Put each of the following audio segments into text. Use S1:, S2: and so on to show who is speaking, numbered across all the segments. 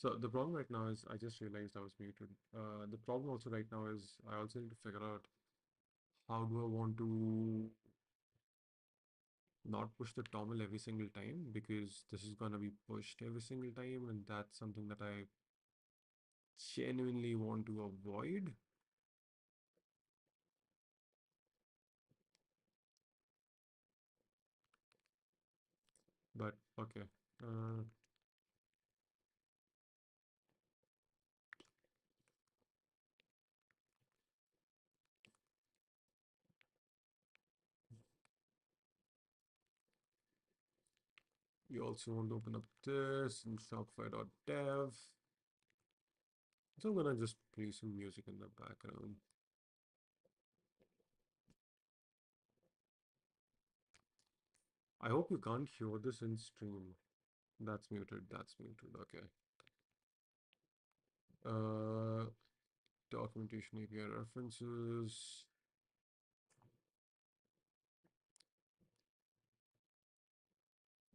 S1: So the problem right now is I just realized I was muted. The problem also right now is I also need to figure out how do I want to not push the toggle every single time because this is gonna be pushed every single time, and that's something that I genuinely want to avoid. But okay. Uh, you also want to open up this in Shopify.dev. So I'm gonna just play some music in the background. I hope you can't hear this in stream. That's muted. That's muted. Okay. Uh, Documentation API references.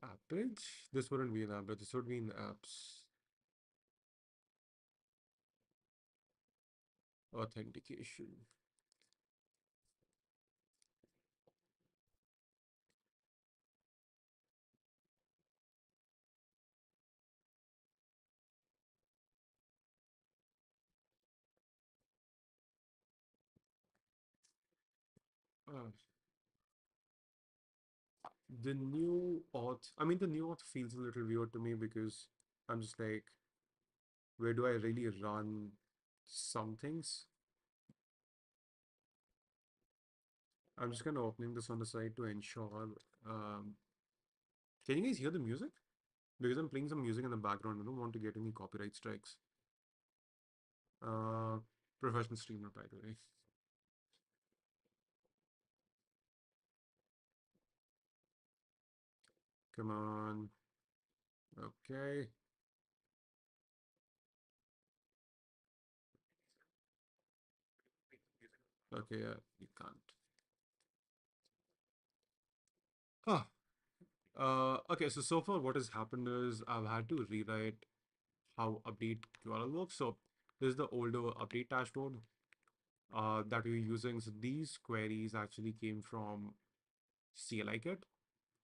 S1: App page? This wouldn't be an app, but this would be in apps. Authentication. Uh, the new auth, I mean, the new auth feels a little weird to me because I'm just like, where do I really run some things? I'm just kind of opening this on the side to ensure. Um, can you guys hear the music? Because I'm playing some music in the background. I don't want to get any copyright strikes. Uh, Professional streamer, by the way. Come on. Okay. Okay, yeah, you can't. Ah, okay, so far what has happened is I've had to rewrite how update URL works. So this is the older update dashboard that we're using. So these queries actually came from CLI kit,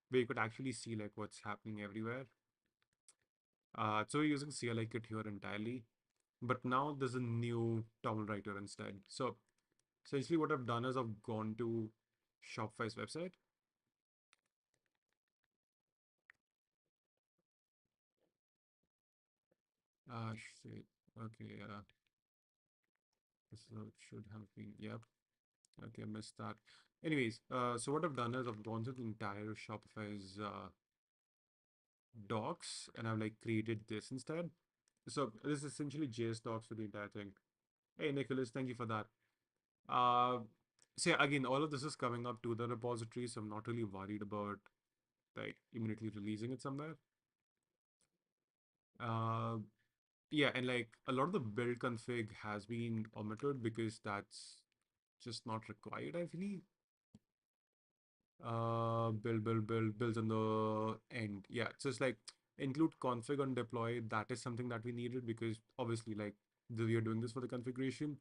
S1: where you could actually see like what's happening everywhere. So we're using CLI kit here entirely, but now there's a new towel writer instead. So essentially what I've done is I've gone to Shopify's website. Shit. Okay, so it should have been, yep. Okay, I missed that. Anyways, so what I've done is I've gone through the entire Shopify's docs and I've like created this instead. So this is essentially JS docs for the entire thing. Hey, Nicholas, thank you for that. Uh, so yeah, again, all of this is coming up to the repository, so I'm not really worried about like immediately releasing it somewhere. Uh, yeah, and like a lot of the build config has been omitted because that's just not required, I believe. Builds on the end. Yeah, so it's like include config on deploy. That is something that we needed because obviously like we are doing this for the configuration.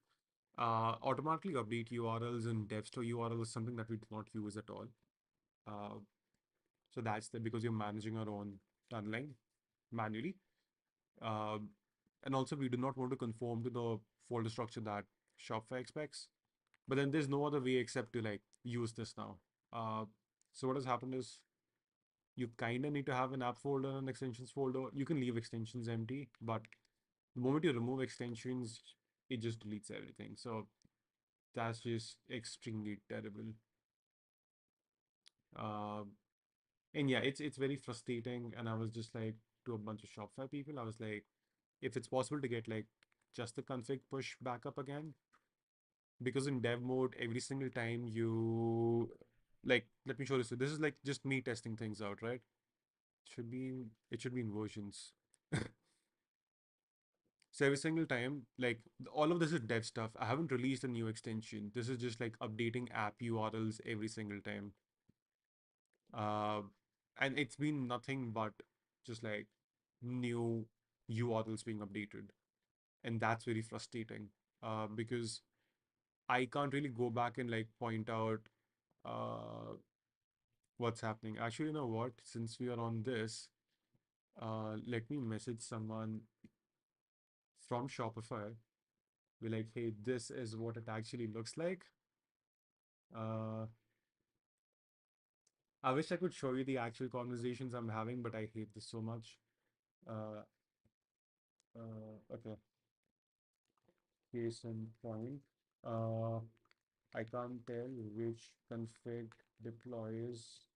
S1: Automatically update URLs and dev store URL is something that we do not use at all. Uh, so that's the because you're managing our own tunneling manually. Uh, and also we do not want to conform to the folder structure that Shopify expects. But then there's no other way except to like use this now. Uh, so what has happened is you kind of need to have an app folder and extensions folder. You can leave extensions empty, but the moment you remove extensions, it just deletes everything. So that's just extremely terrible. Uh, and yeah, it's very frustrating. And I was just like to a bunch of Shopify people, I was like, if it's possible to get like just the config push back up again, because in dev mode, every single time you like, let me show this. So this is like just me testing things out, right? It should be in versions. So every single time, like all of this is dev stuff. I haven't released a new extension. This is just like updating app URLs every single time. Uh, and it's been nothing but just like new URLs being updated, and that's very frustrating because I can't really go back and like point out uh, what's happening. Actually, you know what? Since we are on this, let me message someone from Shopify. Be like, hey, this is what it actually looks like. Uh, I wish I could show you the actual conversations I'm having, but I hate this so much. Uh, okay, case in point. Uh, I can't tell which config deploys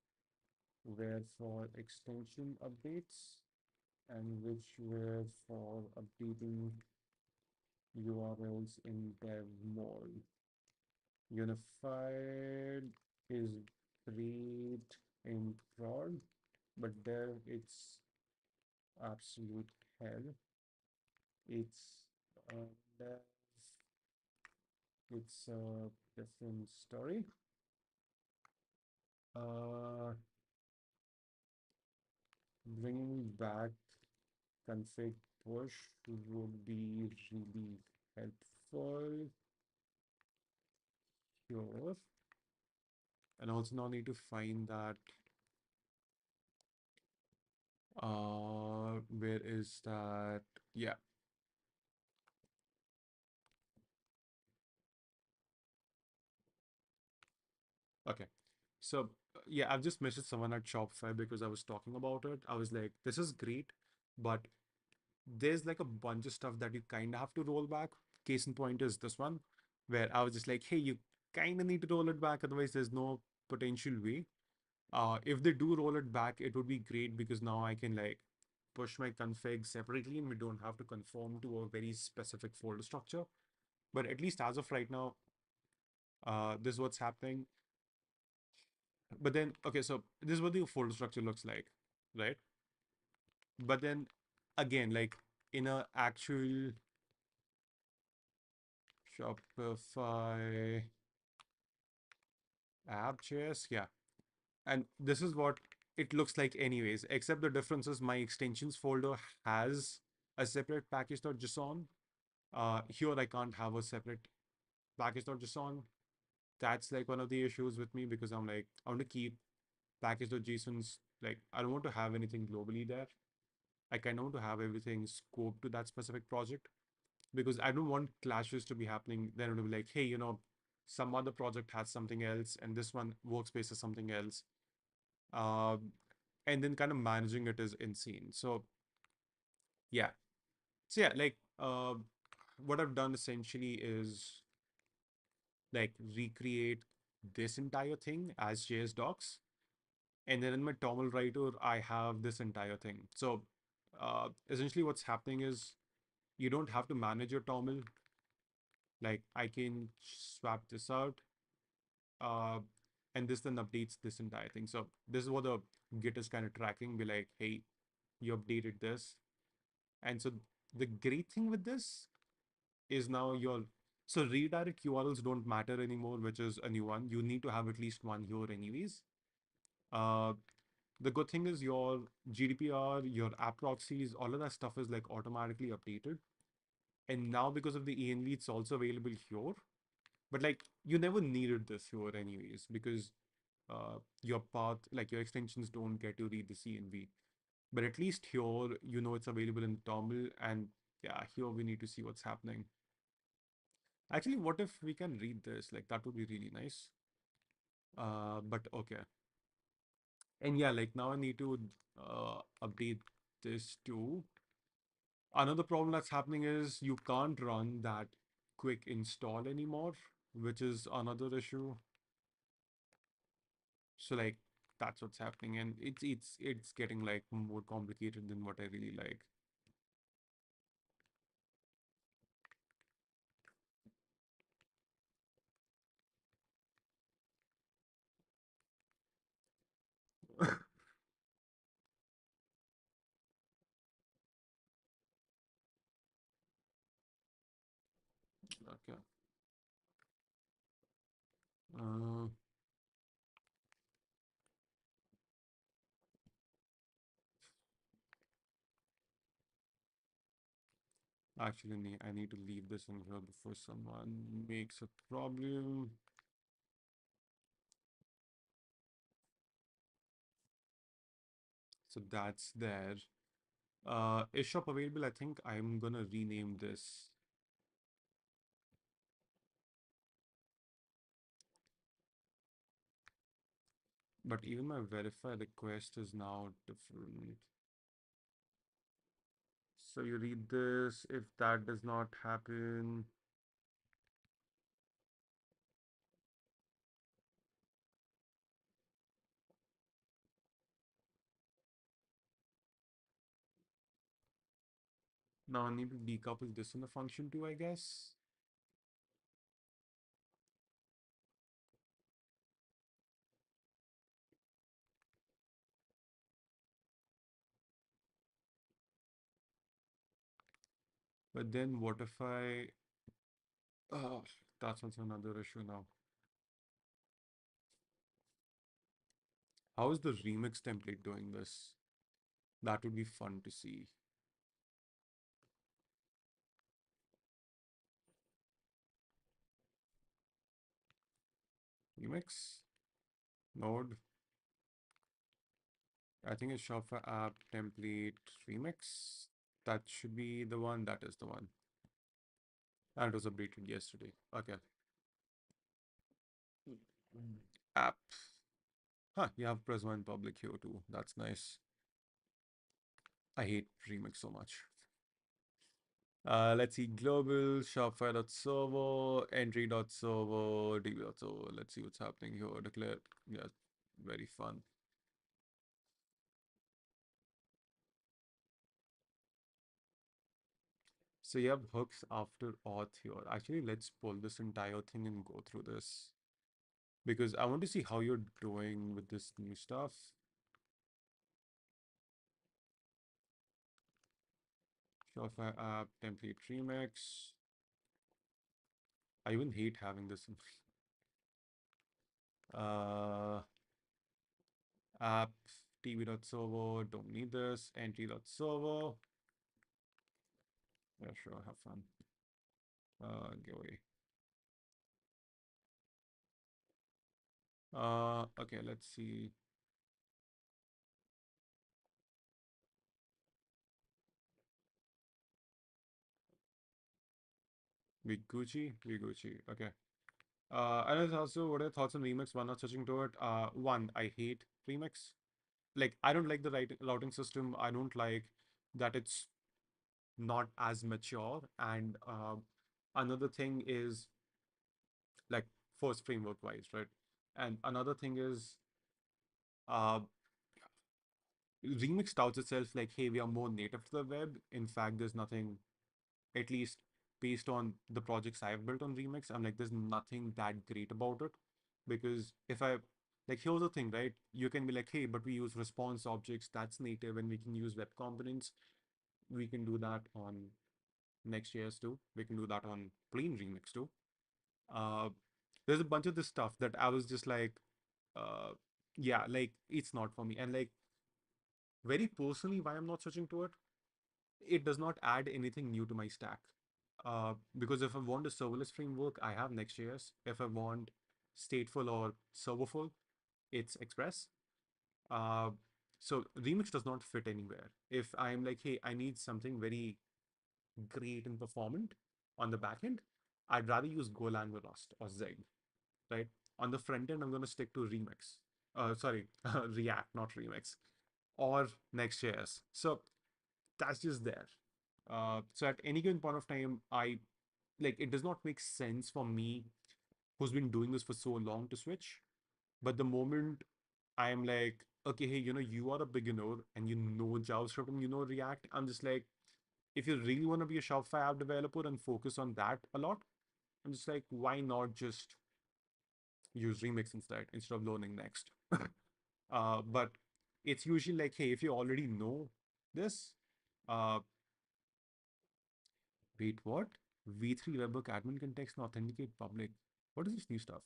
S1: were for extension updates and which were for updating URLs in dev mode. Unified is great in prod, but dev it's absolute hell. It's dev, it's a different story. Uh, Bringing back config push would be really helpful here. And also now need to find that where is that? Yeah, okay. So yeah, I've just messaged someone at Shopify because I was talking about it. I was like, this is great, but there's like a bunch of stuff that you kind of have to roll back. Case in point is this one, where I was just like, hey, you kind of need to roll it back, otherwise there's no potential way. If they do roll it back, it would be great because now I can like push my config separately and we don't have to conform to a very specific folder structure. But at least as of right now, this is what's happening. But then, okay, so this is what the folder structure looks like, right? But then again, like in a actual Shopify app.js, yeah. And this is what it looks like anyways, except the difference is my extensions folder has a separate package.json. Here I can't have a separate package.json. That's like one of the issues with me because I'm like, I want to keep package.json's like, I don't want to have anything globally there. I kind of want to have everything scoped to that specific project because I don't want clashes to be happening. Then it'll be like, hey, some other project has something else and this one workspace is something else. Um, and then kind of managing it is insane. So yeah. So yeah, like what I've done essentially is like recreate this entire thing as JS docs. And then in my toml writer, I have this entire thing. So essentially what's happening is you don't have to manage your toml. Like I can swap this out, uh, and this then updates this entire thing. So this is what the Git is kind of tracking. Be like, hey, you updated this. And so the great thing with this is now so redirect URLs don't matter anymore, which is a new one. You need to have at least one here anyways. Uh, the good thing is your GDPR, your app proxies, all of that stuff is like automatically updated. And now because of the ENV, it's also available here. But like you never needed this here anyways, because your path, like your extensions don't get to read the CNV. But at least here, it's available in toml, and yeah, here we need to see what's happening. Actually, what if we can read this? Like that would be really nice. But okay. And yeah, like now I need to update this too. Another problem that's happening is you can't run that quick install anymore, which is another issue. So like that's what's happening, and it's getting like more complicated than what I really like. Okay. Uh, Actually, I need to leave this in here before someone makes a problem. So that's there. Is shop available? I think I'm gonna rename this. But even my verify request is now different. So you read this. If that does not happen, now I need to decouple this in the function too, I guess. But then what if I... Oh, that's also another issue now. How is the remix template doing this? That would be fun to see. Remix node. I think it's Shopify app template remix. That should be the one. That is the one. And it was updated yesterday. Okay. App. Huh, you have press one public here too. That's nice. I hate remix so much. Let's see, global shopify.server, entry.server, db.server. Let's see what's happening here. Declare, yeah, very fun. So you have hooks after auth here. Actually, let's pull this entire thing and go through this because I want to see how you're doing with this new stuff. Shopify app template remix. I even hate having this in app tv.server. Don't need this. Entry.server. Yeah, sure. Have fun. Go away. Okay, let's see. We Gucci. Okay. And it's also what are your thoughts on Remix? One, not switching to it. One, I hate Remix. Like, I don't like the routing system. I don't like that it's not as mature. And another thing is like first framework wise, right? And another thing is uh, Remix touts itself like, hey, we are more native to the web. In fact, there's nothing, at least based on the projects I've built on Remix, I'm like, there's nothing that great about it. Because if I, like, here's the thing, right? You can be like, hey, but we use response objects, that's native, and we can use web components. We can do that on Next.js too. We can do that on plain Remix too. Uh, there's a bunch of this stuff that I was just like, uh, yeah, like, it's not for me. And like, very personally, why I'm not switching to it, it does not add anything new to my stack. Because if I want a serverless framework, I have Next.js. If I want stateful or serverful, it's Express. Uh, so Remix does not fit anywhere. If I'm like, hey, I need something very great and performant on the back end, I'd rather use Golang or Rust or Zig, right? On the front end, I'm going to stick to Remix. Sorry, React, not Remix, or Next.js. So that's just there. So at any given point of time, I like it does not make sense for me who's been doing this for so long to switch. But the moment I'm like, okay, hey, you are a beginner and you know JavaScript and you know React, I'm just like, if you really want to be a Shopify app developer and focus on that a lot, I'm just like, why not just use Remix instead of learning Next? But it's usually like, hey, if you already know this, uh, wait, what? V3 webhook admin context and authenticate public. What is this new stuff?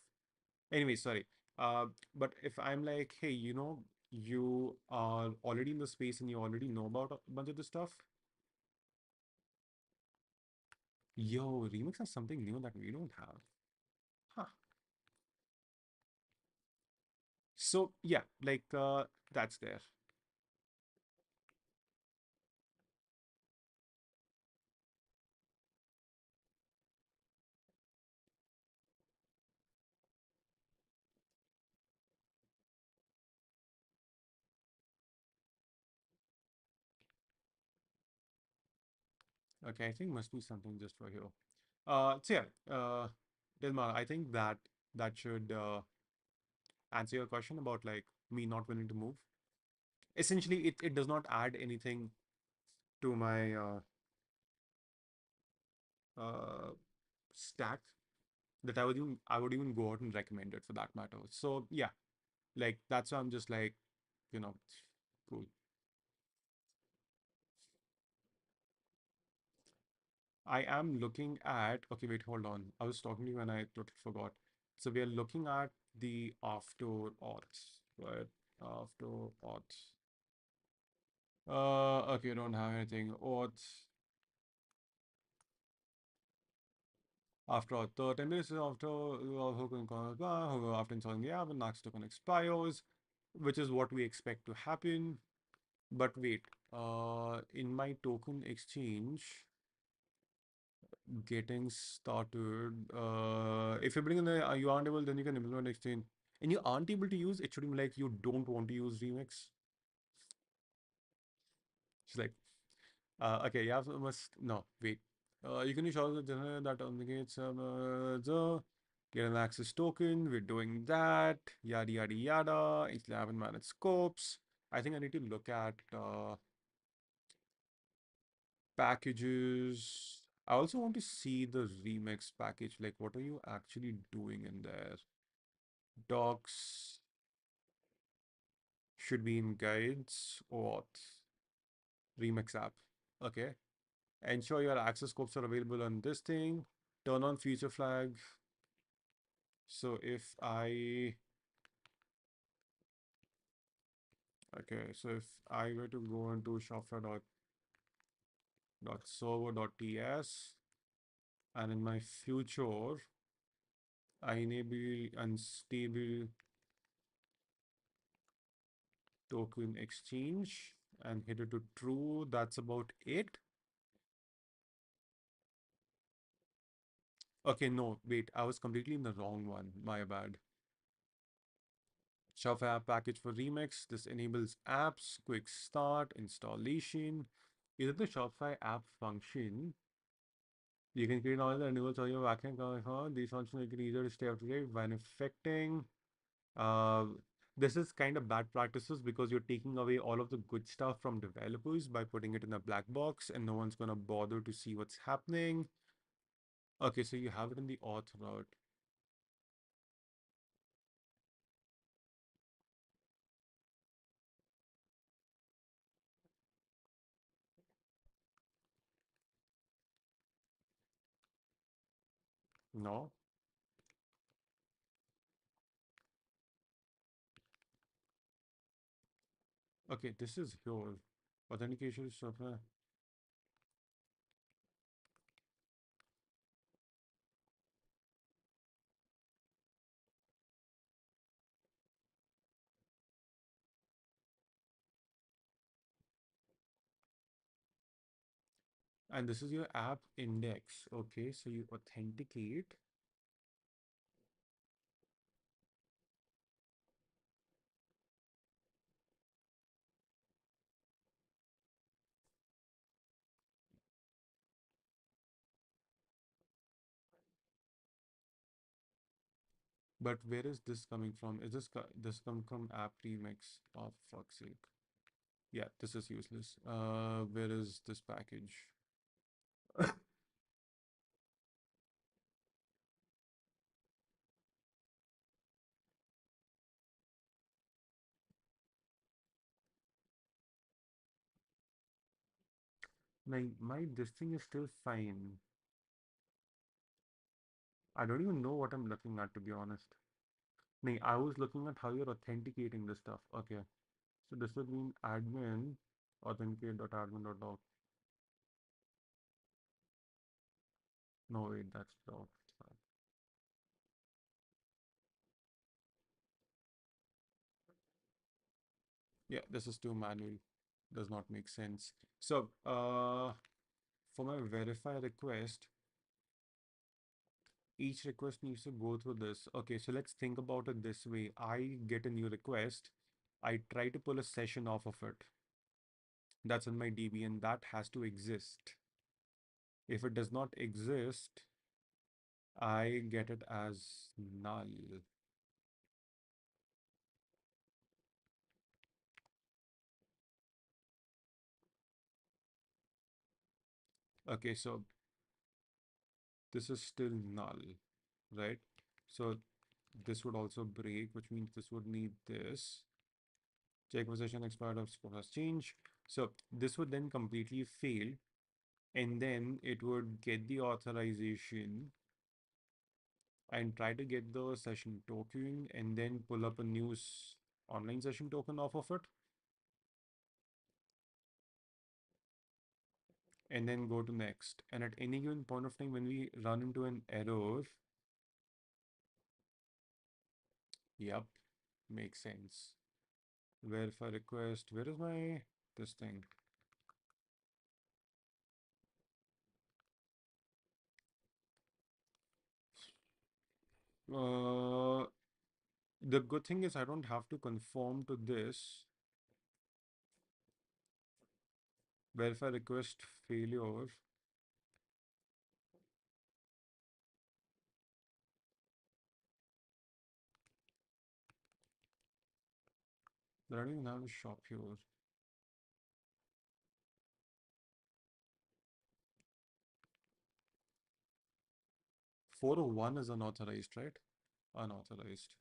S1: Anyway, sorry. But if I'm like, hey, you are already in the space and you already know about a bunch of this stuff, Yo, Remix has something new that we don't have. Huh. So yeah, that's there. Okay, I think must be something just for here. So yeah, Dilma, I think that should answer your question about like me not willing to move. Essentially, it does not add anything to my uh stack that I would even go out and recommend it for that matter. So yeah, like that's why I'm just like, you know, cool. I am looking at, okay, wait, hold on. I was talking to you and I totally forgot. So we are looking at the after auth, right? After auth. Okay, don't have anything. Auth after auth. The 10 minutes is after after installing the app and next token expires, which is what we expect to happen. But wait, in my token exchange, getting started. If you bring in the you aren't able, then you can implement exchange. And you aren't able to use, it should be like you don't want to use Remix. It's like, okay, you have must no wait. You can use all the general that authenticates the get an access token. We're doing that. Yada yada yada. It's haven't managed scopes. I think I need to look at packages. I also want to see the remix package. Like, what are you actually doing in there? Docs should be in guides or remix app. Okay. Ensure your access scopes are available on this thing. Turn on feature flag. So if I, okay, so if I were to go into shopify.server.ts and in my future, I enable unstable token exchange and hit it to true. That's about it. Okay, no, wait, I was completely in the wrong one. My bad. Shopify App package for Remix. This enables apps, quick start, installation. Is it the Shopify app function? You can create all the renewals on your backend. These functions make it easier to stay up to date when affecting. Uh, this is kind of bad practices because you're taking away all of the good stuff from developers by putting it in a black box and no one's gonna bother to see what's happening. Okay, so you have it in the auth route. No? Okay, this is your authentication software. And this is your app index. Okay, so you authenticate. But where is this coming from? Is this come from app remix? Oh, fuck's sake. Yeah, this is useless. Where is this package? My this thing is still fine. I don't even know what I'm looking at to be honest. I was looking at how you're authenticating this stuff. Okay. So this would mean admin authenticate.admin.doc. No, wait, that's dot. Yeah, this is too manual. Does not make sense. So, for my verify request, each request needs to go through this. Okay, so let's think about it this way. I get a new request. I try to pull a session off of it. That's in my DB, and that has to exist. If it does not exist, I get it as null. Okay, so this is still null, right? So this would also break, which means this would need this. Check possession expired of scope has changed. So this would then completely fail, and then it would get the authorization and try to get the session token and then pull up a new online session token off of it and then go to next. And at any given point of time, when we run into an error, yep, makes sense. Verify request. Where is my this thing? Uh, the good thing is I don't have to conform to this. Verify request failure. I don't even have a shop here. 401 is unauthorized, right? Unauthorized.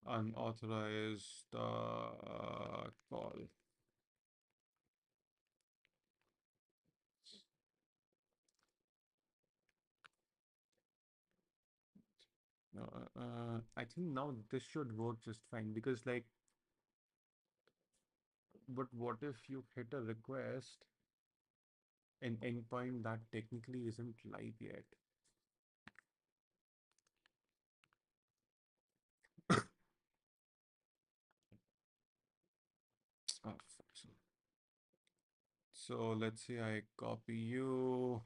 S1: Unauthorized call. No, I think now this should work just fine because like, but what if you hit a request an endpoint that technically isn't live yet? Oh, fuck. So let's say I copy you.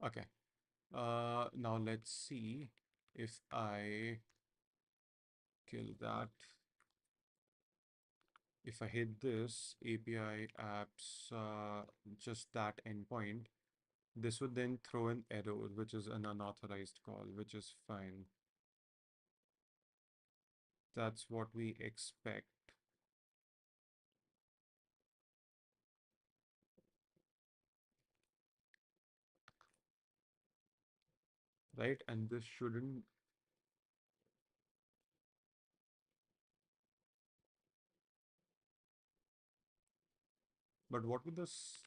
S1: Okay. Now let's see if I kill that. If I hit this API apps, just that endpoint, this would then throw an error, which is an unauthorized call, which is fine. That's what we expect, right? And this shouldn't, but what would this,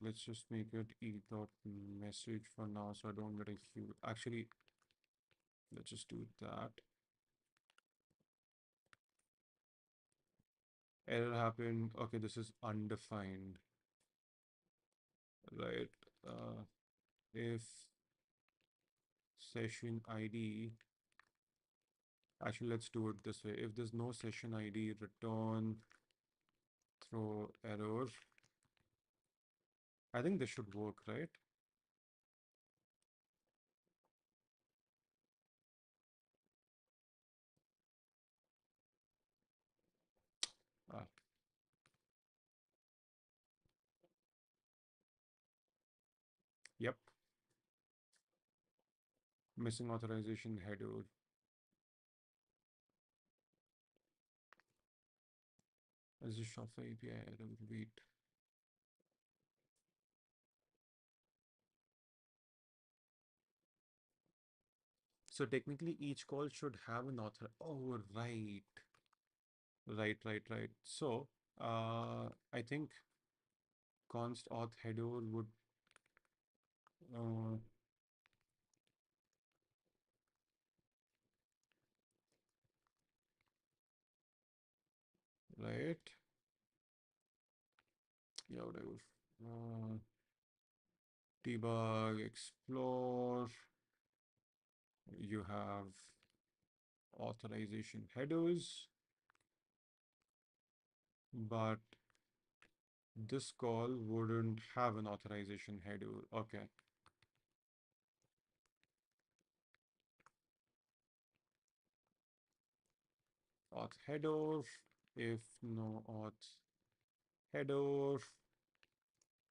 S1: let's just make it e dot message for now so I don't get a huge, actually, let's just do that. Error happened. Okay, this is undefined, right? If session ID, actually, let's do it this way. If there's no session ID, return throw error. I think this should work, right? Ah, yep. Missing authorization header. Is this Shopify API error? Wait. So technically each call should have an author. Oh, right. Right. So, I think const auth header would, uh, right? Yeah, whatever. Debug, explore. You have authorization headers, but this call wouldn't have an authorization header. Okay. Auth header. If no auth header,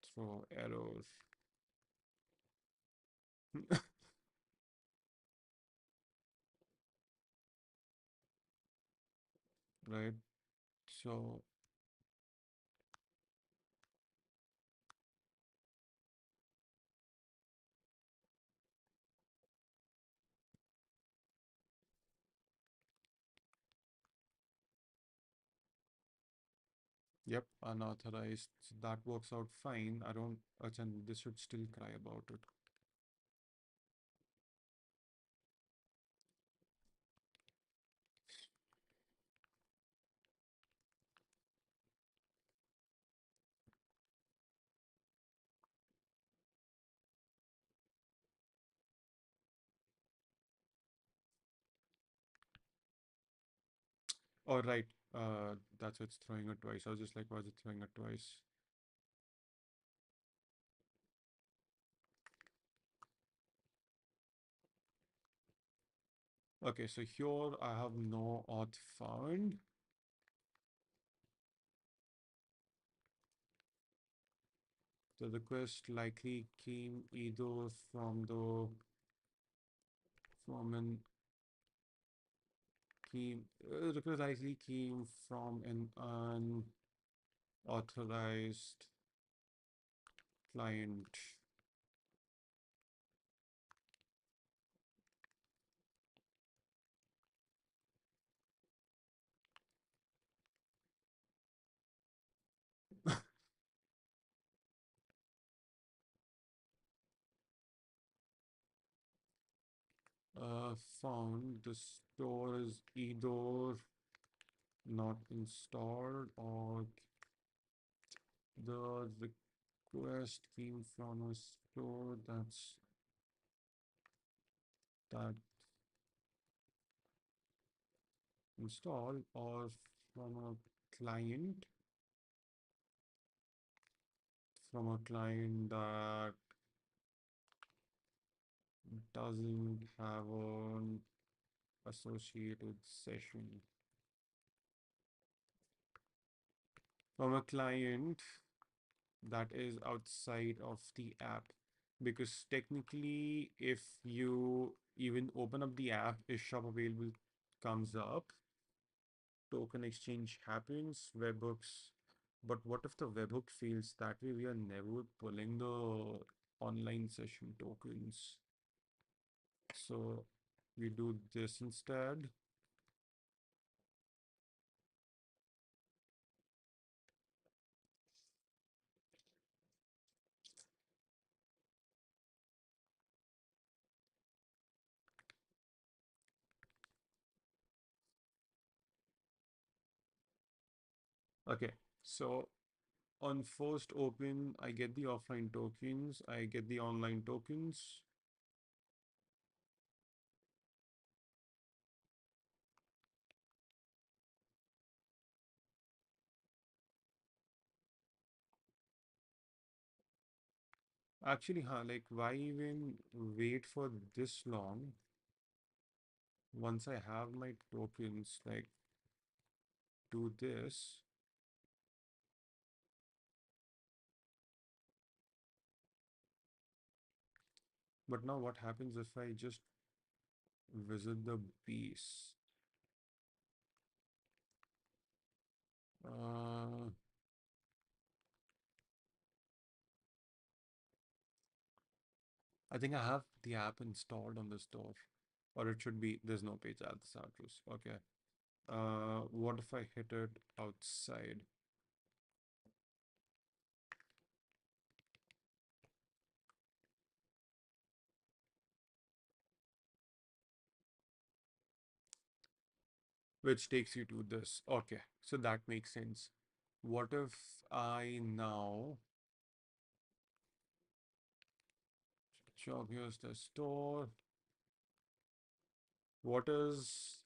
S1: throw error. Right. So, yep, unauthorized. So that works out fine. I don't, Achan, this should still cry about it. All right. That's why it's throwing it twice. I was just like, why is it throwing it twice? Okay, so here I have no auth found. The request likely came either from an came request likely came from an unauthorized client. Found the store is either not installed or the request came from a store that installed or from a client that doesn't have an associated session. From a client that is outside of the app. Because technically, if you even open up the app, if shop available comes up, token exchange happens, webhooks. But what if the webhook fails? That way, we are never pulling the online session tokens. So we do this instead. Okay, so on first open, I get the offline tokens, I get the online tokens. Actually, like why even wait for this long? Once I have my tokens, like do this. But now what happens if I just visit the base? I think I have the app installed on the store, or it should be. There's no page at this address. Okay. What if I hit it outside? Which takes you to this. Okay, so that makes sense. What if I now shop, here's the store. What is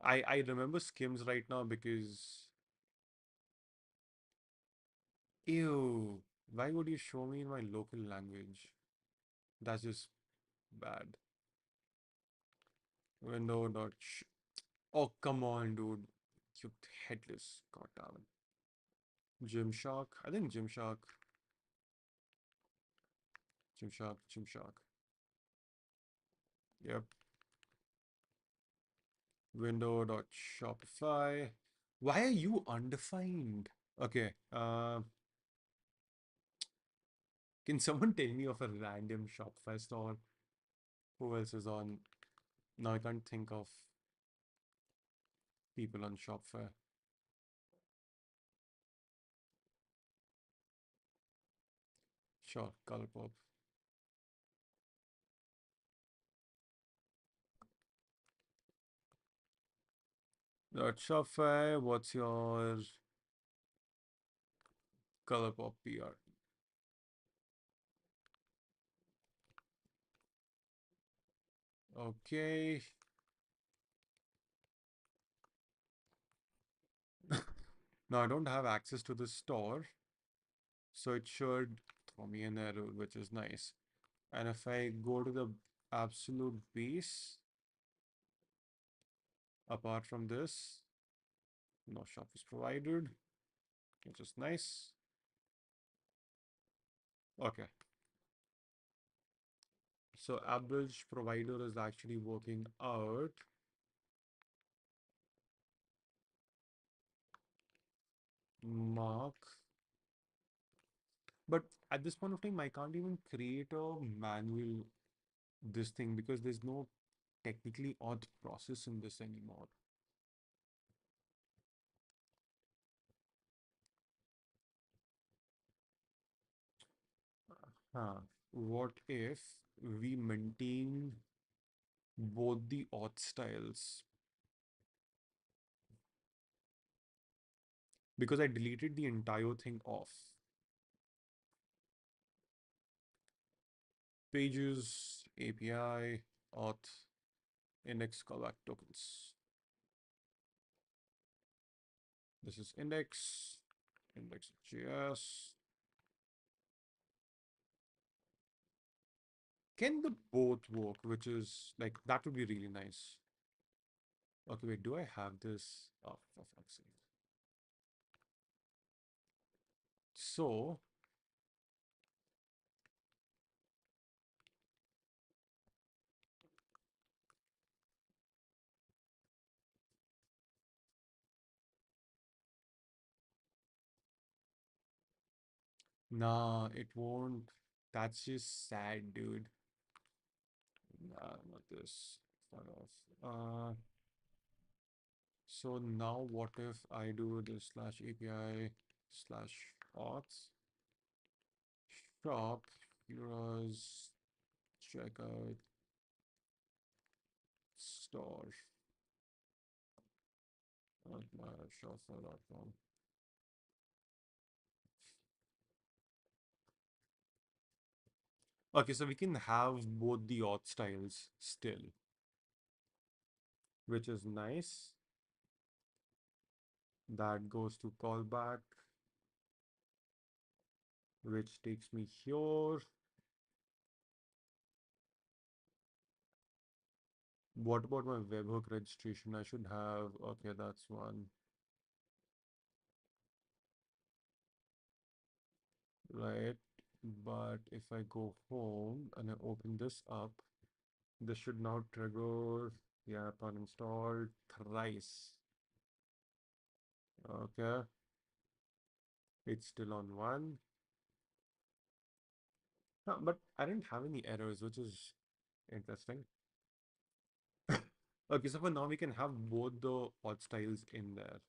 S1: I remember skims right now because ew, why would you show me in my local language? That's just bad. Window dot oh come on, dude. You headless. God damn it. Gymshark. I think Gymshark. Gymshark. Gymshark. Yep. Window dot Shopify. Why are you undefined? Okay. Can someone tell me of a random Shopify store? Who else is on? No, I can't think of people on Shopify. Sure, Colourpop. Dot Shopify. What's your Colourpop PR? Okay. Now I don't have access to the store, so it should throw me an error, which is nice. And if I go to the absolute base, apart from this, no shop is provided, which is nice. Okay, so average provider is actually working out. Mark, but at this point of time, I can't even create a manual this thing because there's no technically auth process in this anymore. Huh. What if we maintain both the auth styles? Because I deleted the entire thing off. Pages, API, auth, index callback tokens. This is index, index.js. Can the both work? Which is like, that would be really nice. Okay, wait, do I have this? Oh, for fuck's sake. So, nah, it won't. That's just sad, dude. Nah, not this. Fuck off. So now what if I do this slash API slash auth shop heroes checkout store at my shopify.com. Okay, so we can have both the auth styles still, which is nice. That goes to callback, which takes me here. What about my webhook registration? I should have, okay, that's one, right? But if I go home and I open this up, this should now trigger the app uninstalled thrice. Okay, it's still on one. But I didn't have any errors, which is interesting. Okay, so for now we can have both the auth styles in there.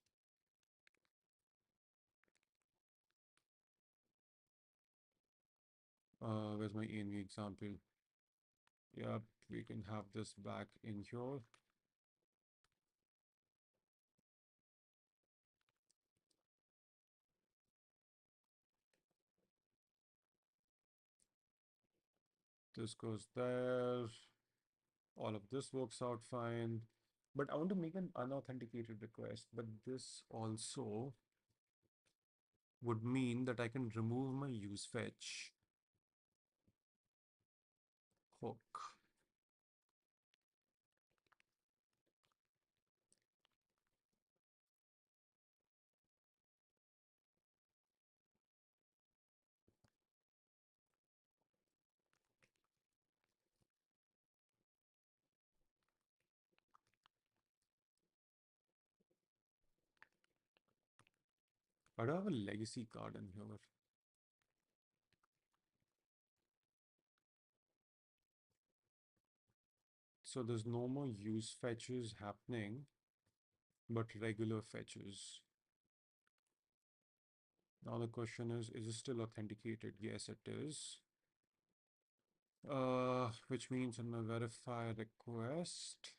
S1: Where's my env example? Yep, we can have this back in here. This goes there. All of this works out fine. But I want to make an unauthenticated request, but this also would mean that I can remove my useFetch hook. Why do I have a legacy card in here? So there's no more use fetches happening, but regular fetches. Now the question is it still authenticated? Yes, it is. Which means in my verify request,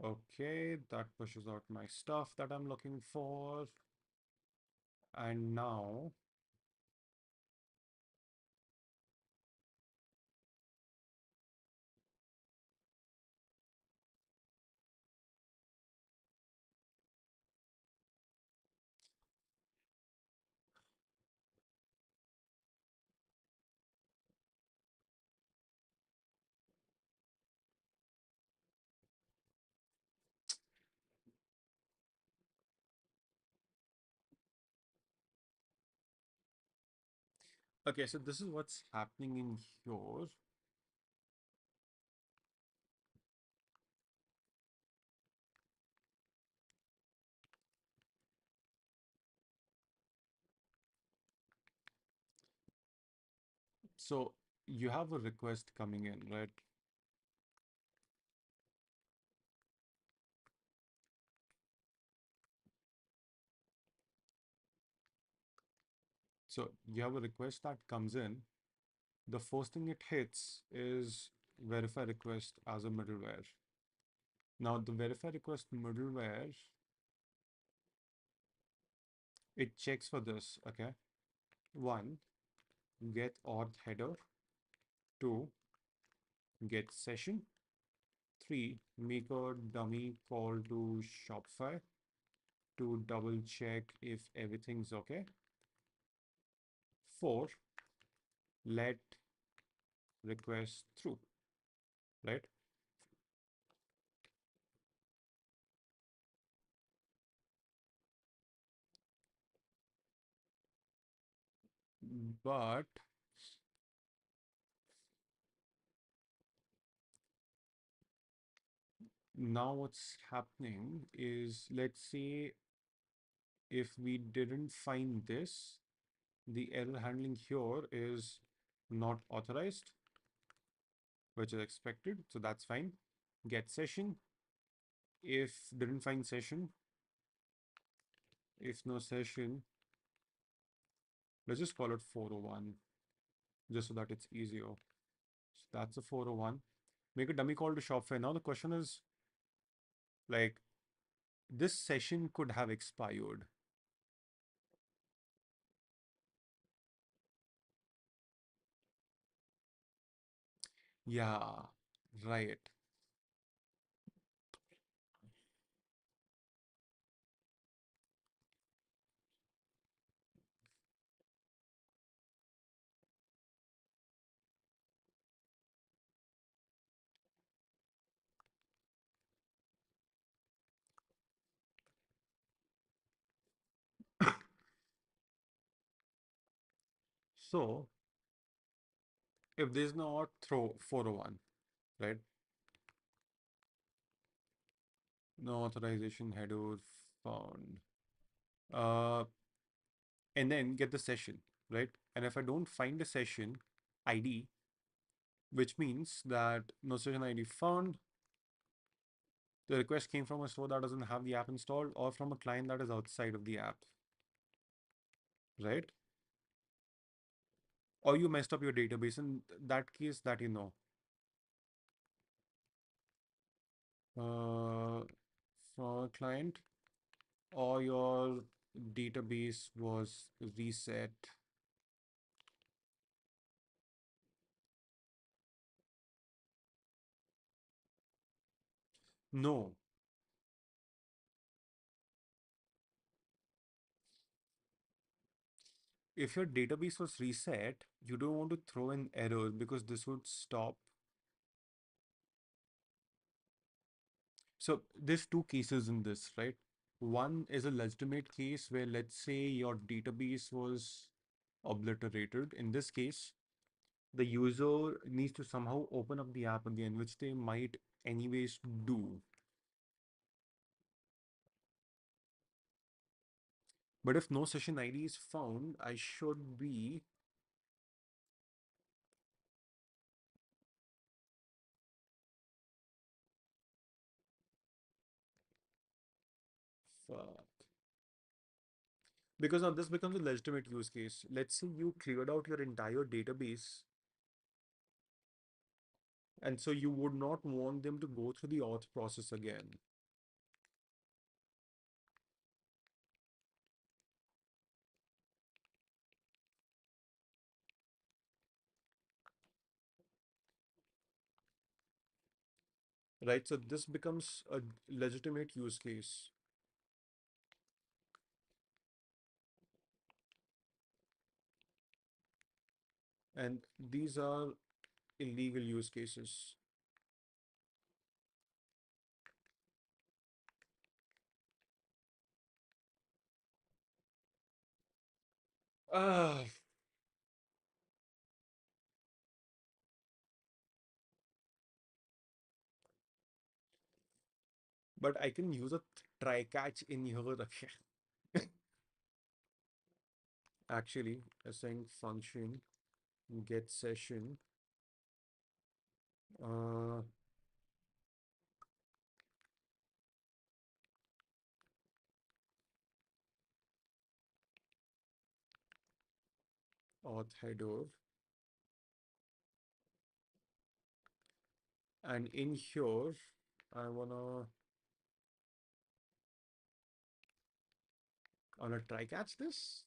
S1: okay, that pushes out my stuff that I'm looking for. And now, okay, so this is what's happening in here. So you have a request coming in, right? So you have a request that comes in. The first thing it hits is verify request as a middleware. Now the verify request middleware, it checks for this, okay? One, get auth header. Two, get session. Three, make a dummy call to Shopify to double check if everything's okay. Four, let request through, right? But now what's happening is, let's say if we didn't find this, the error handling here is not authorized, which is expected. So that's fine. Get session. If didn't find session, if no session, let's just call it 401, just so that it's easier. So that's a 401. Make a dummy call to Shopify. Now the question is, like, this session could have expired. Yeah, right. So if there's no throw 401, right? No authorization header found. Uh, and then get the session, right? And if I don't find a session ID, which means that no session ID found, the request came from a store that doesn't have the app installed or from a client that is outside of the app, right? Or you messed up your database. In that case, that you know, uh, for a client, or your database was reset. No, if your database was reset, you don't want to throw in errors because this would stop. So there's two cases in this, right? One is a legitimate case where, let's say, your database was obliterated. In this case, the user needs to somehow open up the app again, which they might anyways do. But if no session ID is found, I should be fuck. Because now this becomes a legitimate use case. Let's say you cleared out your entire database, and so you would not want them to go through the auth process again. Right? So this becomes a legitimate use case. And these are illegal use cases. Ah, but I can use a try catch in here. Actually, async function get session. Uh, auth header. And in here, I wanna try catch this.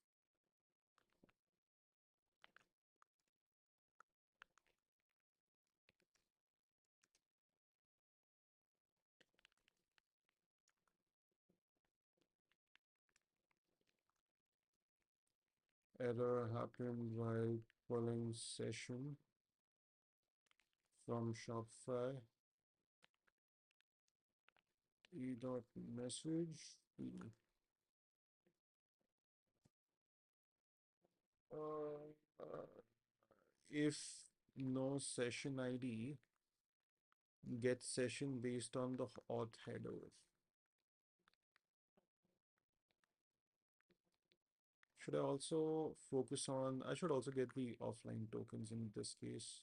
S1: Error happened while pulling session from Shopify. E dot message. If no session ID, get session based on the auth header. Should I also focus on, I should also get the offline tokens in this case.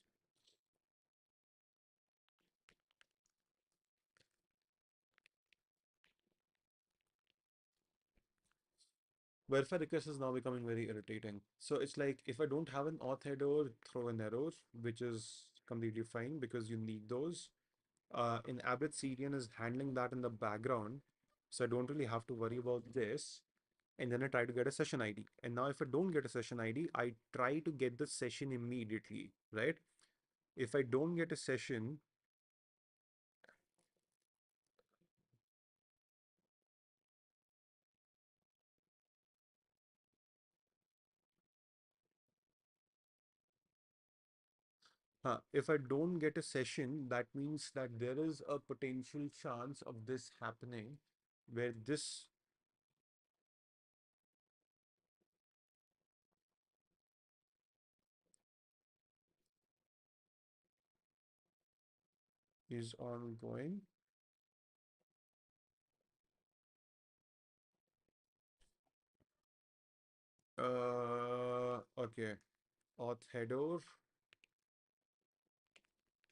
S1: Verify request is now becoming very irritating. So it's like if I don't have an auth header, throw an error, which is completely fine because you need those. In Abbott, CDN is handling that in the background. So I don't really have to worry about this. And then I try to get a session ID. And now if I don't get a session ID, I try to get the session immediately, right? If I don't get a session, if I don't get a session, that means that there is a potential chance of this happening where this is ongoing. Okay. Auth header,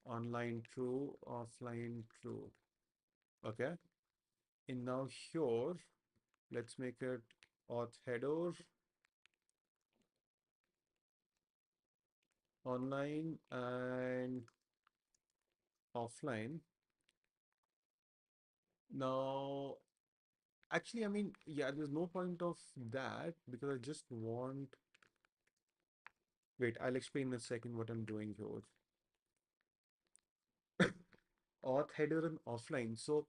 S1: online true, offline true. Okay. And now here, let's make it auth header, online and offline. Now, actually, I mean, yeah, there's no point of that because I just want. Wait, I'll explain in a second what I'm doing here. Auth header and offline. So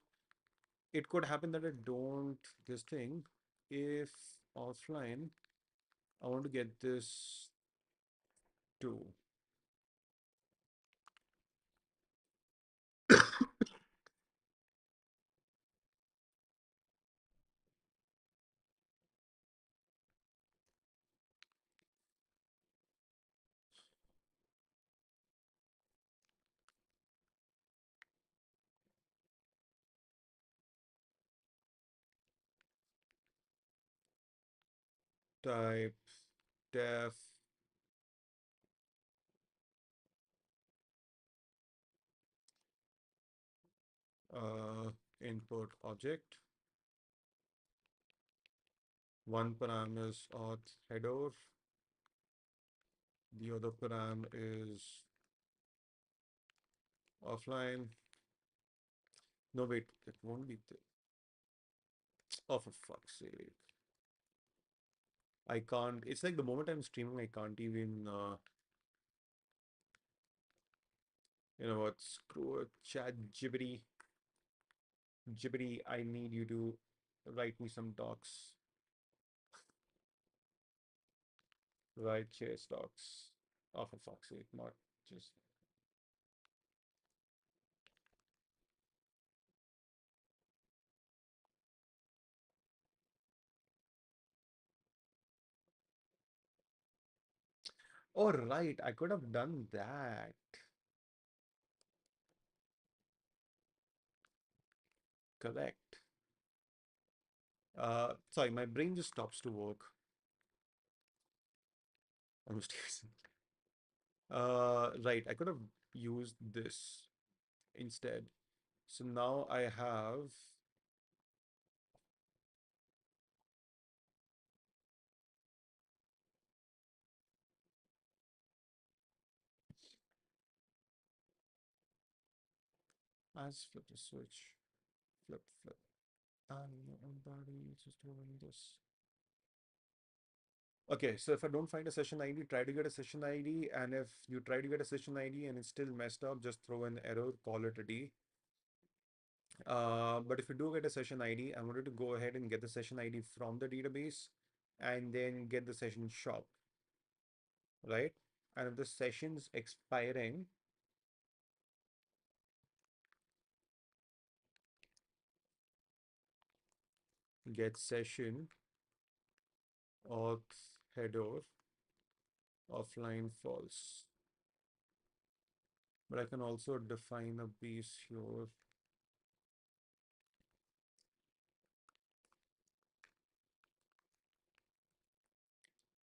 S1: it could happen that I don't this thing. If offline, I want to get this too. Type def input object. One param is auth header. The other param is offline. No, wait, it won't be. Oh, for fuck's sake. I can't. It's like the moment I'm streaming, I can't even. You know what? Screw it. Chat Jibbity. Jibbity, I need you to write me some docs. Write chase docs. Oh, for fuck's sake, not just. Oh, right. I could have done that. Correct. Sorry, my brain just stops to work. I'm just using. Right. I could have used this instead. So now I have as flip the switch, flip, flip, and everybody just doing this. Okay, so if I don't find a session ID, try to get a session ID, and if you try to get a session ID and it's still messed up, just throw an error, call it a day. But if you do get a session ID, I wanted to go ahead and get the session ID from the database and then get the session shop, right? And if the session's expiring, get session auth header offline false. But I can also define a base here.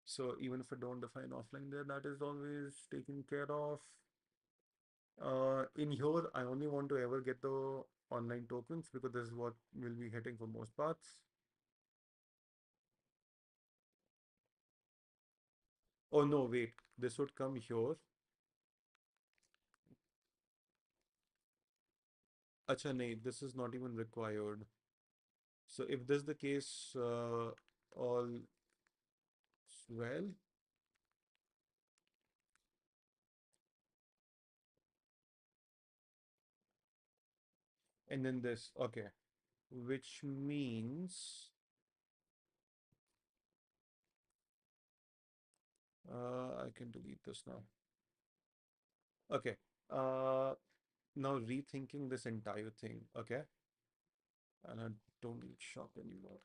S1: So even if I don't define offline there, that is always taken care of. In here, I only want to ever get the online tokens because this is what we'll be hitting for most parts. Oh no, wait, this would come here. Acha, nahi, this is not even required. So if this is the case, all well, and then this, okay, which means I can delete this now. Okay. Now rethinking this entire thing, okay? And I don't need shop anymore.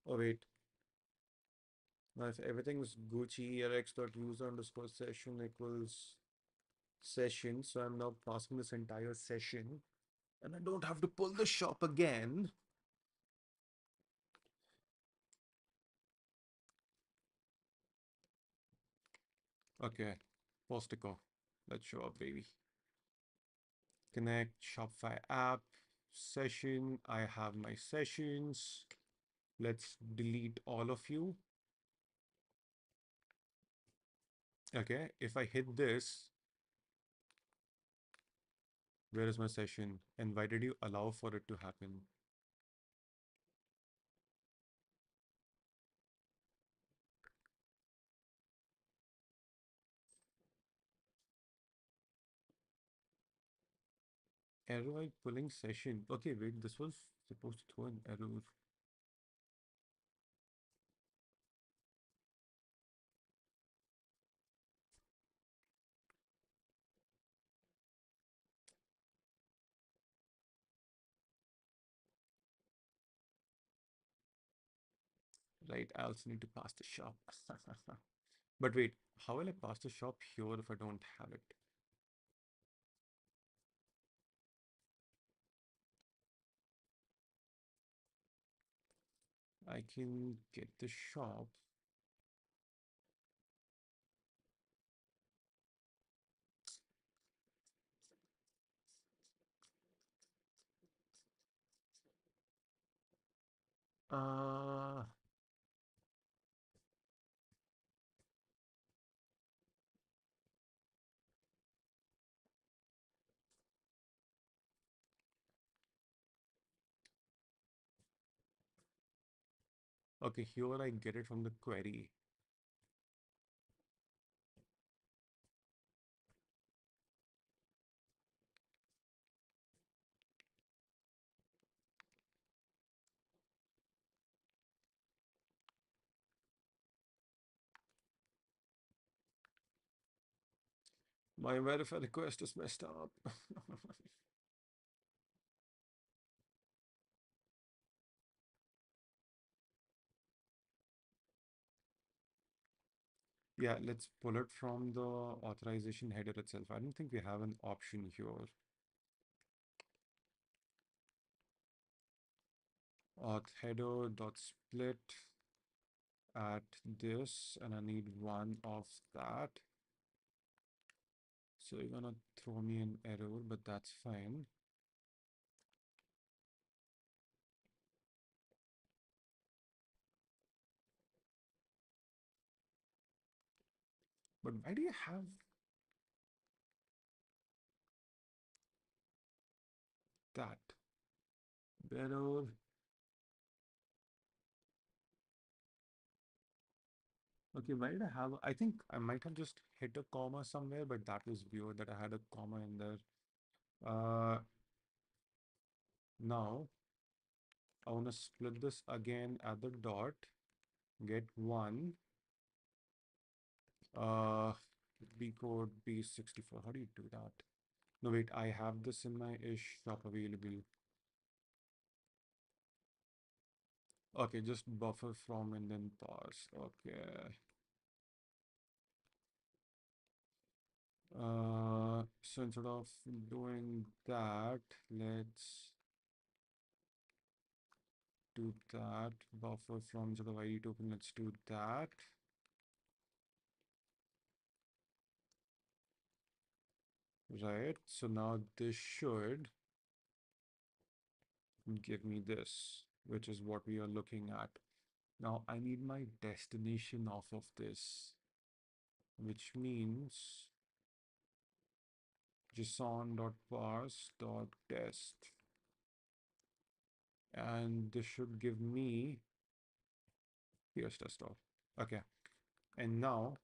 S1: Oh wait. Now if everything's Gucci rx.user underscore session equals session, so I'm now passing this entire session, and I don't have to pull the shop again. Okay, Postico. Let's show up, baby. Connect Shopify app session. I have my sessions. Let's delete all of you. Okay, if I hit this, where is my session? And why did you allow for it to happen? Error while pulling session. Okay, wait, this was supposed to throw an error. Right, I also need to pass the shop. But wait, how will I pass the shop here if I don't have it? I can get the shop. Uh, okay, here I get it from the query. My verify request is messed up. Yeah, let's pull it from the authorization header itself. I don't think we have an option here. Auth header dot split at this, and I need one of that. So you're gonna throw me an error, but that's fine. But why do you have that? Better. Okay, why did I have? I think I might have just hit a comma somewhere, but that was weird that I had a comma in there. Now I want to split this again at the dot, get one. Uh, B code B64. How do you do that? No, wait, I have this in my ish shop available. Okay, just buffer from and then pause. Okay. So instead of doing that, let's do that. Buffer from instead of ID token, let's do that. Right. So now this should give me this, which is what we are looking at. Now I need my destination off of this, which means json.parse.test. And this should give me here's desktop. Okay. And now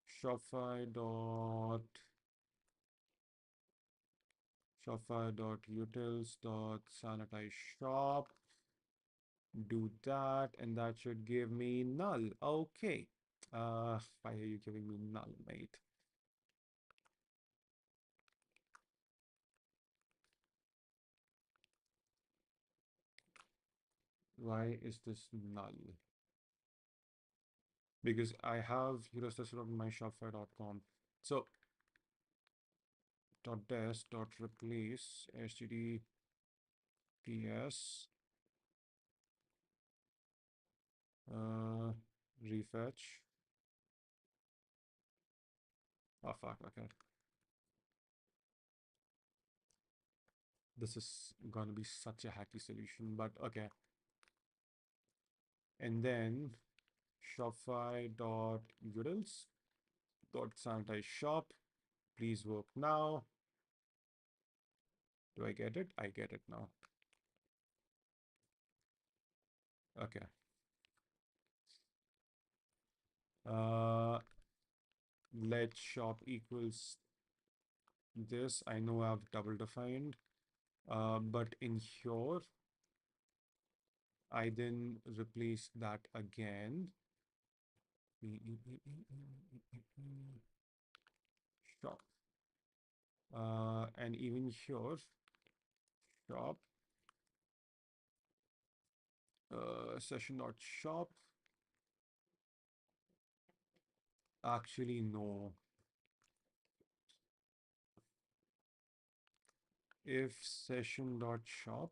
S1: Shopify dot Shopify.utils dot sanitize shop. Do that, and that should give me null. Okay. Why are you giving me null, mate? Why is this null? Because I have heroes tested on my shopify.com. So dot des dot replace https refetch Oh fuck, okay. This is gonna be such a hacky solution, but okay. And then Shopify dot utils dot sanitize shop. Please work now. Do I get it? I get it now. Okay. Uh, let shop equals this. I know I've double defined. But in here, I then replace that again. Shop. And even here, shop, session dot shop. Actually, no. If session dot shop.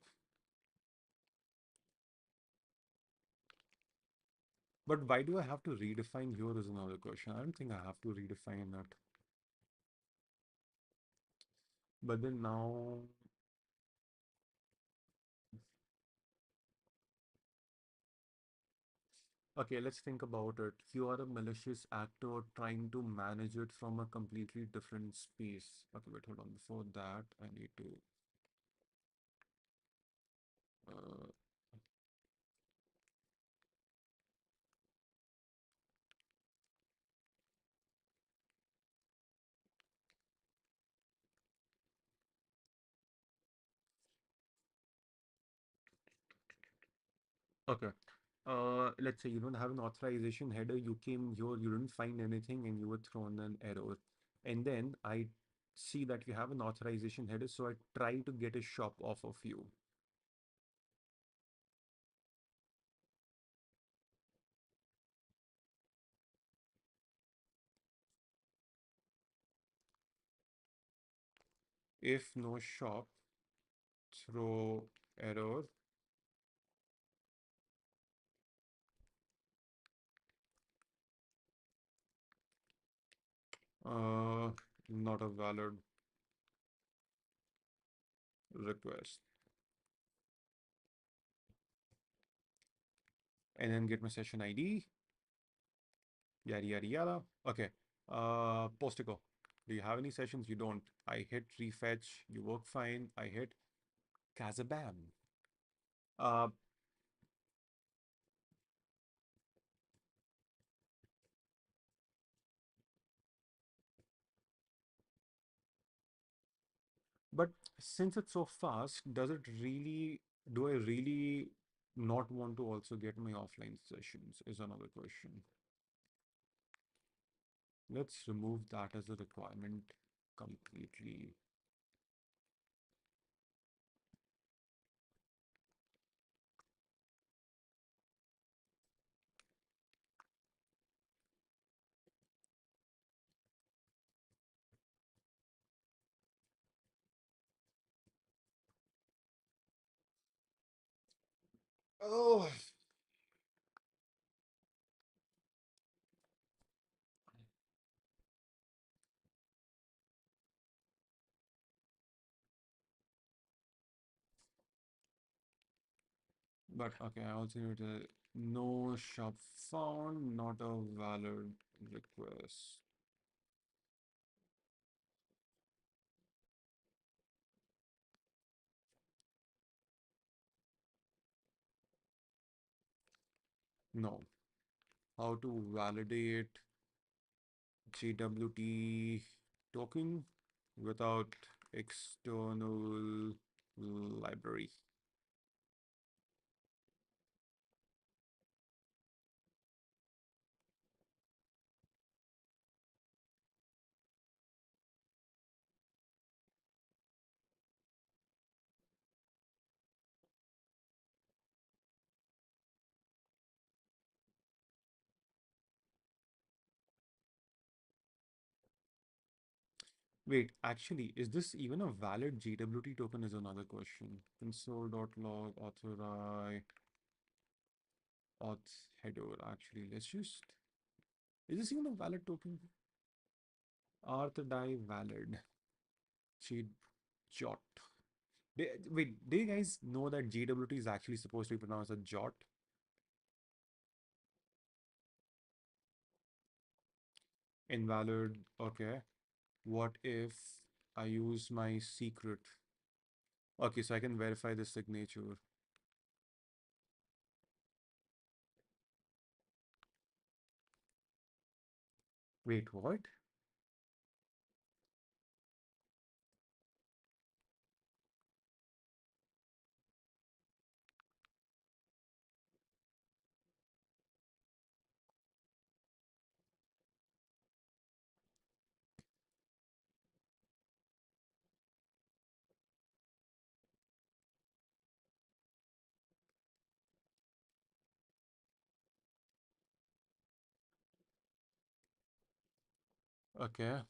S1: But why do I have to redefine here is another question. I don't think I have to redefine that. But then now, okay, let's think about it. You are a malicious actor trying to manage it from a completely different space. Okay, wait, hold on. Before that, I need to. Uh, okay. Let's say you don't have an authorization header. You came here, you didn't find anything, and you were thrown an error. And then I see that you have an authorization header, so I try to get a shop off of you. If no shop, throw error. Uh, Not a valid request. And then get my session ID. Yada yada yada. Okay. Postigo. Do you have any sessions? You don't. I hit refetch. You work fine. I hit Kazabam. Uh, but since it's so fast, do I really not want to also get my offline sessions? Is another question. Let's remove that as a requirement completely. Oh, but okay, I also need to no shop found, not a valid request. No. How to validate JWT token without external library. Wait, actually, is this even a valid JWT token is another question. Console.log authori auth header. Actually, let's just, is this even a valid token? Auth die valid. Cheat jot. Wait, do you guys know that GWT is actually supposed to be pronounced as jot? Invalid. Okay. What if I use my secret? Okay, so I can verify the signature. Wait, what? Okay.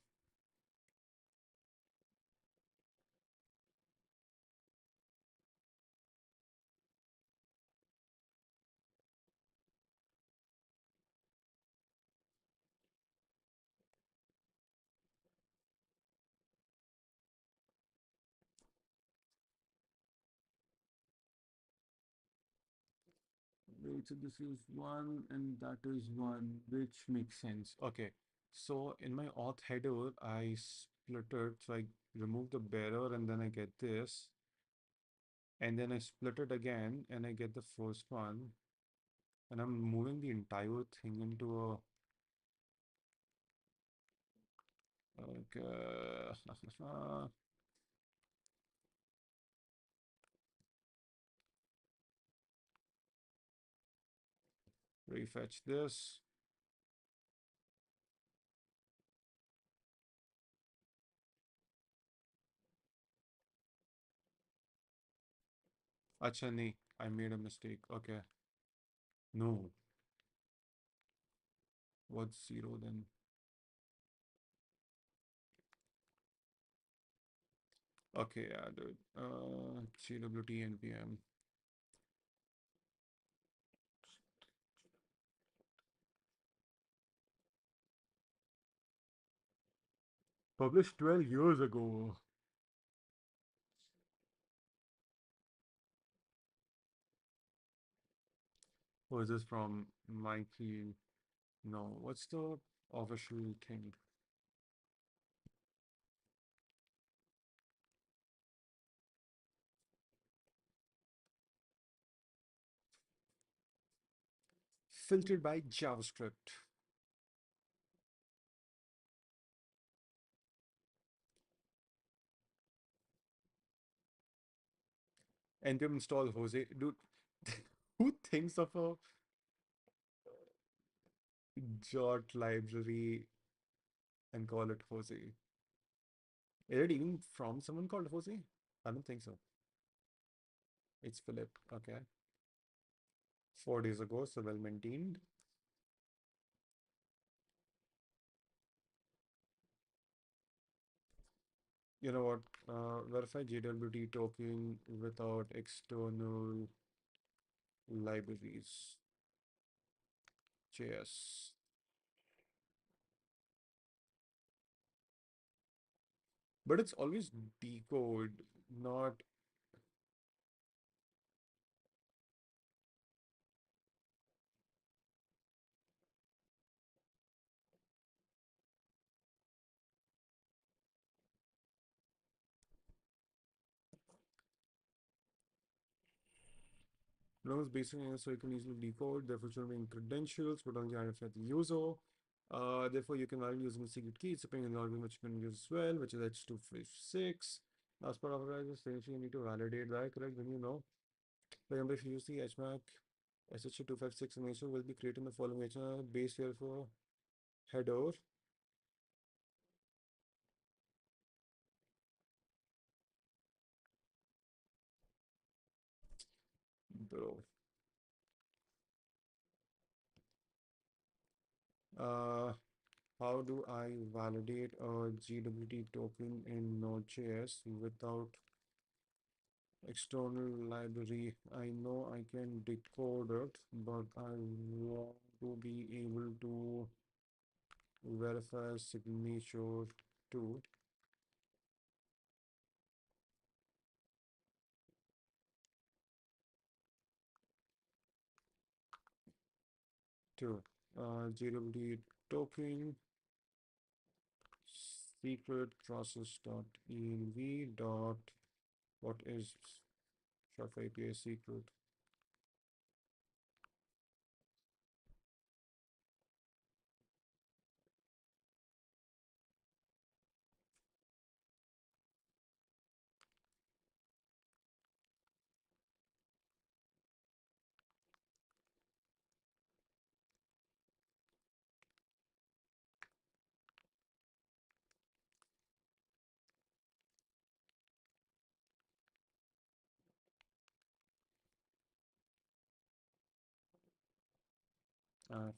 S1: Wait, so this is one and that is one, which makes sense. Okay. So in my auth header, I split it. So I remove the bearer and then I get this. And then I split it again and I get the first one. And I'm moving the entire thing into a okay. Refetch this. Acha nahi, I made a mistake. Okay. No. What's zero then? Okay, yeah, dude. GWT npm. Published 12 years ago. Or is this from Mikey? No. What's the official thing? Filtered by JavaScript. npm install Jose. Dude, who thinks of a jot library and call it Jose? Is it even from someone called Jose? I don't think so. It's Philip. Okay. 4 days ago, so well maintained. You know what? Verify JWT token without external libraries. JS. But it's always decode, not. Knows basic so you can easily decode, therefore showing credentials, but only identify the user. Therefore, you can validate using a secret key. It's a ping algorithm which you can use as well, which is H256. As per our essentially you need to validate that, correct? Then you know. For example, if you use the HMAC SH256 initial will be creating the following HMAC base here for header. Bro. Uh, how do I validate a GWT token in Node.js without external library? I know I can decode it, but I want to be able to verify signature to to GWT token secret process dot env dot what is Shopify API secret.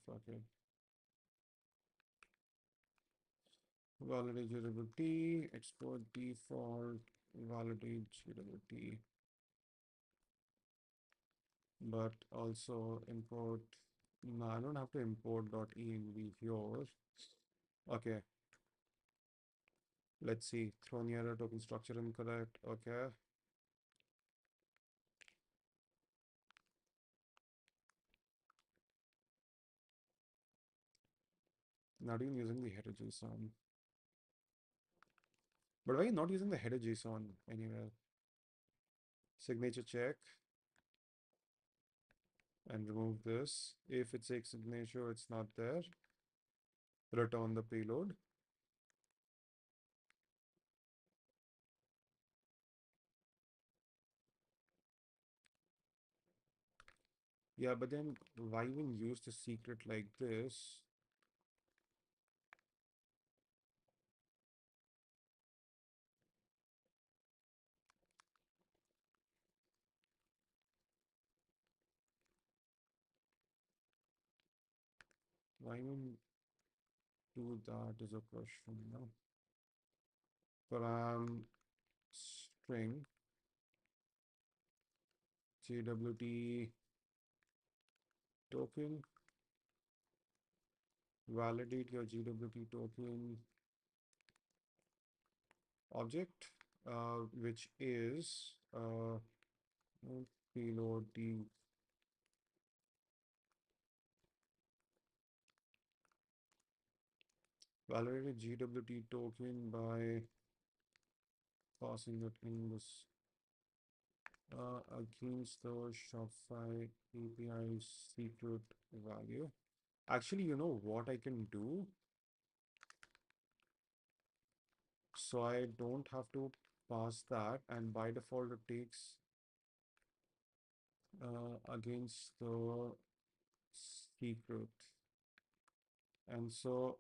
S1: Fuck it. Validate GWT, export default, validate GWT, but also import. No, I don't have to import .env here. Okay, let's see. Thrown error token structure incorrect. Okay. Not even using the header JSON. But why are you not using the header JSON anywhere? Signature check and remove this. If it's a signature, it's not there. Return the payload. Yeah, but then why even use the secret like this? Why even do that is a question, no? Param string GWT token. Validate your GWT token object, which is payload d validate GWT token by passing it in this against the Shopify API secret value. Actually, you know what I can do? So I don't have to pass that, and by default it takes against the secret. And so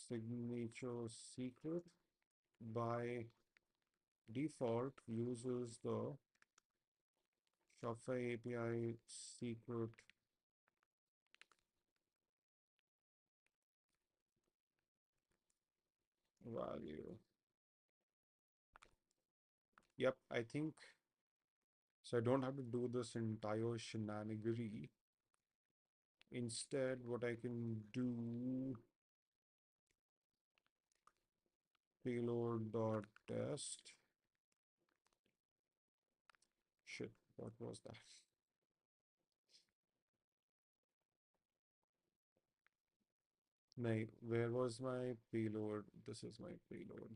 S1: signature secret by default uses the Shopify API secret value. Yep, I think so. I don't have to do this entire shenanigery. Instead, what I can do payload.test. Shit, what was that? No, where was my payload? This is my payload.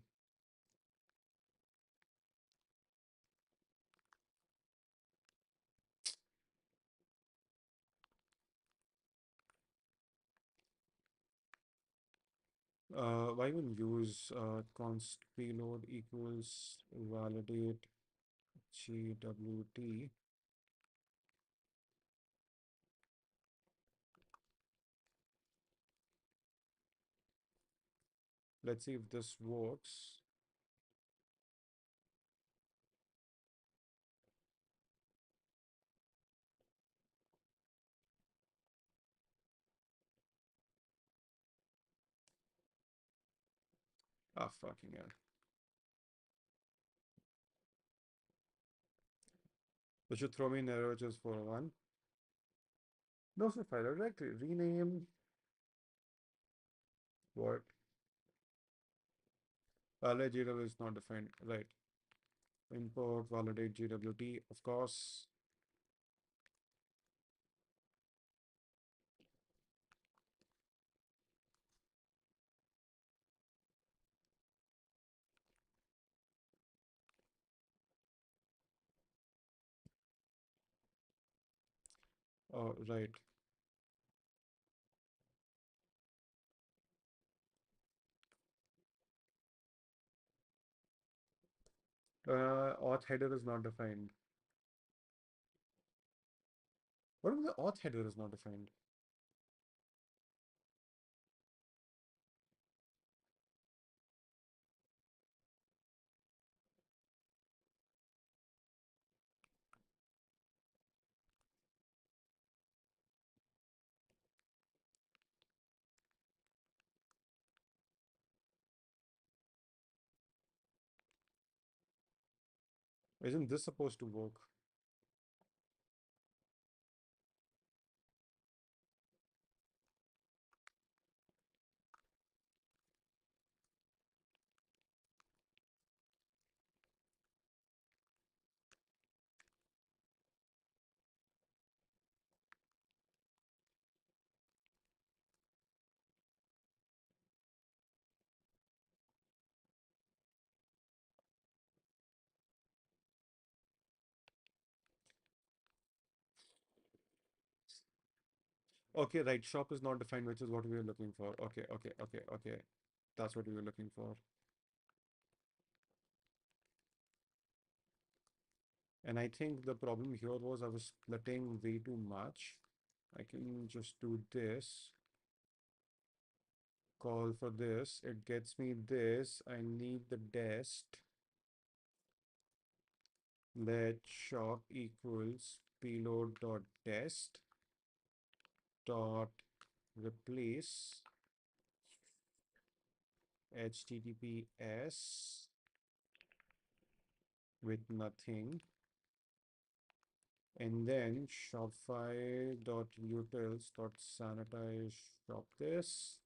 S1: Why even use const payload equals validate GWT? Let's see if this works. Ah, fucking hell. This should throw me an error just for one. No, so file directory. Rename What? Validate GW is not defined. Right. Import validate GWT, of course. Right. Auth header is not defined. What if the auth header is not defined? Isn't this supposed to work? Okay, right. Shop is not defined, which is what we were looking for. Okay. That's what we were looking for. And I think the problem here was I was splitting way too much. I can just do this. Call for this. It gets me this. I need the dest. Let shop equals payload dot dest dot replace HTTPS with nothing, and then shopify.utils.sanitize shop this,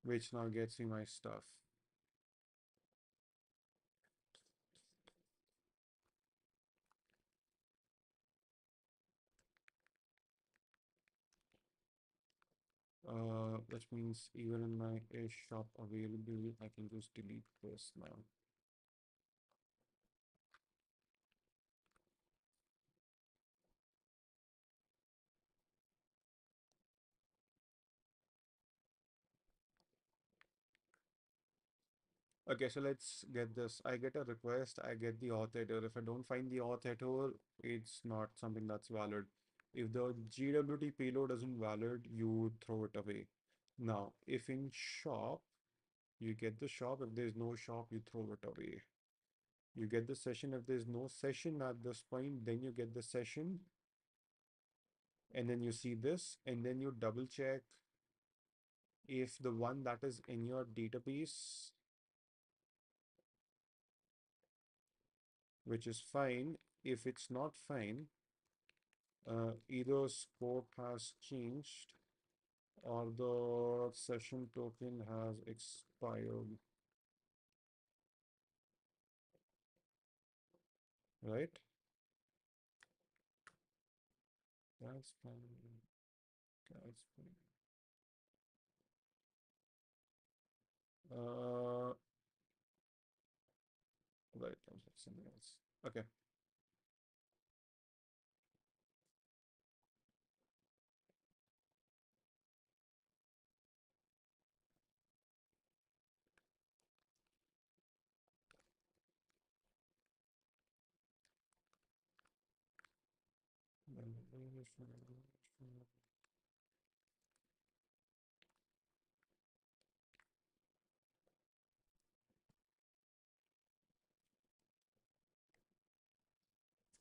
S1: which now gets me my stuff. Which means even in my shop available, I can just delete this now. Okay, so let's get this. I get a request, I get the auth header. If I don't find the auth header, it's not something that's valid. If the GWT payload isn't valid, you throw it away. Now, if in shop, you get the shop. If there's no shop, you throw it away. You get the session. If there's no session at this point, then you get the session. And then you see this, and then you double check if the one that is in your database, which is fine. If it's not fine, either scope has changed or the session token has expired, right? That's fine. That's fine. Right, I'm something else. Okay.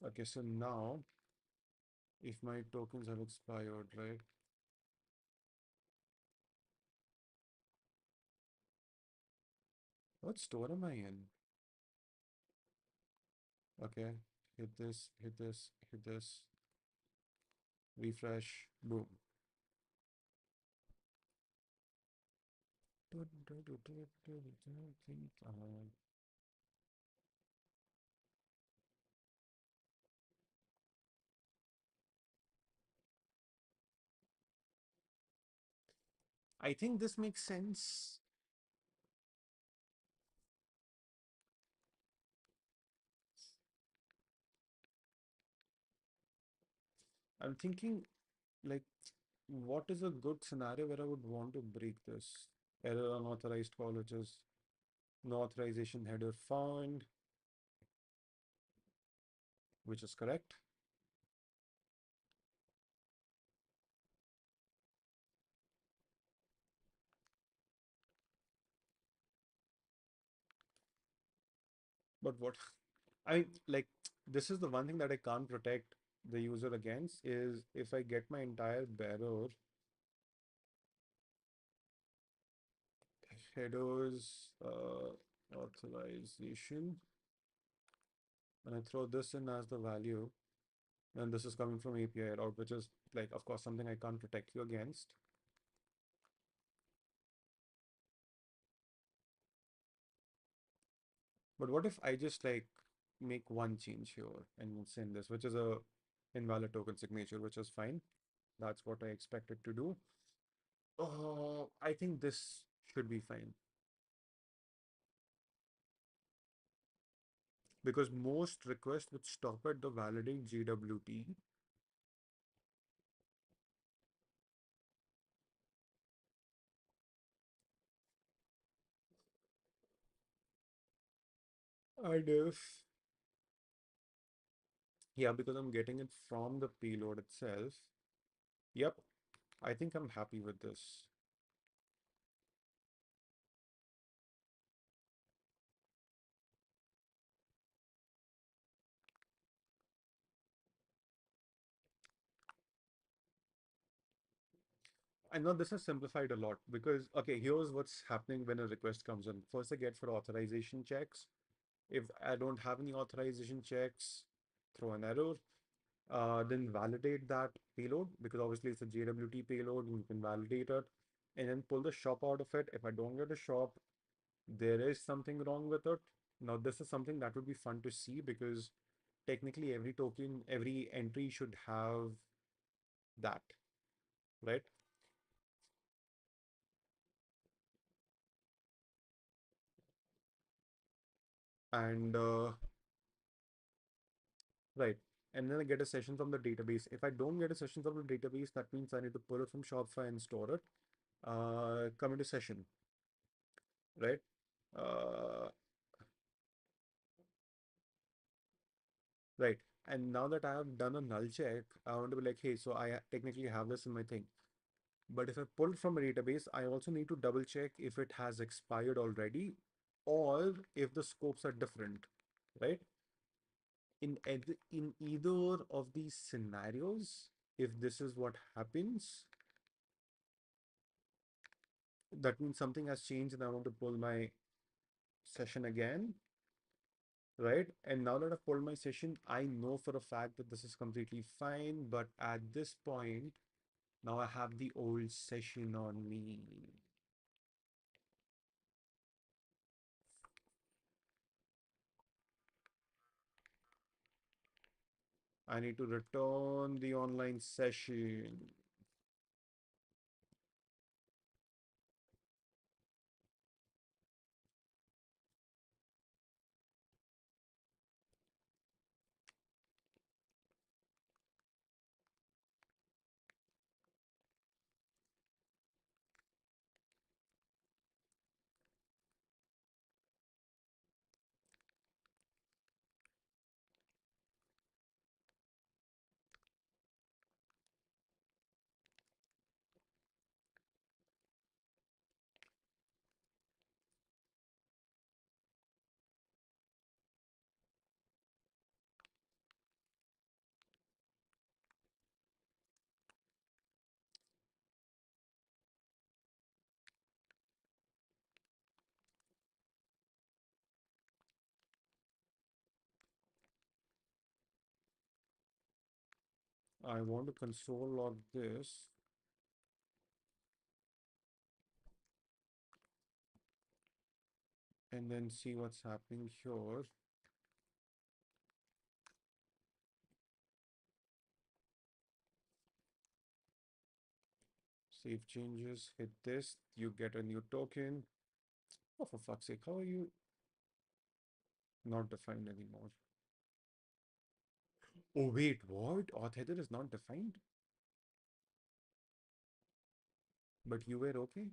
S1: Okay, so now if my tokens have expired, right? What store am I in? Okay, hit this, hit this, hit this. refresh, boom. I think this makes sense. I'm thinking like what is a good scenario where I would want to break this? Error unauthorized colleges, no authorization header found, which is correct. But what I like, this is the one thing that I can't protect the user against is if I get my entire bearer headers authorization and I throw this in as the value, and this is coming from API route, which is like, of course, something I can't protect you against. But what if I just like make one change here and send this, which is a invalid token signature, which is fine. That's what I expected to do. I think this should be fine because most requests would stop at the validate GWT. And if, yeah, because I'm getting it from the payload itself. Yep, I think I'm happy with this. I know this is simplified a lot because, okay, here's what's happening when a request comes in. First, I get for authorization checks. If I don't have any authorization checks, throw an error. Then validate that payload because obviously it's a JWT payload and you can validate it and then pull the shop out of it. If I don't get a shop, there is something wrong with it. Now, this is something that would be fun to see because technically every token, every entry should have that, right? And right. And then I get a session from the database. If I don't get a session from the database, that means I need to pull it from Shopify and store it. Come into session, right? Uh, right. And now that I have done a null check, I want to be like, hey, so I technically have this in my thing. But if I pull from a database, I also need to double check if it has expired already or if the scopes are different, right? In either of these scenarios, if this is what happens, that means something has changed and I want to pull my session again, right? And now that I've pulled my session, I know for a fact that this is completely fine. But at this point, now I have the old session on me. I need to return the online session. I want to console log this and then see what's happening here. Save changes, hit this, you get a new token. Oh, for fuck's sake, how are you not defined anymore? Oh, wait, what? Auth header is not defined? But you were okay?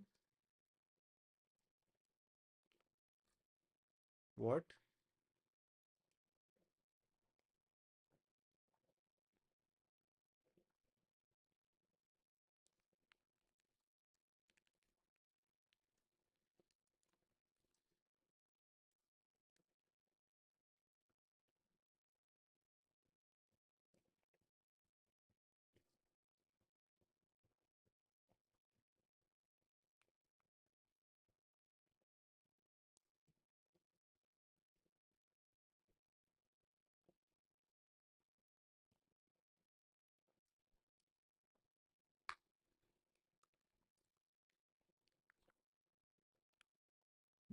S1: What?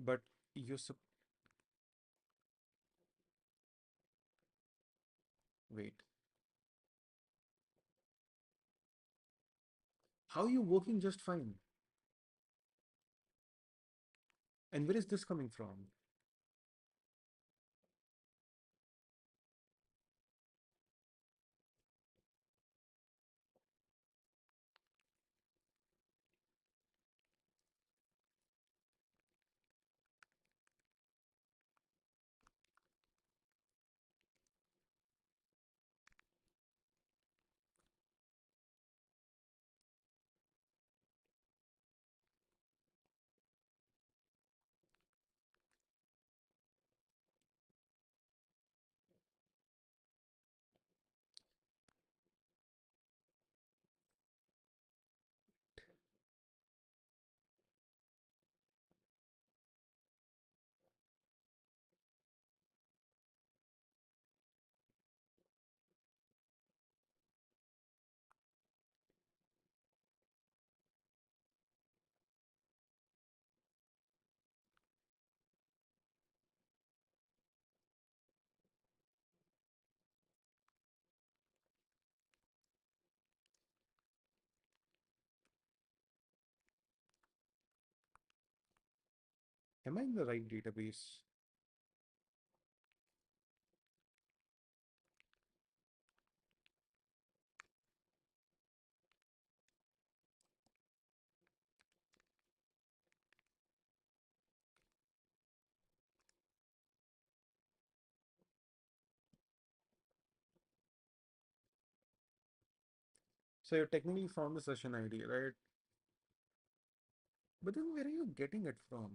S1: But you sup wait. How are you working just fine? And where is this coming from? Am I in the right database? So you technically found the session ID, right? But then where are you getting it from?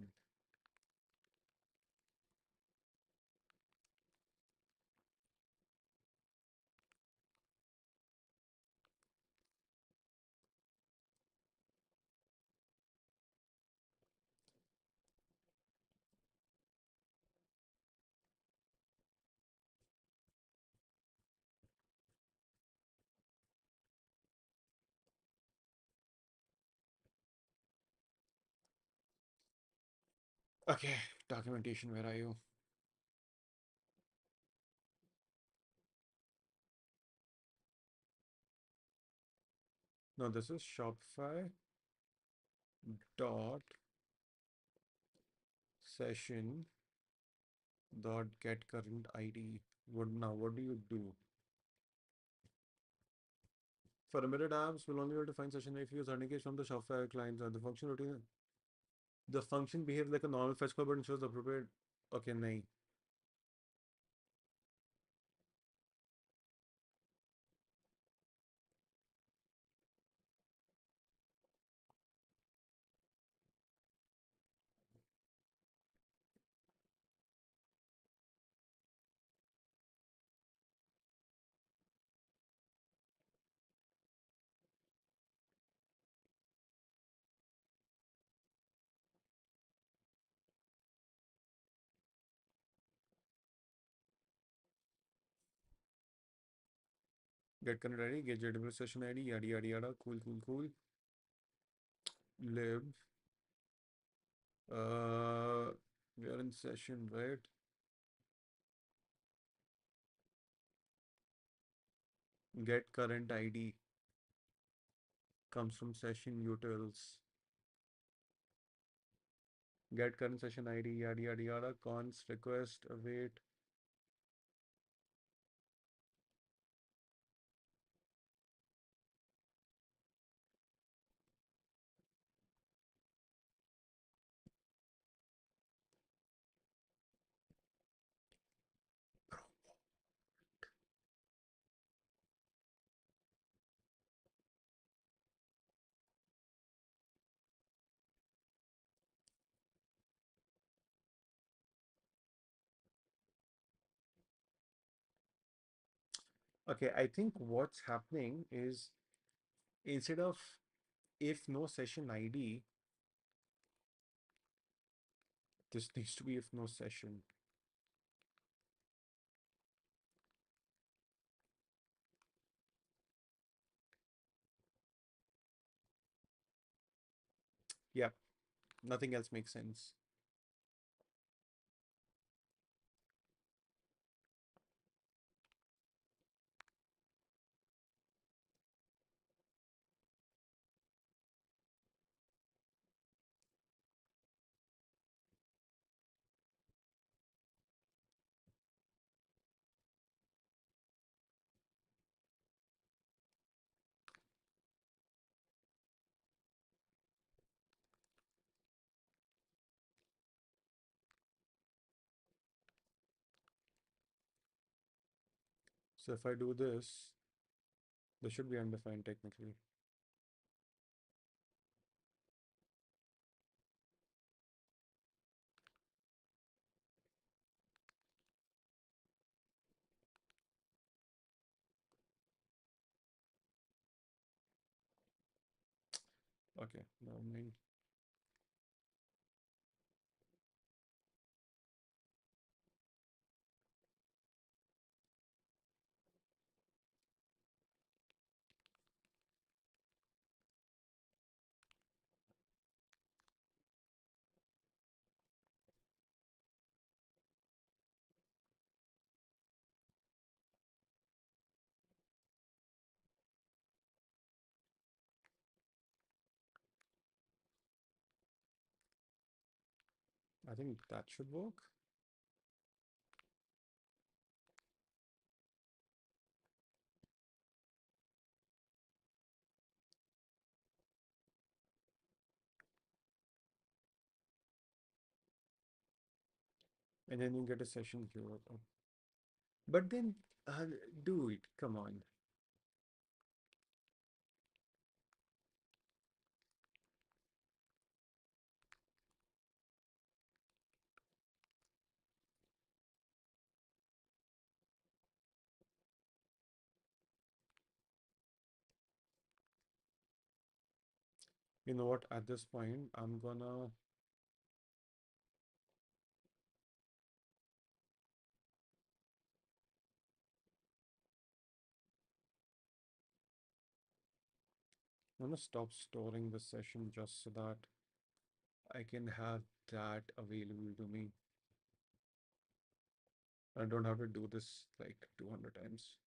S1: Okay, documentation, where are you? No, this is Shopify dot session dot get current ID. What do you do? For embedded apps, we'll only be able to find session if you use authentication from the Shopify clients and the function routine. The function behaves like a normal fetch call but ensures the appropriate. Okay, nahi. Get current ID, get JW session ID, yada yada yada. Cool, cool, cool. Lib. We are in session, right? Get current ID comes from session utils. Get current session ID, yada yada yada. Const request await. Okay, I think what's happening is instead of if no session ID, this needs to be if no session. Yeah, nothing else makes sense. So if I do this should be undefined technically. Okay, never mind. I think that should work. And then you get a session here. But then, dude, come on. You know what? At this point, I'm gonna stop storing the session just so that I can have that available to me. I don't have to do this like 200 times.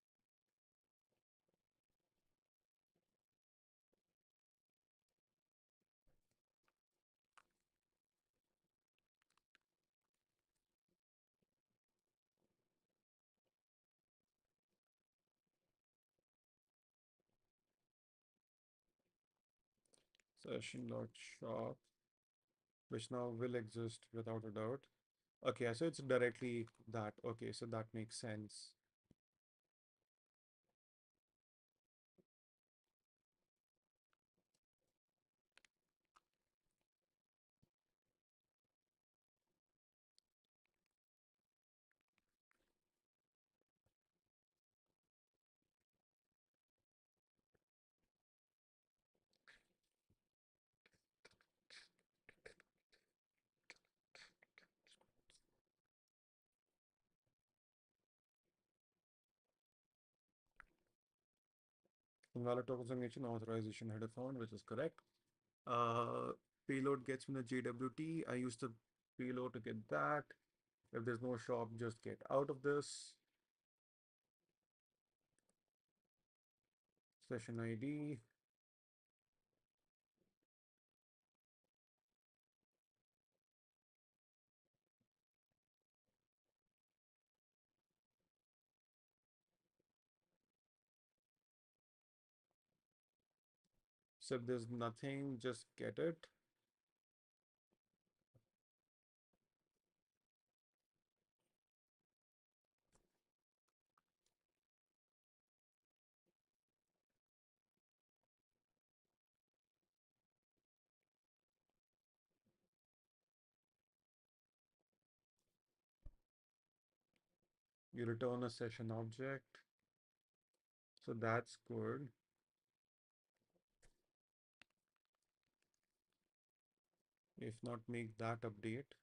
S1: Session.shop, which now will exist without a doubt. Okay, so it's directly that. Okay, so that makes sense. Invalid token signature authorization header found, which is correct. Uh, Payload gets me the JWT. I use the payload to get that. If there's no shop, just get out of this. Session ID. So if there's nothing, just get it. You return a session object. So that's good. If not, make that update.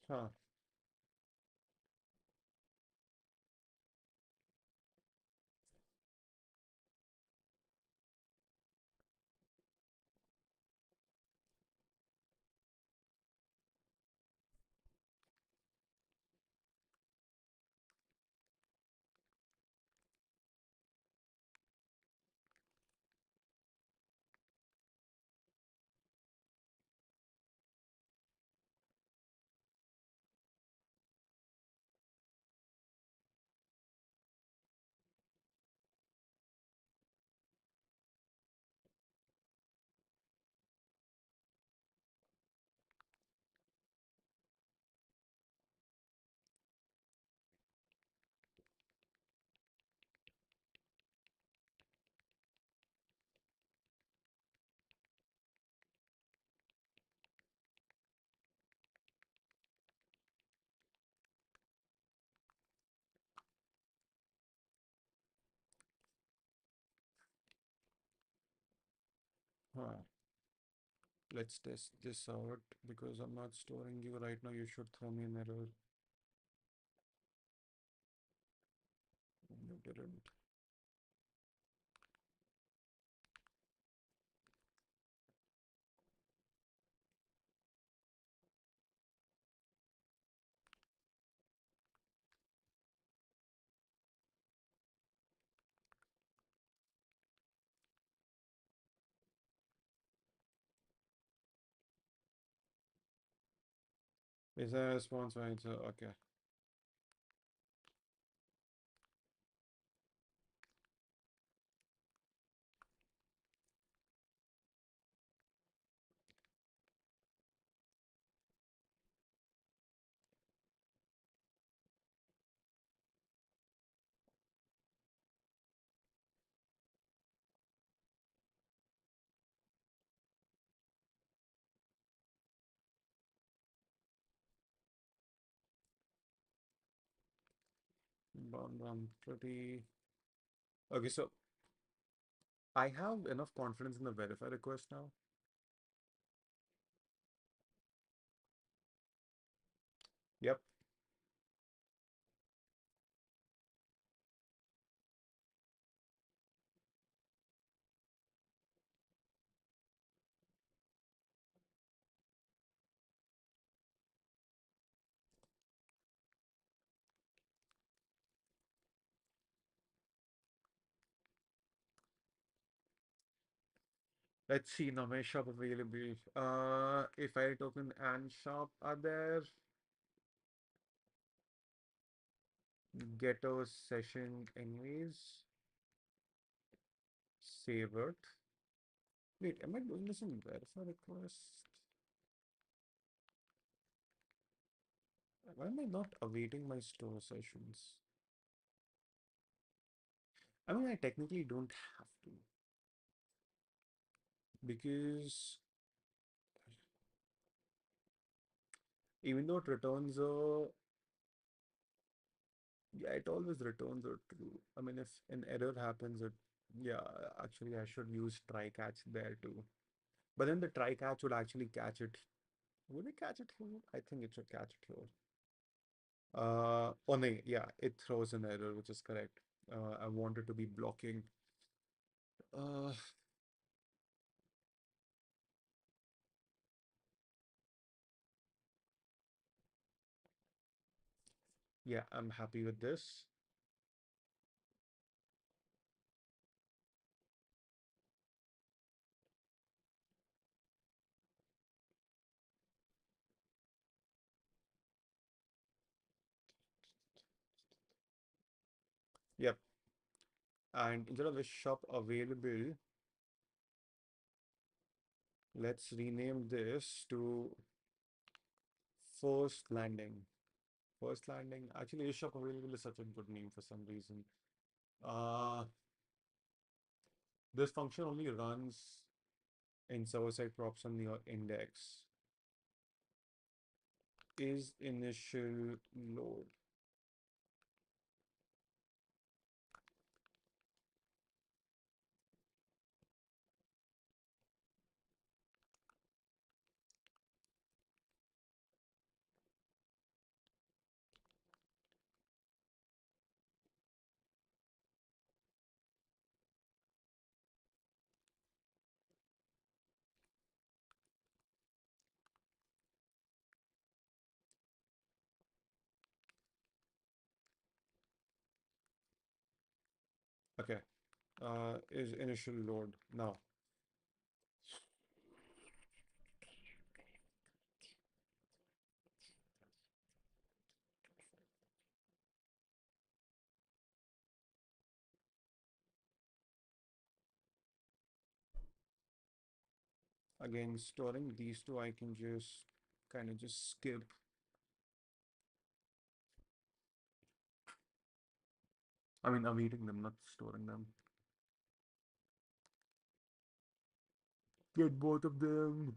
S1: Huh. Huh. Let's test this out because I'm not storing you right now. You should throw me an error. You didn't. Is there a response answer? Okay. Bound pretty. Okay, so I have enough confidence in the verify request now. Yep. Let's see now. My shop available. If I token and shop are there, get a session anyways. Save it. Wait, am I doing this in verify request? Why am I not awaiting my store sessions? I mean, I technically don't have to because even though it returns a, yeah, it always returns a true. I mean, if an error happens, it, yeah, actually, I should use try catch there too. But then the try catch would actually catch it. Would it catch it here? I think it should catch it here. Oh no, yeah, it throws an error, which is correct. I wanted to be blocking. Uh, yeah, I'm happy with this. Yep. And instead of the shop available, let's rename this to first landing. First landing. Actually, is shop available is such a good name for some reason. Uh, this function only runs in server-side props on your index. Is initial load. Okay. Is initial load. Now, again, storing these two, I can just kind of just skip. I mean, awaiting them, not storing them. Get both of them.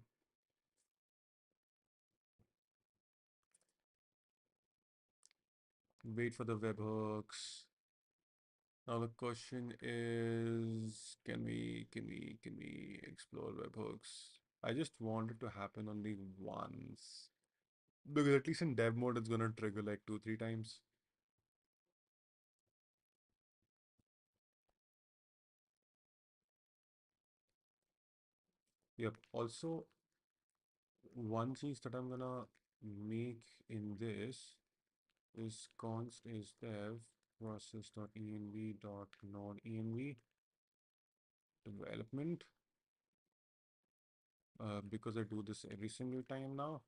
S1: Wait for the webhooks. Now the question is, can we explore webhooks? I just want it to happen only once. Because at least in dev mode, it's gonna trigger like two, three times. Yep. Also, one change that I'm gonna make in this is const is dev process.env.node development. Because I do this every single time now.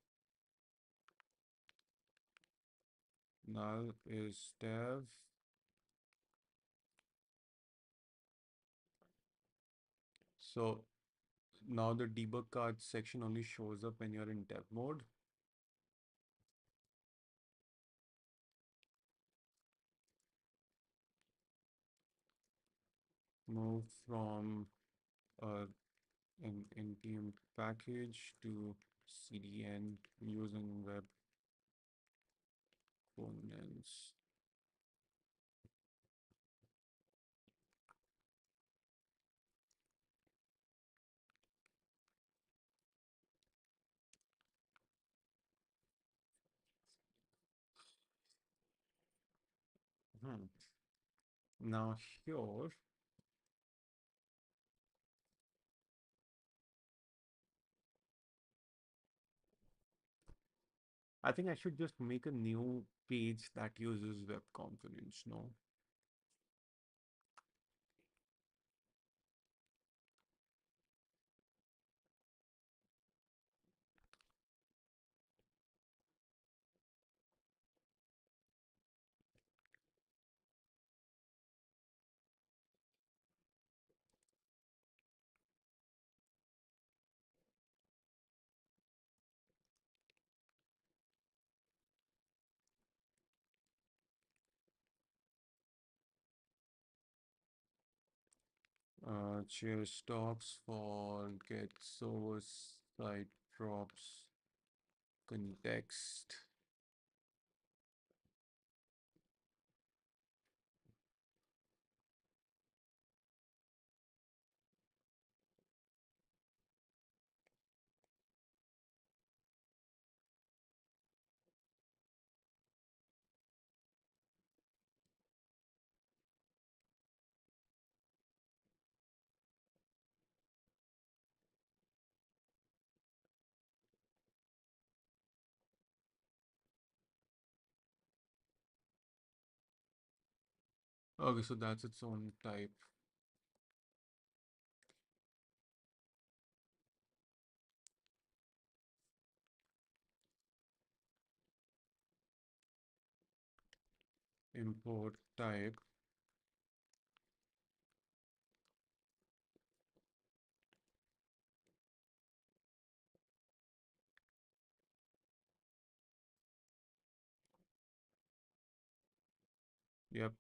S1: Null is dev. So now the debug card section only shows up when you're in dev mode. Move from an npm package to CDN using web components. Hmm. Now here, I think I should just make a new page that uses web components, no? Share stocks for get source site drops context. Okay, so that's its own type. Import type. Yep.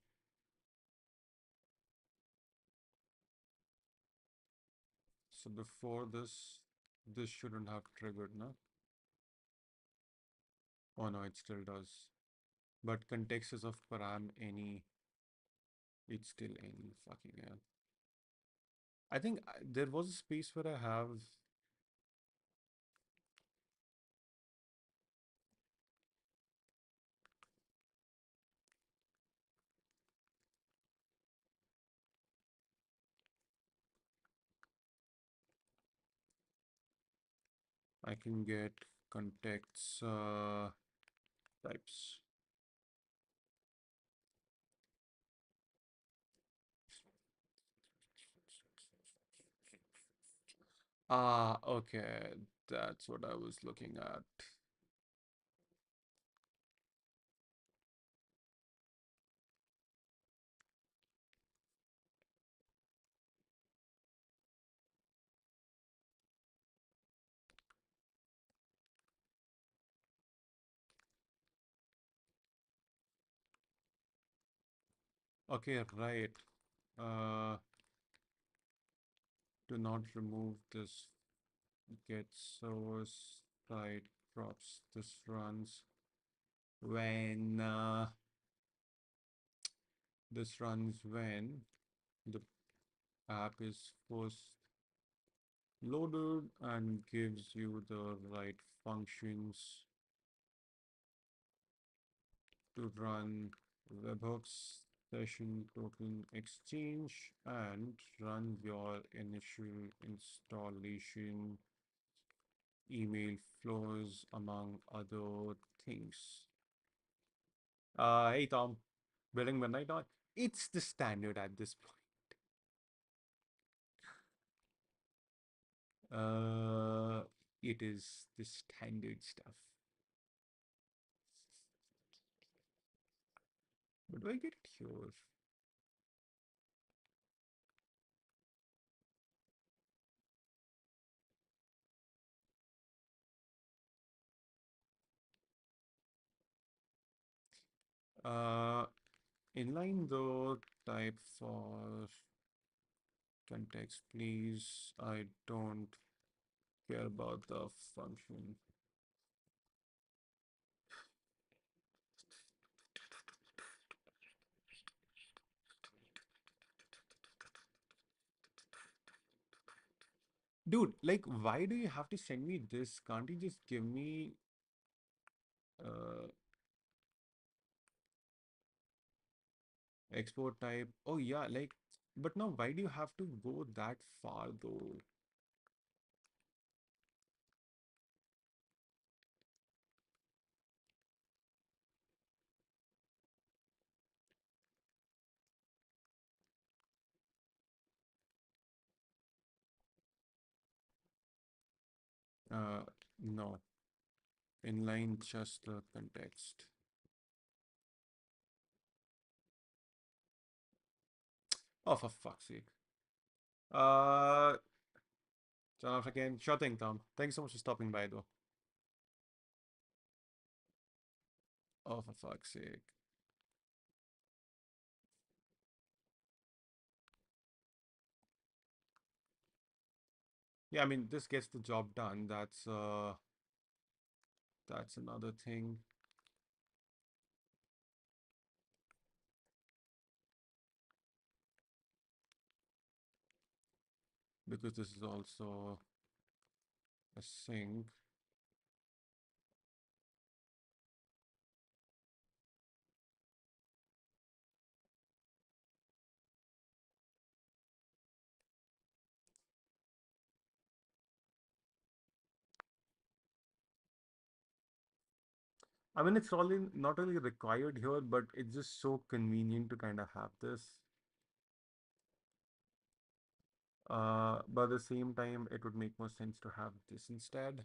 S1: So before this shouldn't have triggered, no? Oh no, it still does. But context is of param any. It's still any fucking hell. I think there was a space where I have. I can get contexts types. Ah, okay. That's what I was looking at. Okay, right. Uh, do not remove this get source side drops. This runs when when the app is first loaded and gives you the right functions to run webhooks, session token exchange, and run your initial installation, email flows, among other things. Hey Tom, building midnight on. It's the standard at this point. Uh, it is the standard stuff. But do I get it here? Uh, Inline though, type for context, please. I don't care about the function. Dude, like, why do you have to send me this? Can't you just give me uh export type? Oh yeah, like, but now why do you have to go that far though? Uh, no, inline just the context. Oh, for fuck's sake. Uh, Turn off again. Sure thing, Tom. Thanks so much for stopping by, though. Oh, for fuck's sake. Yeah, I mean, this gets the job done. That's another thing. Because this is also a sync. I mean, it's really not really required here, but it's just so convenient to kind of have this. But at the same time, it would make more sense to have this instead.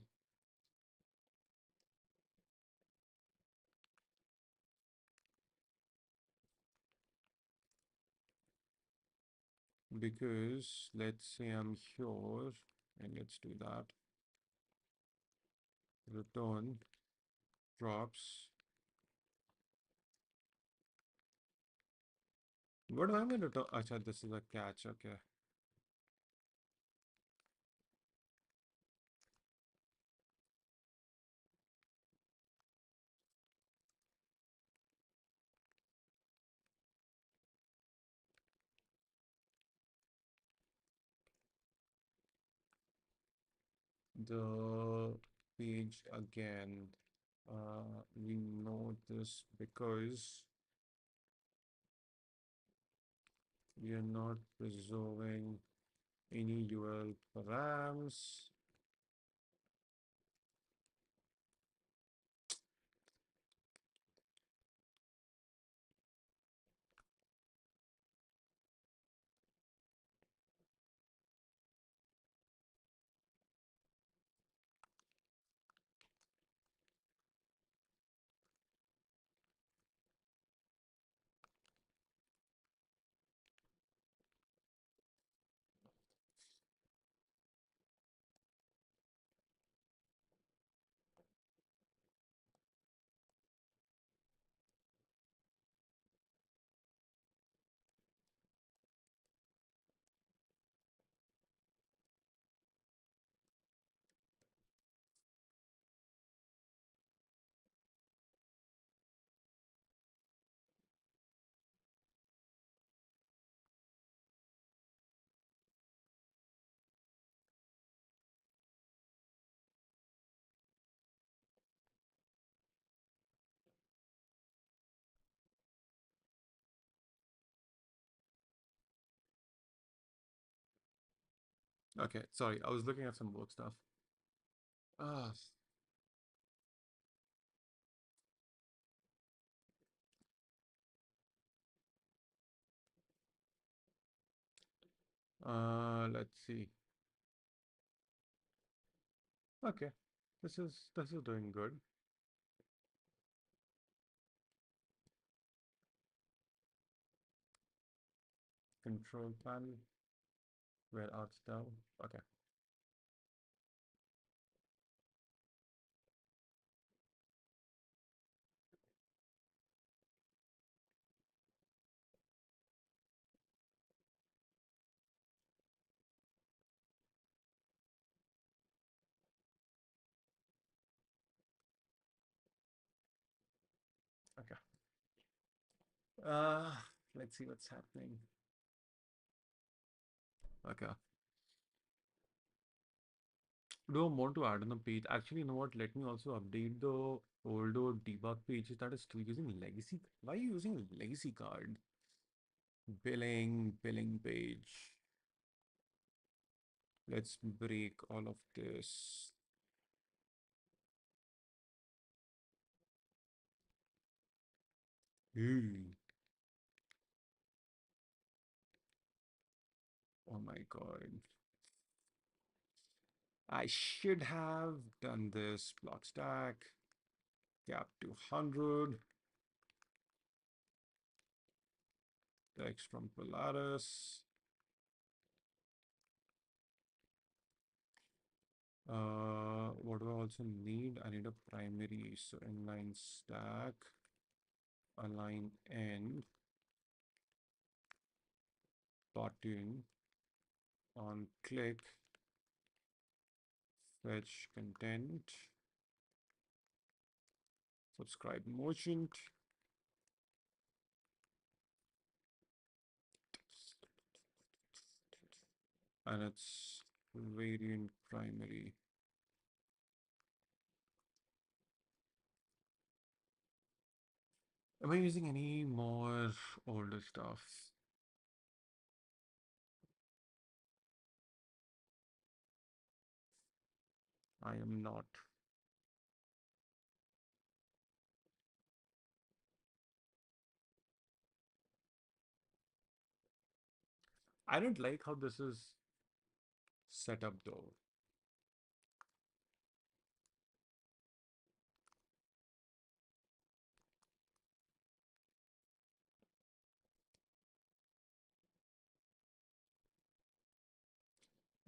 S1: Because let's say I'm here and let's do that. Return drops. What am I going to return? Acha, this is a catch. Okay. The page again. We know this because we are not preserving any URL params. Okay, sorry, I was looking at some work stuff. Ah, let's see. Okay, this is doing good. Control panel, where art's down. Okay, okay. Uh, let's see what's happening. Okay. Do I want to add on a page? Actually, you know what? Let me also update the older debug pages that is still using legacy. Why are you using legacy card? Billing page. Let's break all of this. Hey. Oh my God. I should have done this block stack, gap 200, text from Polaris. What do I also need? I need a primary, so inline stack, align end, button on click, fetch content, subscribe merchant, and it's variant primary. Am I using any more older stuff? I am not. I don't like how this is set up though.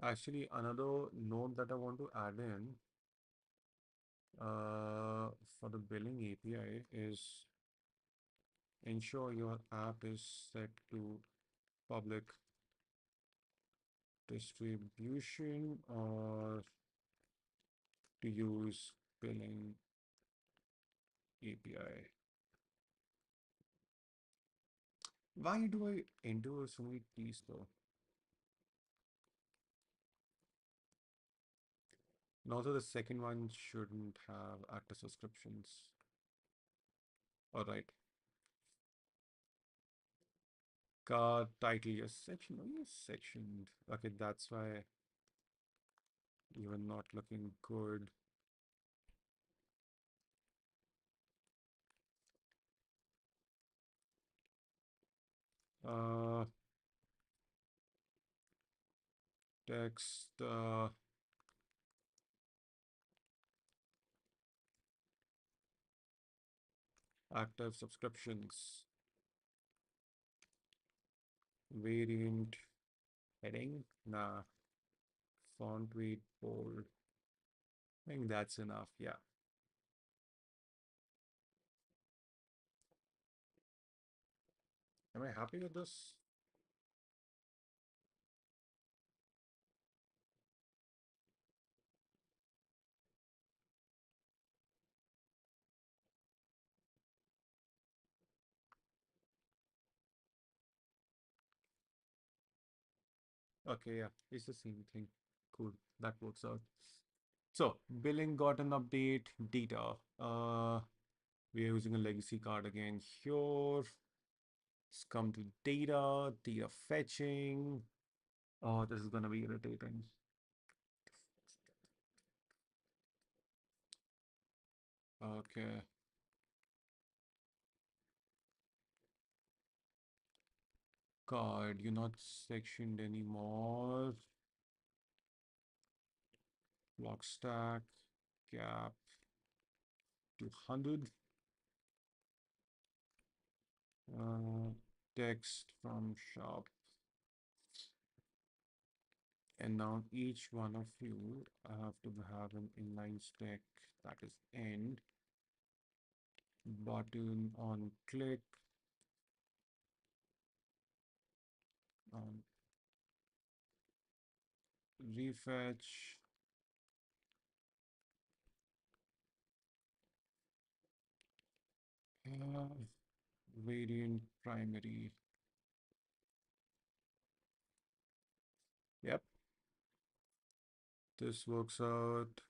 S1: Actually, another note that I want to add in for the billing API is ensure your app is set to public distribution or to use billing API. Why do I enter so many keys though? And also the second one shouldn't have active subscriptions. All right. Card title, yes, section. Oh, yes, sectioned. Okay, that's why you are not looking good. Uh, text, active subscriptions, variant, heading, nah, font weight, bold. I think that's enough. Yeah. Am I happy with this? Okay, yeah, it's the same thing. Cool, that works out. So billing got an update. Data. We are using a legacy card again here. Let's come to data fetching. Oh, this is gonna be irritating. Okay. Card, you're not sectioned anymore. Block stack, gap, 200. Text from shop. And now each one of you, I have to have an inline stack that is end. Button on click on refetch. Uh, variant primary. Yep, this works out.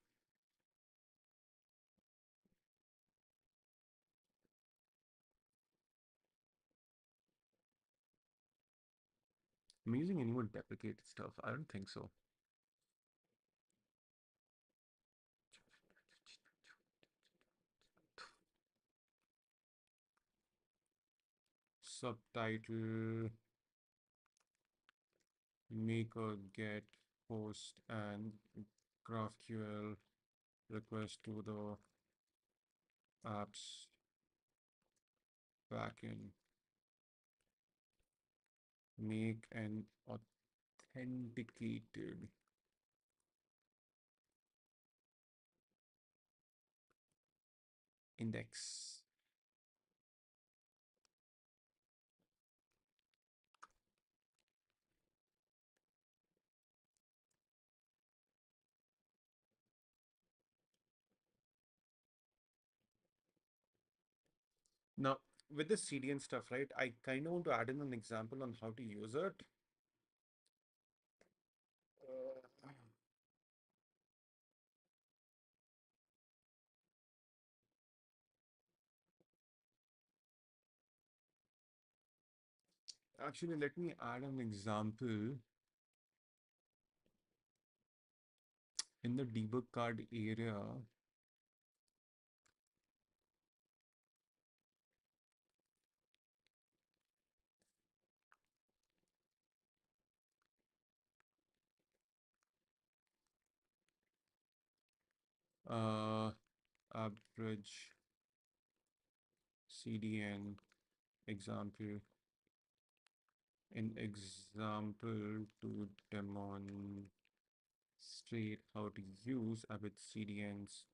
S1: I'm using any more deprecated stuff. I don't think so. Subtitle, make or get, post, and GraphQL request to the apps backend. Make an authenticated index. Now, with the CDN stuff, right, I kind of want to add in an example on how to use it. Uh, Actually, let me add an example in the debug card area. Uh, Average CDN example in example to demonstrate how to use Avid CDN's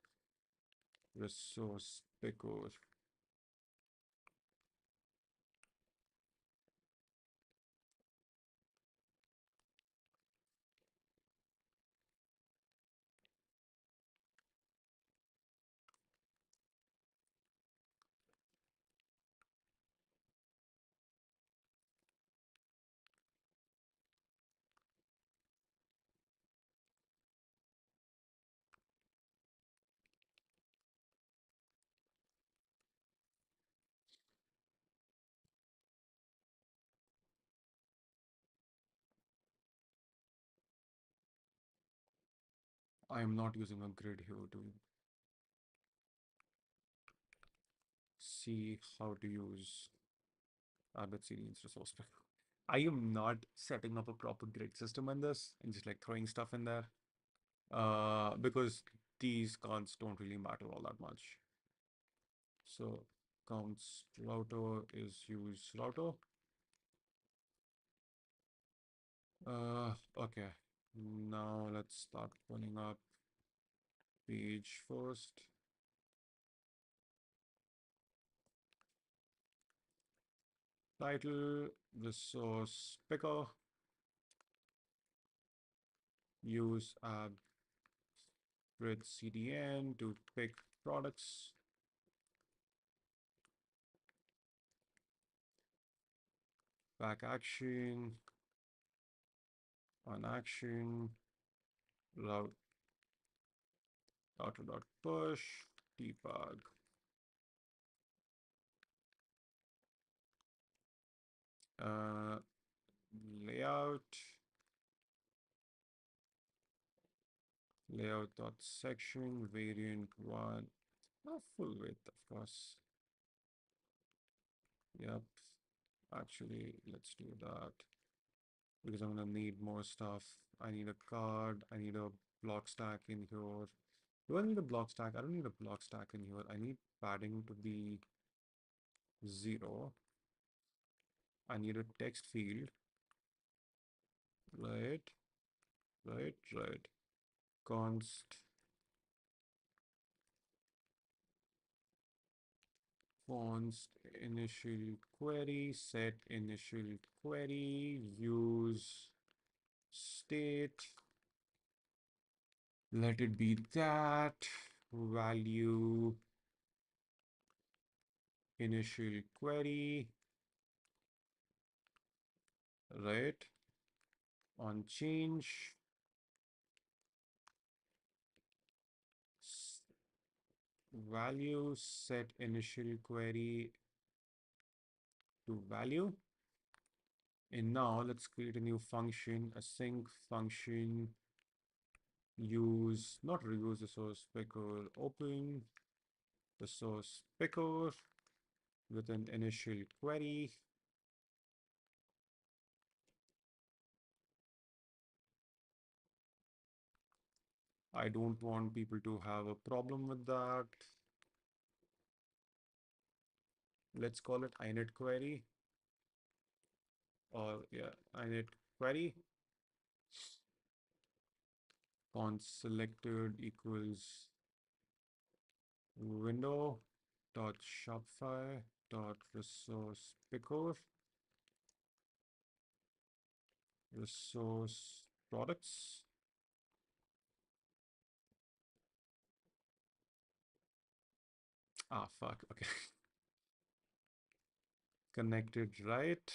S1: resource picker. I am not using a grid here to see how to use Avid CDN's resource picker. I am not setting up a proper grid system in this and just like throwing stuff in there. Because these counts don't really matter all that much. So counts router is use router. Okay. Now let's start pulling up page first. Title, resource picker, use grid CDN to pick products. Back action, on action, route router.push, debug. Uh, Layout, layout.section, variant one, not full width, of course. Yep. Actually, let's do that because I'm gonna need more stuff. I need a card. I need a block stack in here. Do I need a block stack? I don't need a block stack in here. I need padding to be 0. I need a text field. Right, right. Const fonts initial query, set initial query, use state. Let it be that value initial query, right? On change, value set initial query to value. And now let's create a new function, a sync function, use, not reuse the source picker, open the source picker with an initial query. I don't want people to have a problem with that. Let's call it init query, or yeah, init query. Font selected equals window dot shopify dot resource picker resource products. Ah, fuck. Okay. Connected right.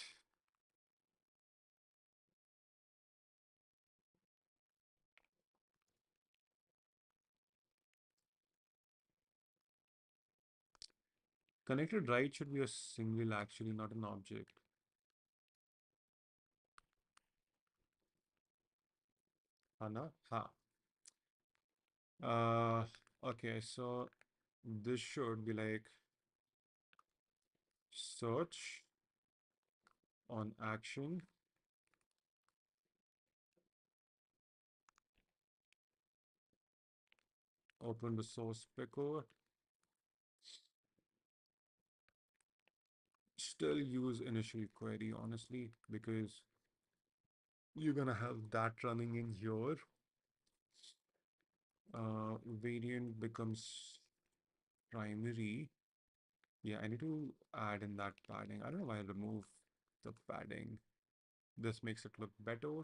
S1: Connected right should be a single actually, not an object. Hana? Ha. Okay, so this should be like search on action, open the source picker, still use initial query, honestly, because you're gonna have that running in here. Variant becomes primary. Yeah, I need to add in that padding. I don't know why I remove the padding. This makes it look better.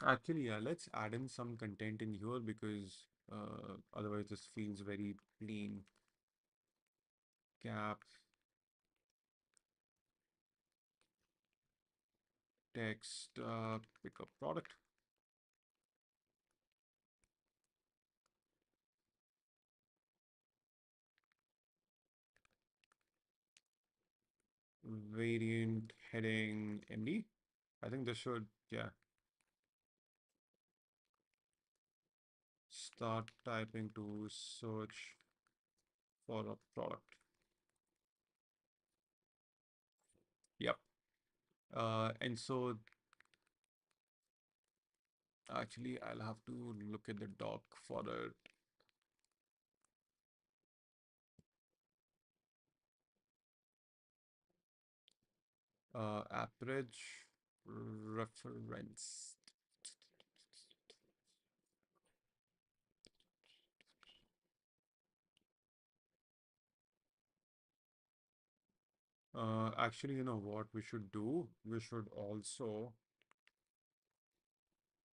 S1: Actually, yeah, let's add in some content in here because otherwise this feels very plain. Cap, text, pick up product. Variant heading MD. I think this should, yeah, start typing to search for a product. Yep. And so actually I'll have to look at the doc for it. Average reference. Actually, you know what we should do? We should also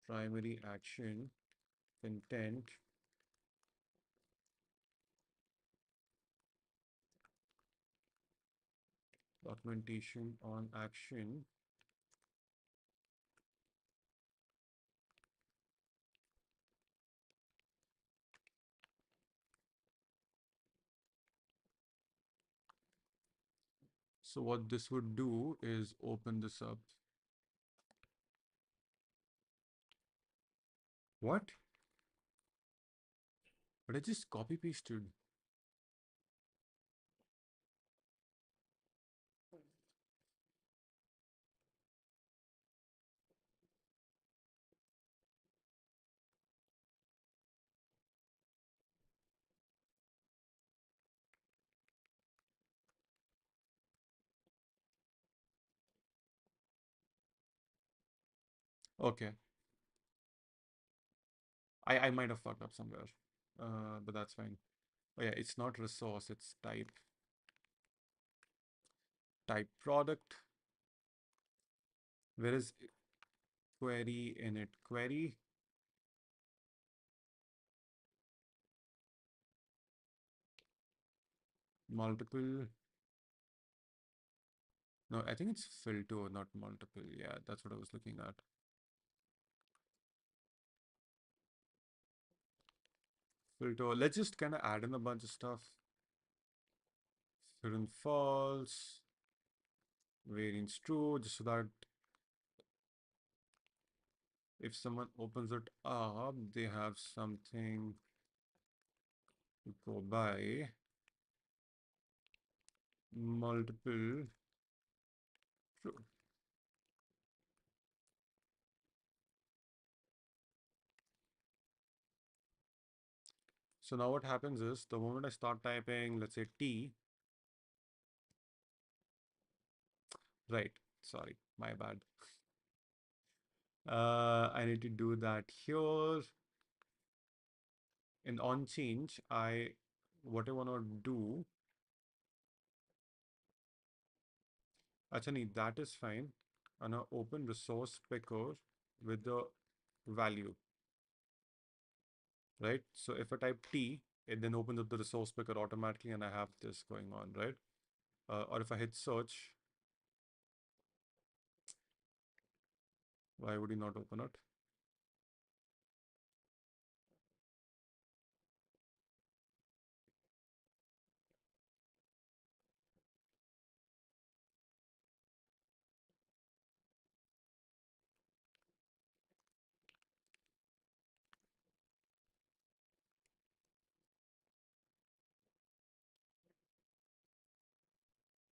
S1: primary action content documentation on action. So what this would do is open this up. What? But I just copy pasted. Okay. I might have fucked up somewhere. But that's fine. Oh yeah, it's not resource, it's type product. Where is query init query? Multiple. No, I think it's filter, not multiple. Yeah, that's what I was looking at. Filter. Let's just kind of add in a bunch of stuff. Student false, variance true, just so that if someone opens it up, they have something to go by. Multiple true. So now what happens is the moment I start typing, let's say T, right, sorry, my bad. I need to do that here. And on change, what I want to do, actually, that is fine. I'm gonna open resource picker with the value, right? So if I type T, it then opens up the resource picker automatically, and I have this going on, right? Or if I hit search, why would you not open it?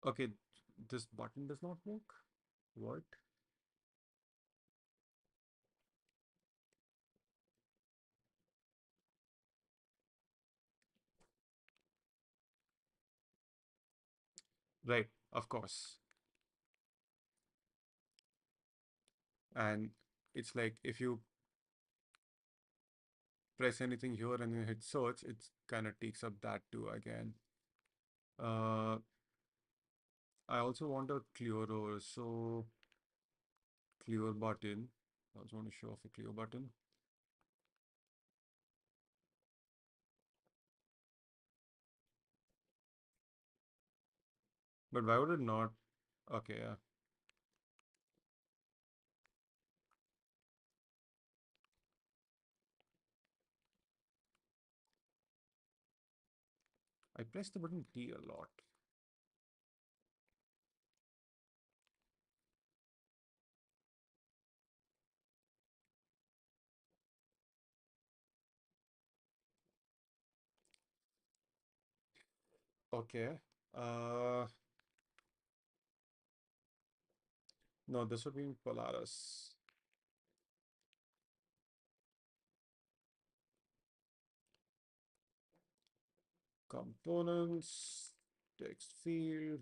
S1: Okay, this button does not work. What? Right, of course. And it's like if you press anything here and you hit search, it kind of takes up that too again. Uh, I also want a clearer, so clear button. I also want to show off a clear button. But why would it not? Okay, yeah. I press the button T a lot. Okay. Uh, no, this would be Polaris. Components, text field,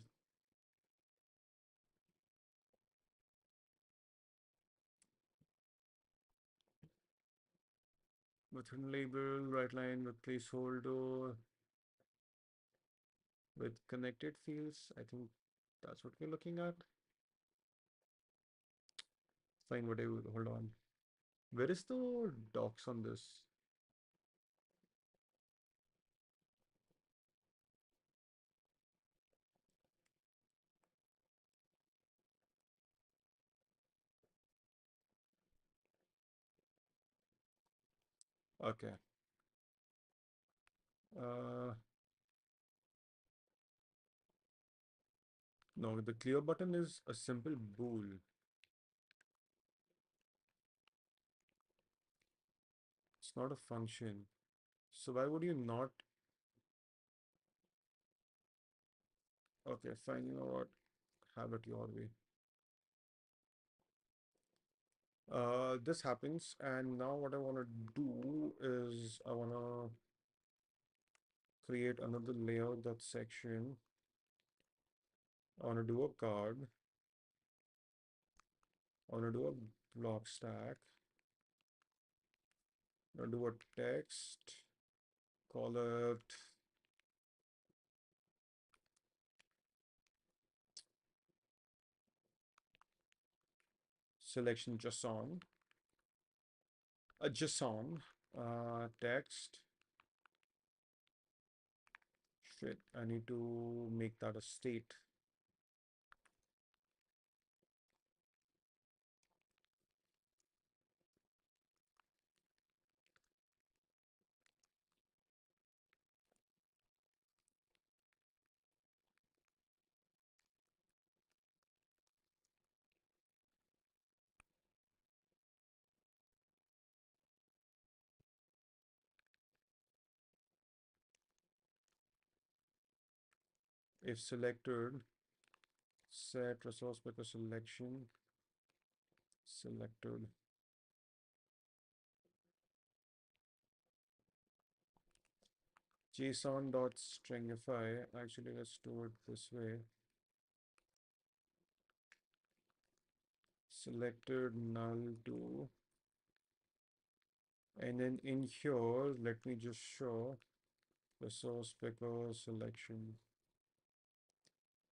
S1: method label, right line with placeholder, with connected fields. I think that's what we're looking at. Fine, whatever. Hold on. Where is the docs on this? Okay. Uh, no, the clear button is a simple bool. It's not a function. So why would you not? Okay, fine. You know what? Have it your way. This happens, and now what I want to do is I want to create another layer, that section. I want to do a card. I want to do a block stack. I want to do a text. Call it selection JSON. A JSON text. Shit, I need to make that a state. If selected, set resource picker selection selected. JSON.stringify. Actually, let's do it this way. selected null to, and then in here, let me just show the source picker selection,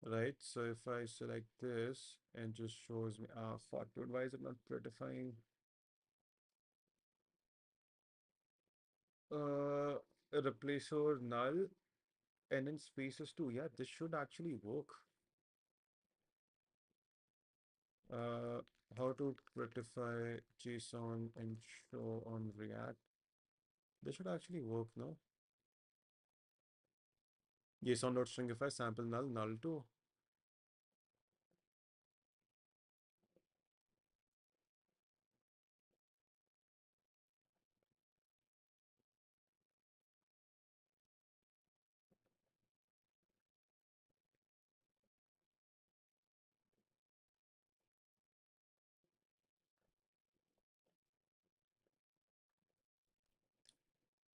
S1: right? So if I select this and just shows me, fuck, dude, why is it not prettifying? A replacer null and then spaces too. Yeah, this should actually work. Uh, how to prettify JSON and show on React. This should actually work, no? JSON.stringify sample null, null too.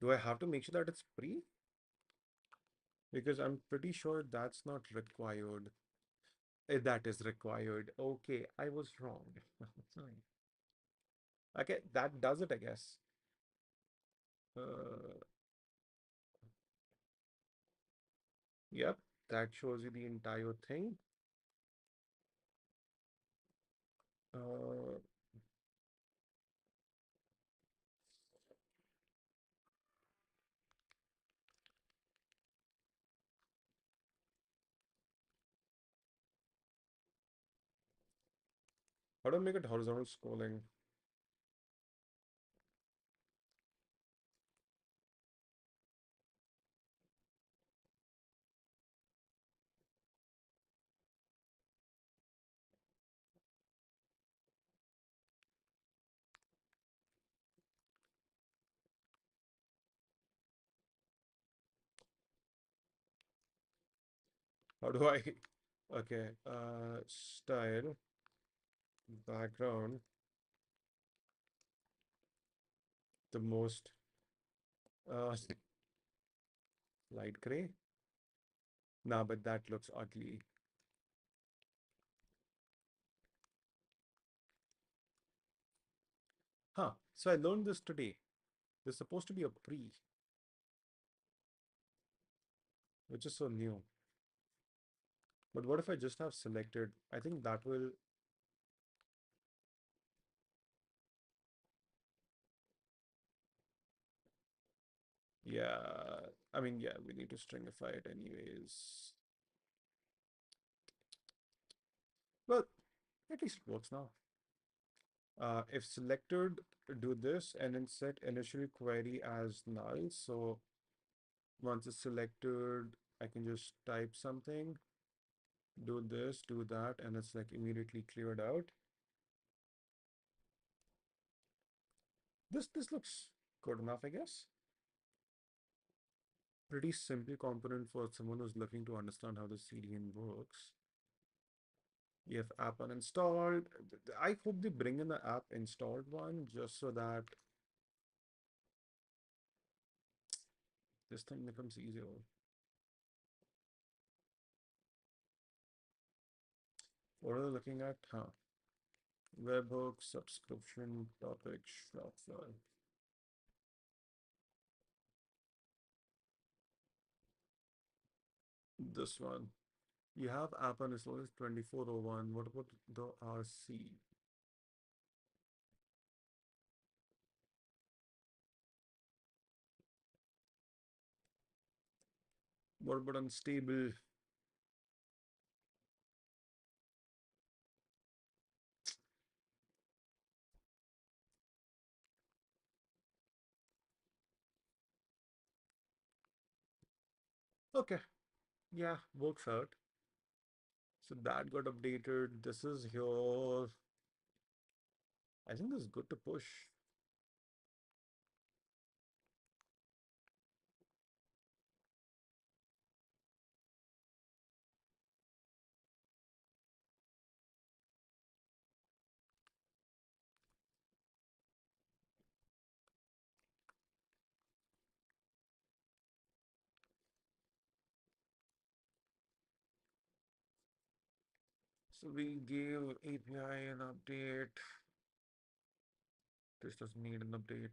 S1: Do I have to make sure that it's pre? Because I'm pretty sure that's not required. That is required. Okay, I was wrong. Sorry. Okay, that does it, I guess. Uh, yep, that shows you the entire thing. Uh, how do I make it horizontal scrolling? How do I? Okay, style, background, the most uh light gray. Nah, but that looks ugly. Huh. So I learned this today. There's supposed to be a pre, which is so new. But what if I just have selected? I think that will. Yeah. I mean, yeah, we need to stringify it anyways. Well, at least it works now. If selected, do this and then set initial query as null. So once it's selected, I can just type something, do this, do that, and it's like immediately cleared out. This looks good enough, I guess. Pretty simple component for someone who's looking to understand how the CDN works. You have app uninstalled. I hope they bring in the app installed one just so that this thing becomes easier. What are they looking at? Huh. Webhook, subscription, topic, Shopify. This one. You have app uninstalled is 2401. What about the RC? What about unstable? Okay. Yeah, works out. So that got updated. This is here. I think this is good to push. So we gave API an update. This doesn't need an update.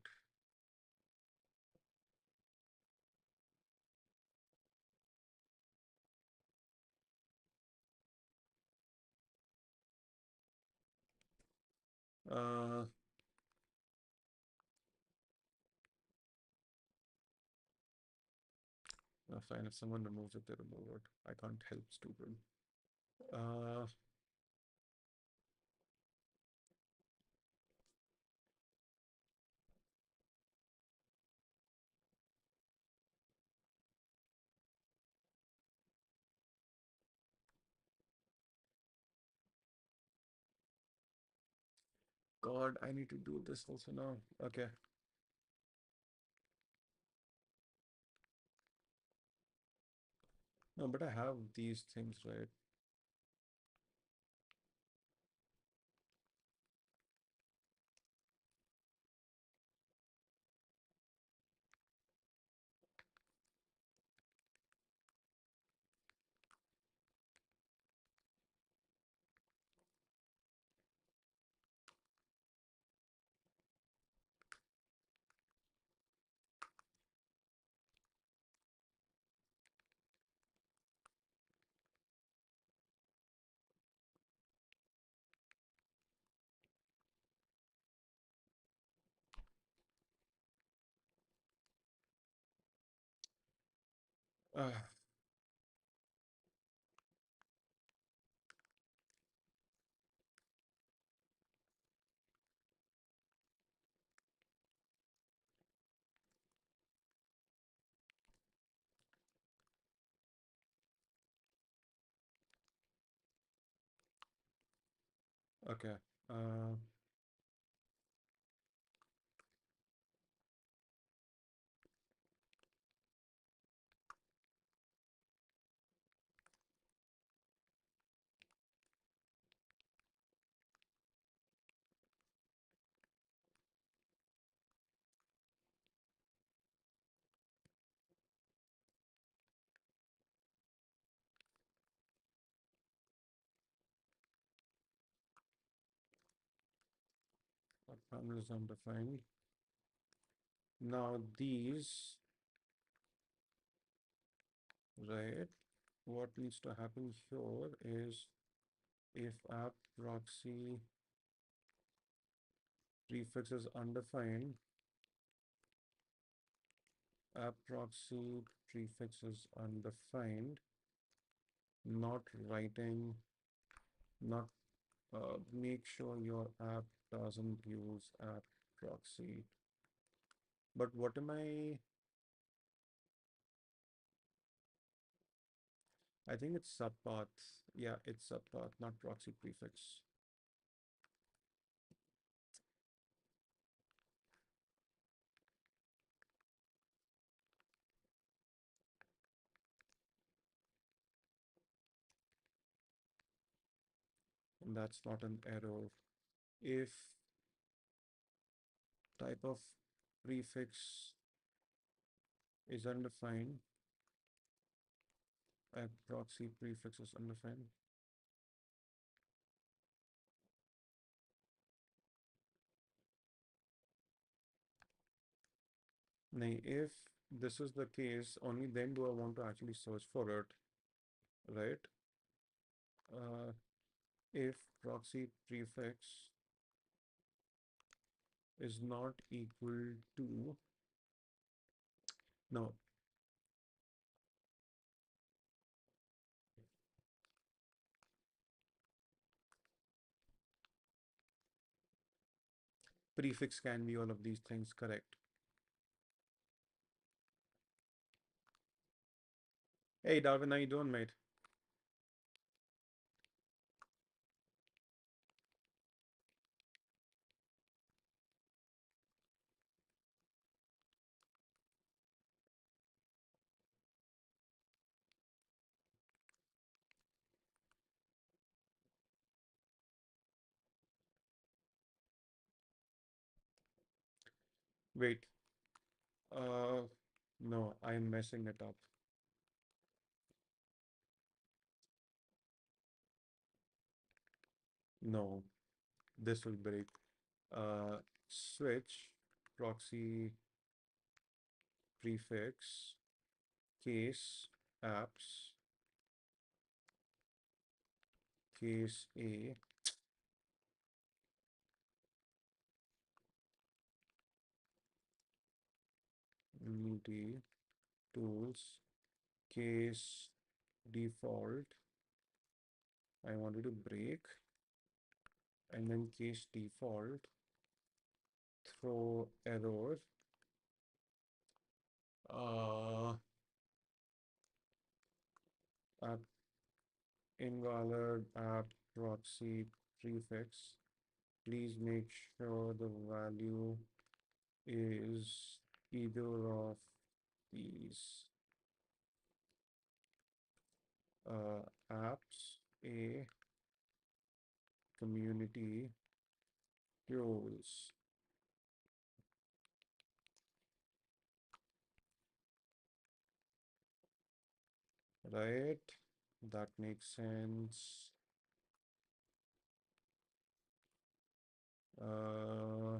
S1: Uh, Fine. If someone removes it, they remove it. I can't help stupid. Uh, God, I need to do this also now. Okay. No, but I have these things, right? Uh, okay. Uh, what panel is undefined? Now these, right? What needs to happen here is if app proxy prefix is undefined, app proxy prefix is undefined, not writing, not make sure your app doesn't use app proxy. But what am I think it's subpath. Yeah, it's subpath, not proxy prefix. And that's not an error. If type of prefix is undefined, app proxy prefix is undefined. Nay, if this is the case, only then do I want to actually search for it, right? If proxy prefix is not equal to, no, prefix can be all of these things, correct? Hey, Darwin, how you doing, mate? Wait, uh, no, I'm messing it up. No, this will break. Switch proxy prefix case apps case A multi tools case default. I wanted to break and then case default throw error app invalid app proxy prefix. Please make sure the value is either of these apps a community tools, right? That makes sense. Uh,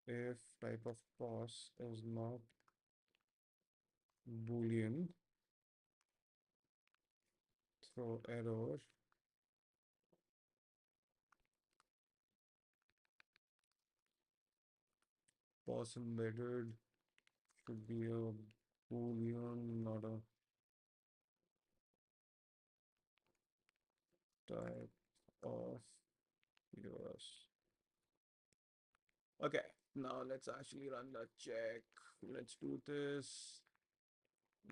S1: if type of pos is not boolean, throw error. Pos embedded should be a boolean, not a type of yours. Okay, now let's actually run that check. Let's do this.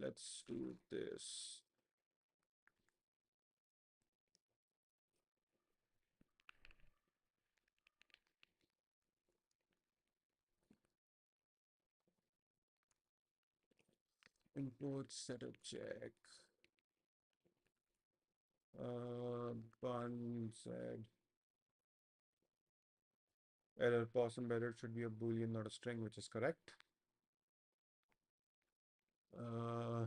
S1: Let's do this. Import setup check. Bun said error pos embedded should be a boolean, not a string, which is correct. Uh,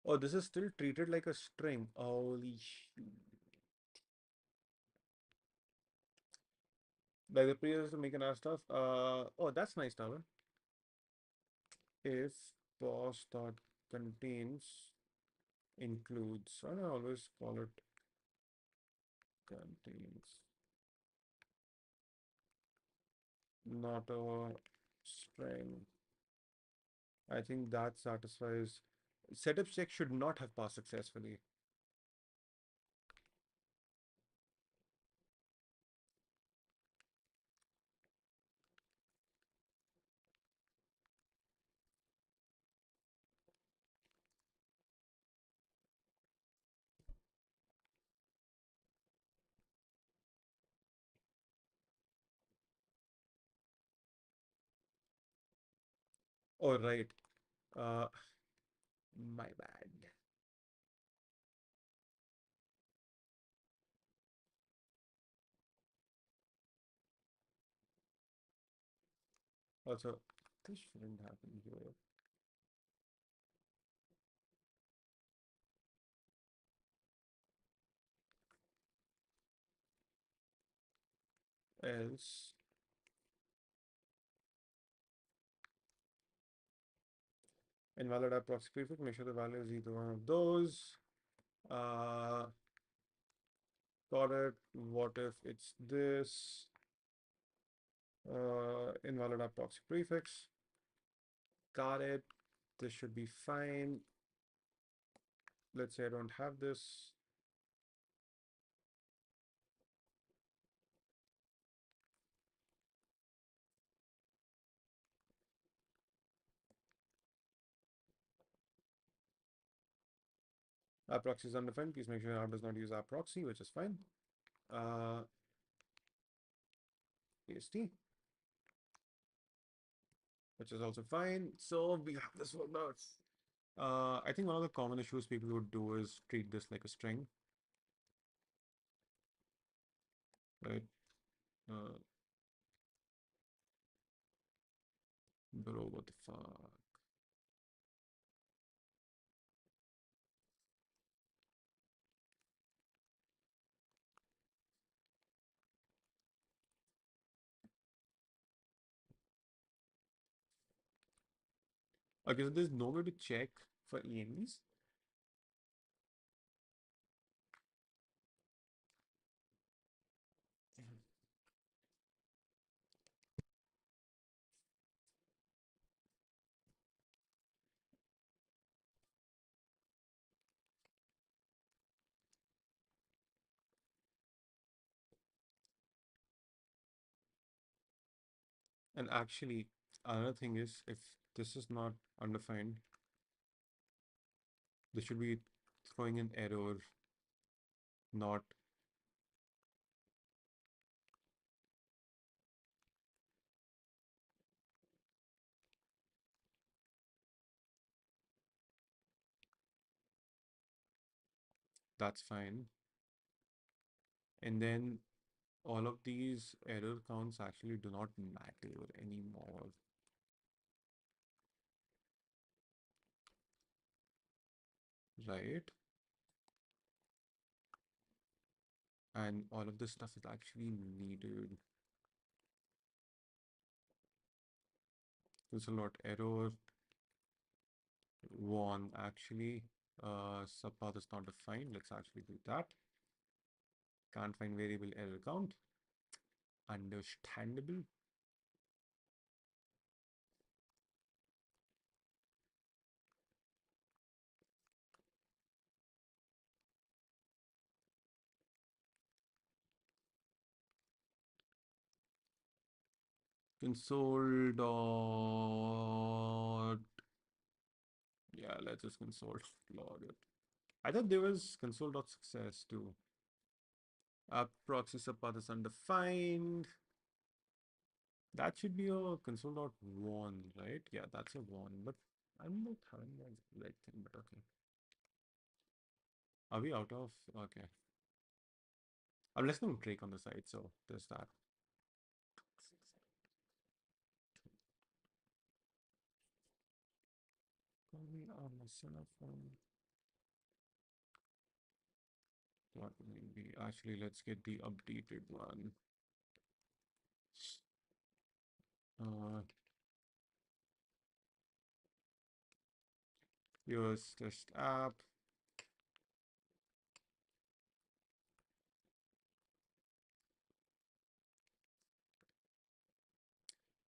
S1: oh, this is still treated like a string. Holy shit. Like the previous to make an stuff. Oh, that's nice, Tavan. If pos dot contains includes, I don't always call it contains, not a string. I think that satisfies. Setup check should not have passed successfully. Oh, right. Uh, my bad. Also, this shouldn't happen here. Else, invalid app proxy prefix. Make sure the value is either one of those. Uh, got it. What if it's this? Invalid app proxy prefix. Got it. This should be fine. Let's say I don't have this. App proxy is undefined. Please make sure your app does not use app proxy, which is fine. PST, which is also fine. So we have this worked out. I think one of the common issues people would do is treat this like a string, right? Uh, Bro, what the fuck? Okay, so there's no way to check for ENDs. And actually, another thing is if this is not undefined, this should be throwing an error, not that's fine. And then all of these error counts actually do not matter anymore, right? And all of this stuff is actually needed. There's a lot error. One actually, subpath is not defined. Let's actually do that. Can't find variable error count. Understandable. Console dot. Yeah, let's just console log it. I thought there was console dot success too. Proxy subpath is undefined. That should be a console dot one, right? Yeah, that's a one, but I'm not having that right thing, but okay. Are we out of? Okay. I'm listening to Drake on the side, so there's that. Call me on my cell phone. What will be? Actually, let's get the updated one. Uh, Here's test app.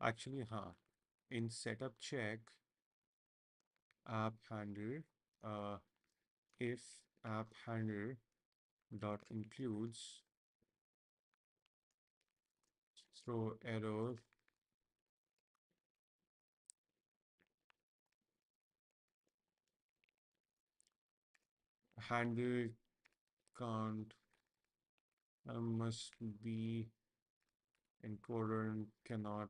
S1: Actually, in setup check, app handle, uh, if app handle dot includes throw error handle can't must be encoded cannot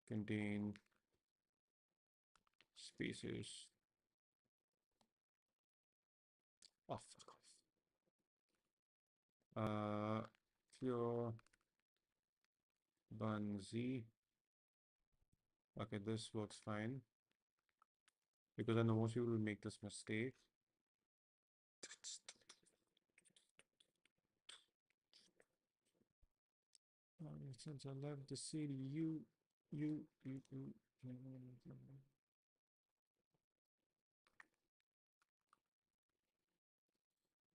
S1: contain spaces. Oh, fuck off. Pure bun z. Okay, this works fine because I know most people will make this mistake. Since I left the city, you.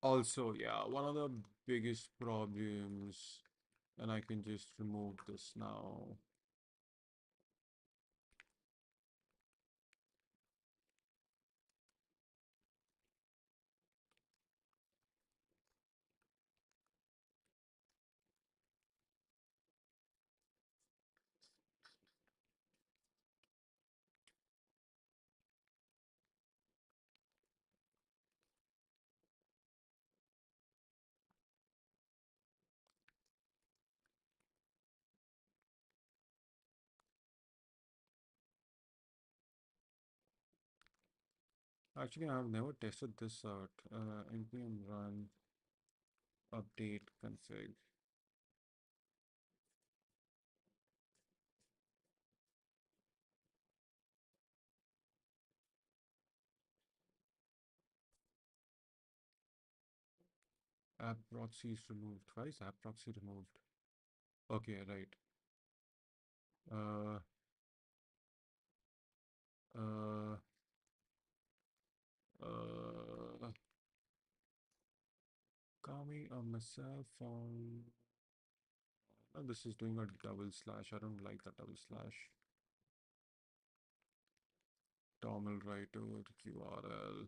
S1: Also, yeah, one of the biggest problems, and I can just remove this now. Actually, I've never tested this out. npm run update config. App proxy is removed. Why is app proxy removed? Okay, right. Uh, uh, uh, Kami on myself on. Oh, this is doing a double slash. I don't like that double slash. Tom will write over QRL.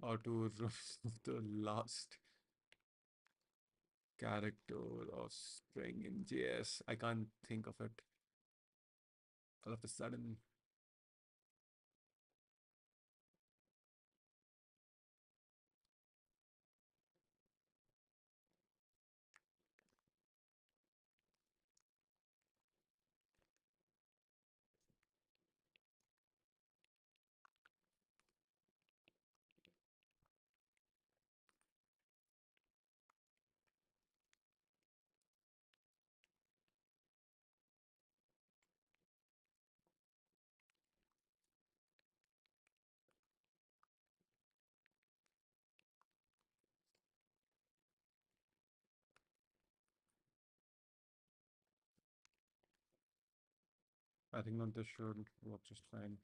S1: Or to remove the last character of string in JS. I can't think of it all of a sudden. I think that this should work just fine.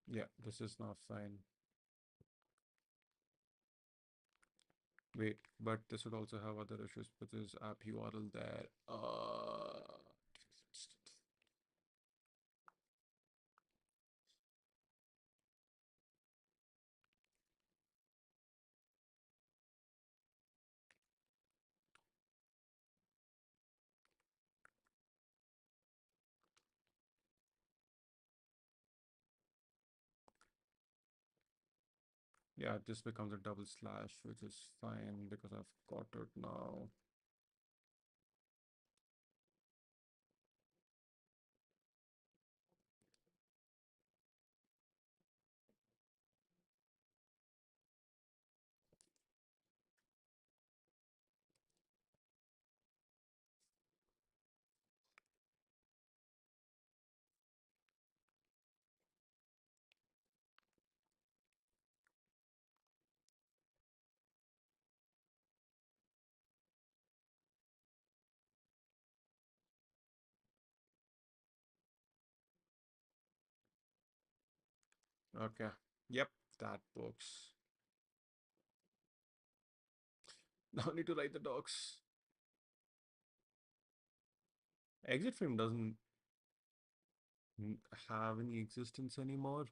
S1: Yeah, this is now fine. Wait, but this would also have other issues with this app URL there. Yeah, this becomes a double slash, which is fine because I've got it now. Okay. Yep, that works. Now I need to write the docs. Exit frame doesn't have any existence anymore.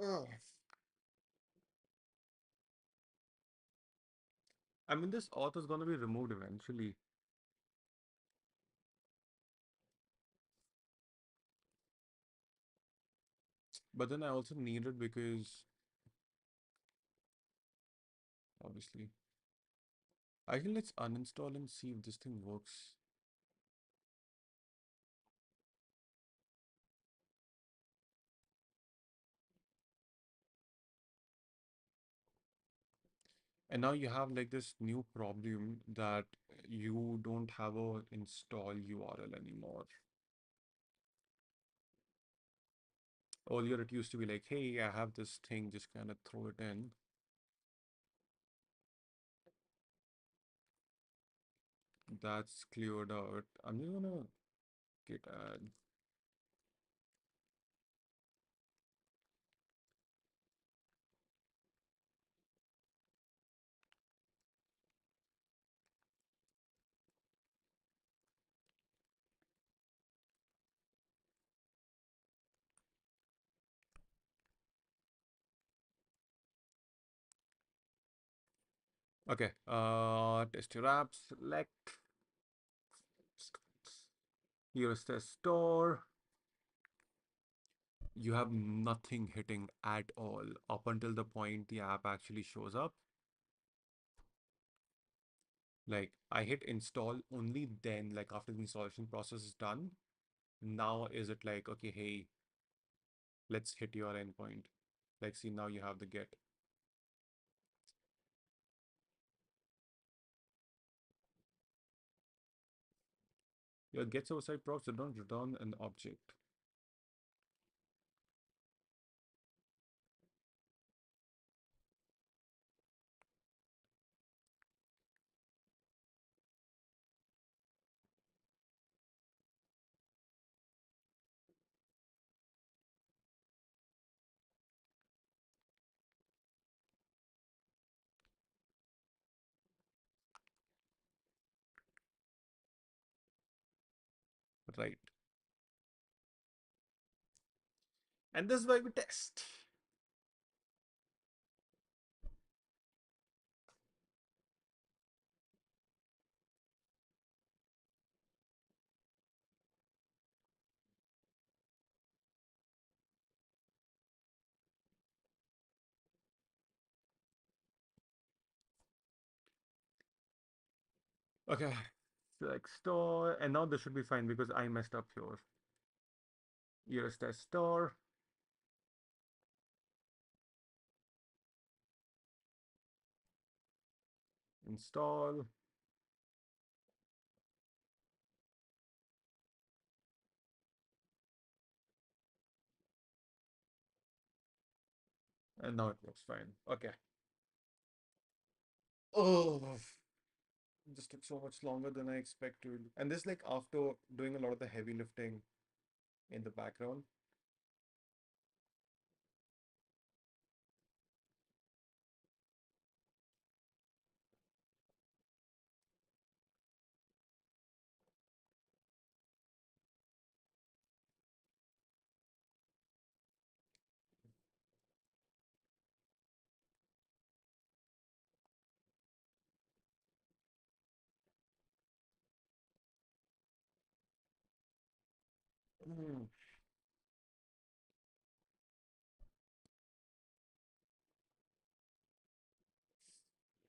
S1: Ugh. I mean, this auth is going to be removed eventually. But then I also need it because, obviously, Actually, let's uninstall and see if this thing works. And now you have like this new problem that you don't have a install URL anymore. Earlier, it used to be like, hey, I have this thing, just kind of throw it in. That's cleared out. I'm just gonna git add. Okay, test your app, select. Here's the store. You have nothing hitting at all up until the point the app actually shows up. Like I hit install only then, like after the installation process is done. Now is it like, okay, hey, let's hit your endpoint. Like, see, now you have the get. Your get server side procs that don't return an object. Right. And this is why we test. Okay. Select store. And now this should be fine because I messed up here. Here's test store. Install. And now it works fine. Okay. Oh, this took so much longer than I expected. And this like after doing a lot of the heavy lifting in the background. Hmm.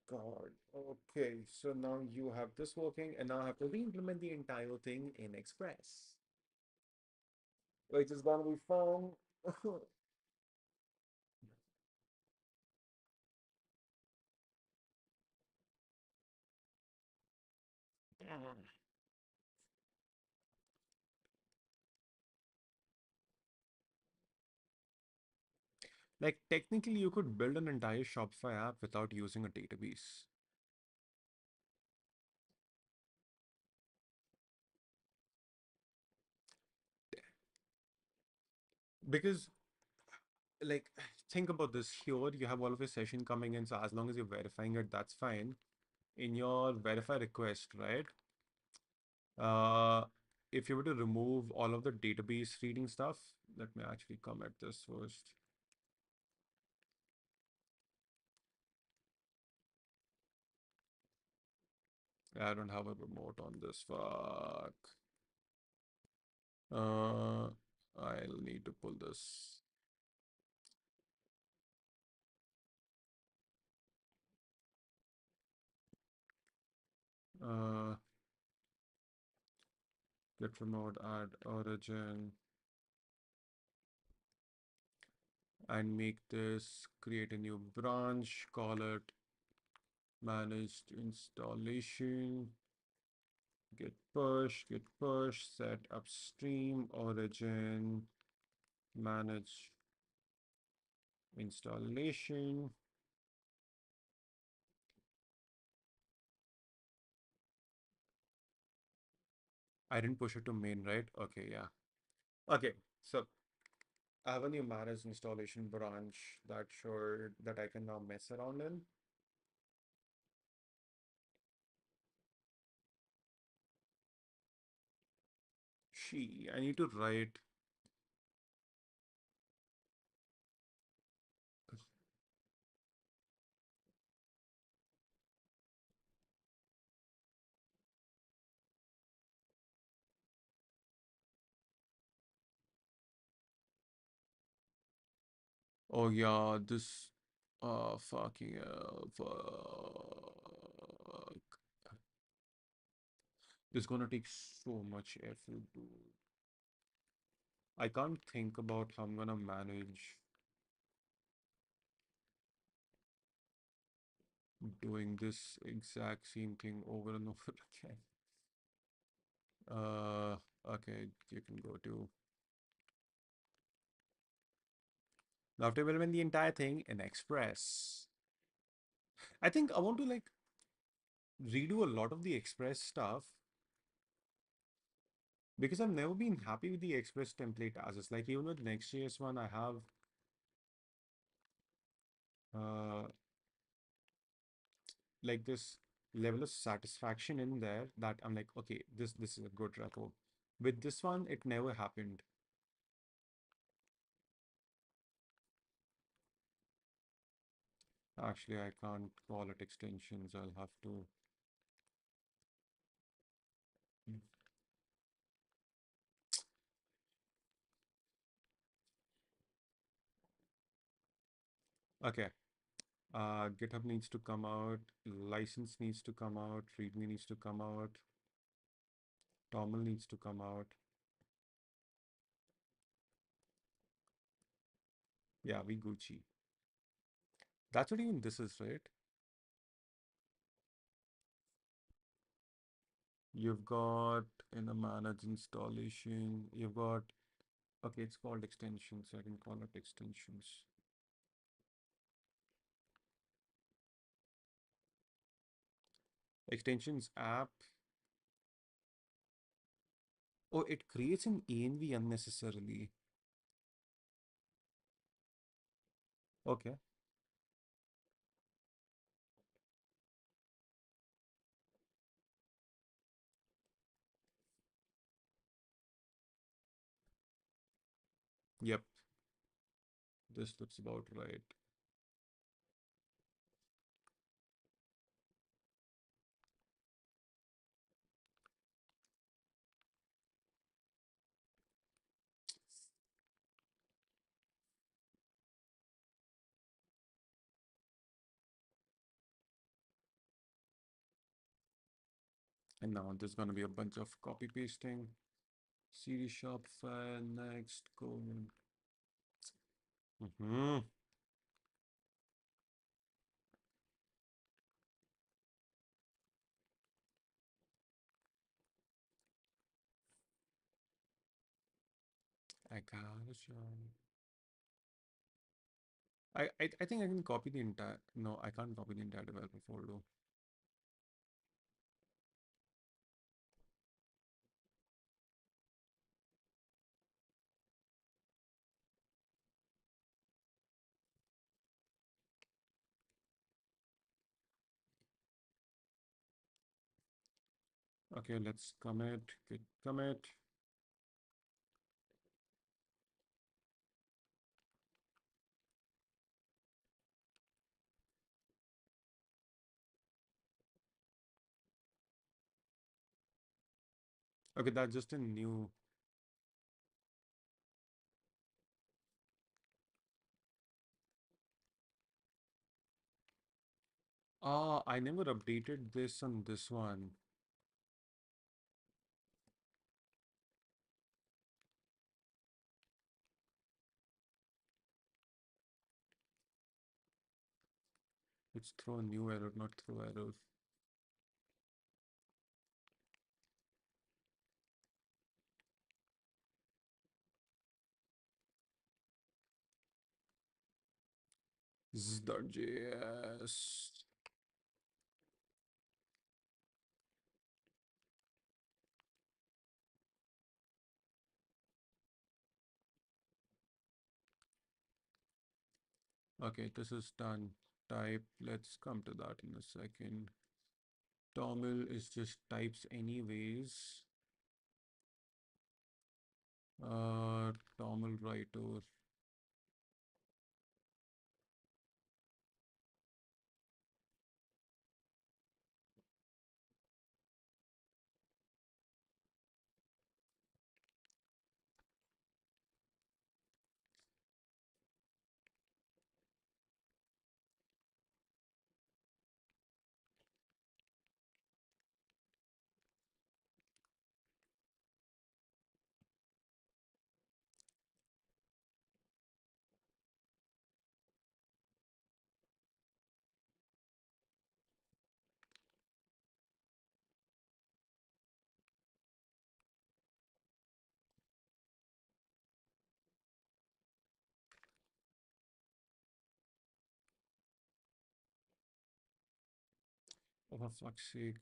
S1: God. Okay, so now you have this working, and now I have to re-implement the entire thing in Express, which is gonna be fun. Like technically, you could build an entire Shopify app without using a database. Because like think about this here, you have all of your session coming in, so as long as you're verifying it, that's fine. In your verify request, right? Uh, if you were to remove all of the database reading stuff, let me actually come at this first. I don't have a remote on this. Fuck. I'll need to pull this. Uh, Git remote, add origin, and make this, create a new branch, call it managed installation, git push, set upstream, origin, manage installation. I didn't push it to main, right? Okay, yeah. Okay, so I have a new managed installation branch that I can now mess around in. I need to write. Oh yeah, this. Fucking hell, fuck. This is gonna take so much effort, dude. I can't think about how I'm gonna manage doing this exact same thing over and over again. Uh, okay, you can go to. Now to implement the entire thing in Express. I think I want to like redo a lot of the Express stuff because I've never been happy with the Express template as it's like even with Next.js one, I have uh like this level of satisfaction in there that I'm like, okay, this is a good repo. With this one, it never happened. Actually, I can't call it extensions. I'll have to. Okay. GitHub needs to come out. License needs to come out. README needs to come out. Toml needs to come out. Yeah, we Gucci. That's what even this is, right? You've got in a managed installation, you've got, okay, it's called extensions. So I can call it extensions. Extensions app. Oh, it creates an env unnecessarily. Okay. Yep. This looks about right. And now there's going to be a bunch of copy pasting. CD Shopify, next, go. I got a shot. I think I can copy the entire. No, I can't copy the entire developer folder. Okay, let's commit, git commit. Okay, that's just a new. Ah, I never updated this on this one. It's throw a new error, not throw error. z.js. Okay, this is done. Type, let's come to that in a second. Toml is just types anyways. Toml writer. Oh, for fuck's sake.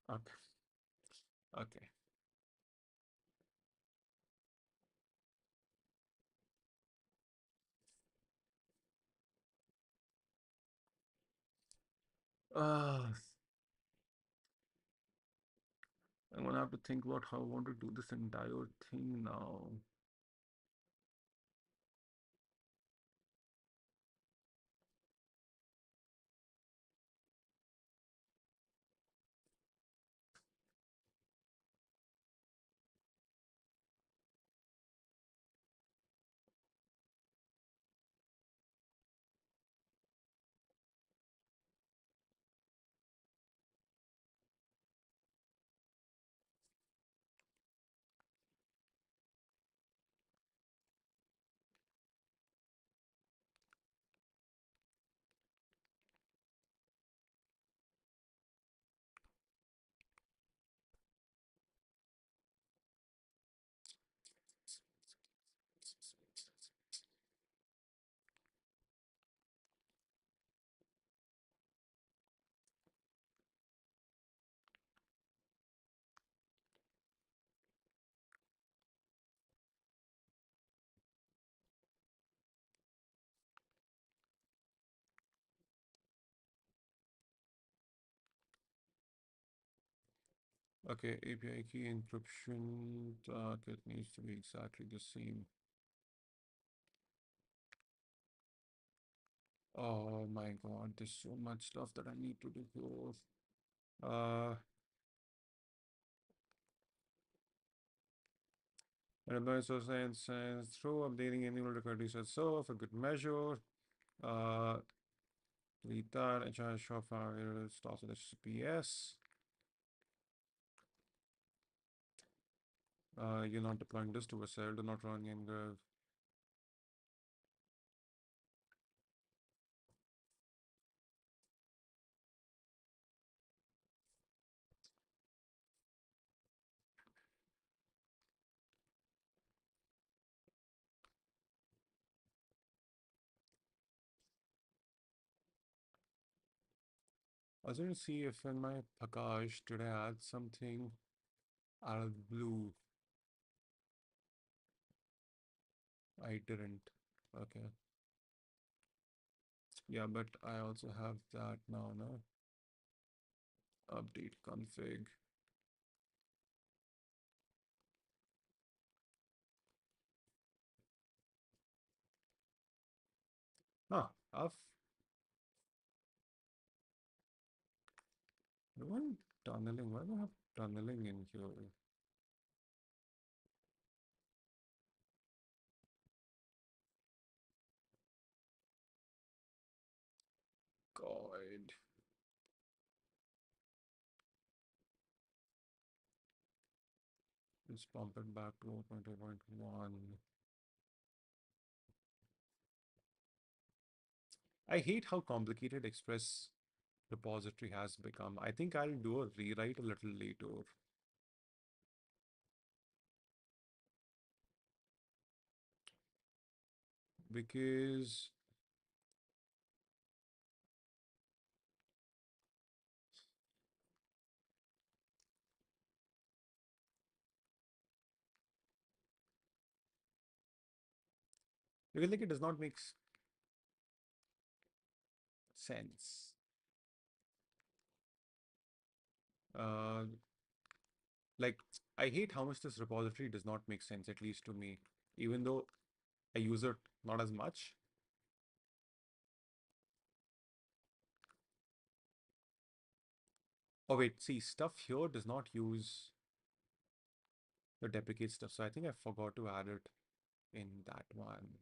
S1: Okay. Okay. Uh, I'm gonna have to think about how I want to do this entire thing now. Okay, API key encryption target needs to be exactly the same. Oh my god, there's so much stuff that I need to do here. Remember, so since through updating any record set so for good measure. Uh, delete that and try Shopify start with HTTPS. You're not deploying this to a cell, do not run ngrv. I was going to see if in my package did I add something out of the blue. I didn't. Okay. Yeah, but I also have that now, no? Update config. Ah, I've one tunneling. Why do I have tunneling in here? Let's pump it back to 0.2.1. I hate how complicated Express repository has become. I think I'll do a rewrite a little later because like it does not make sense. Uh, like I hate how much this repository does not make sense, at least to me, even though I use it not as much. Oh wait, see, stuff here does not use the deprecate stuff, so I think I forgot to add it in that one.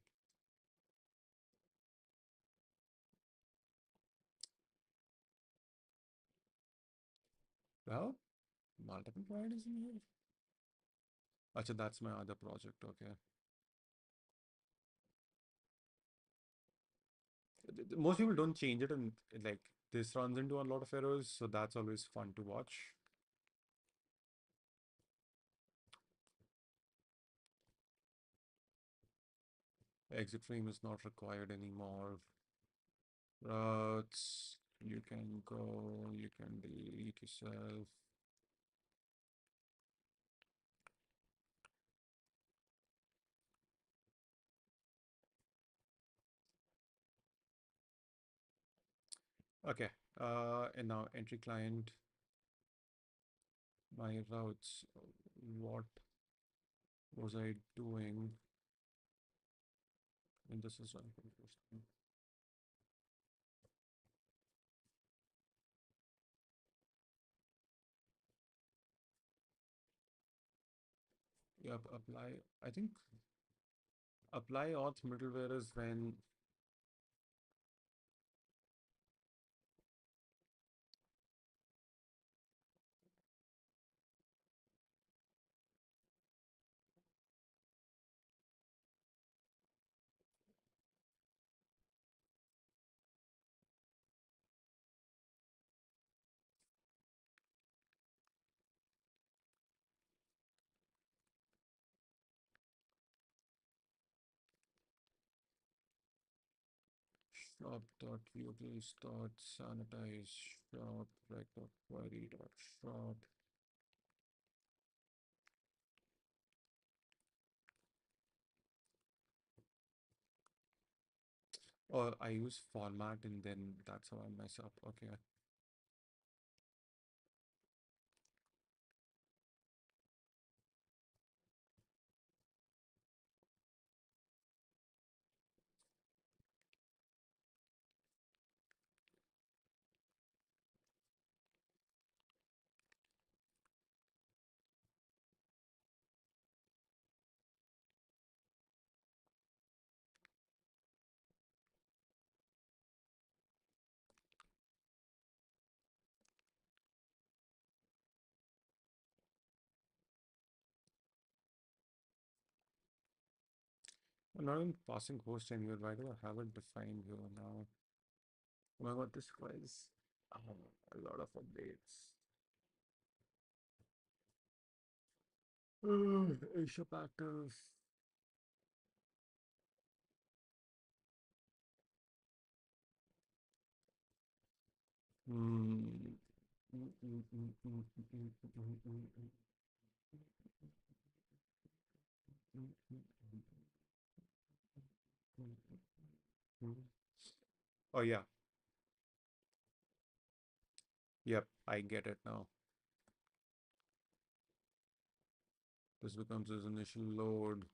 S1: Well, multiple providers in here. Acha, that's my other project. Okay. Most people don't change it, and like this runs into a lot of errors, so that's always fun to watch. Exit frame is not required anymore. Routes, you can go, you can delete yourself. Okay, and now entry client, my routes. What was I doing? And this is running for the first time. Yep, apply. I think apply auth middleware is when shop.utils.sanitize shop rec.query.shop. Or I use format and then that's how I mess up. Okay. I'm not even passing host anywhere. Why do I have it defined here now? Oh my god, this requires a lot of updates. Shop active. Hmm. Oh yeah. Yep, I get it now. This becomes his initial load.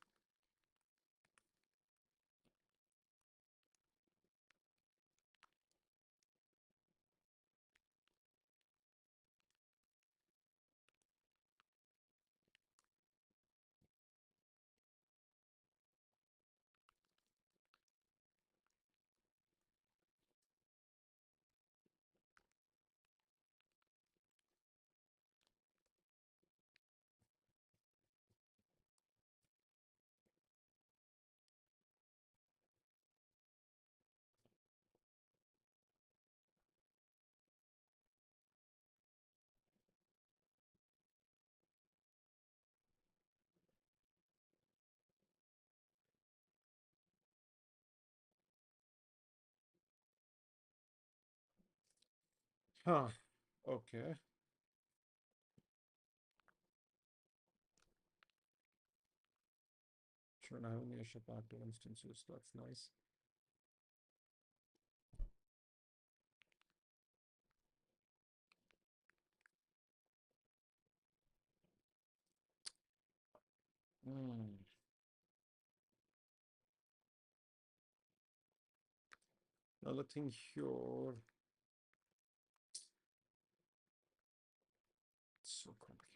S1: Huh. Okay. Sure, I have any shop active instances. That's nice. Hmm. Another thing here. It's so complicated.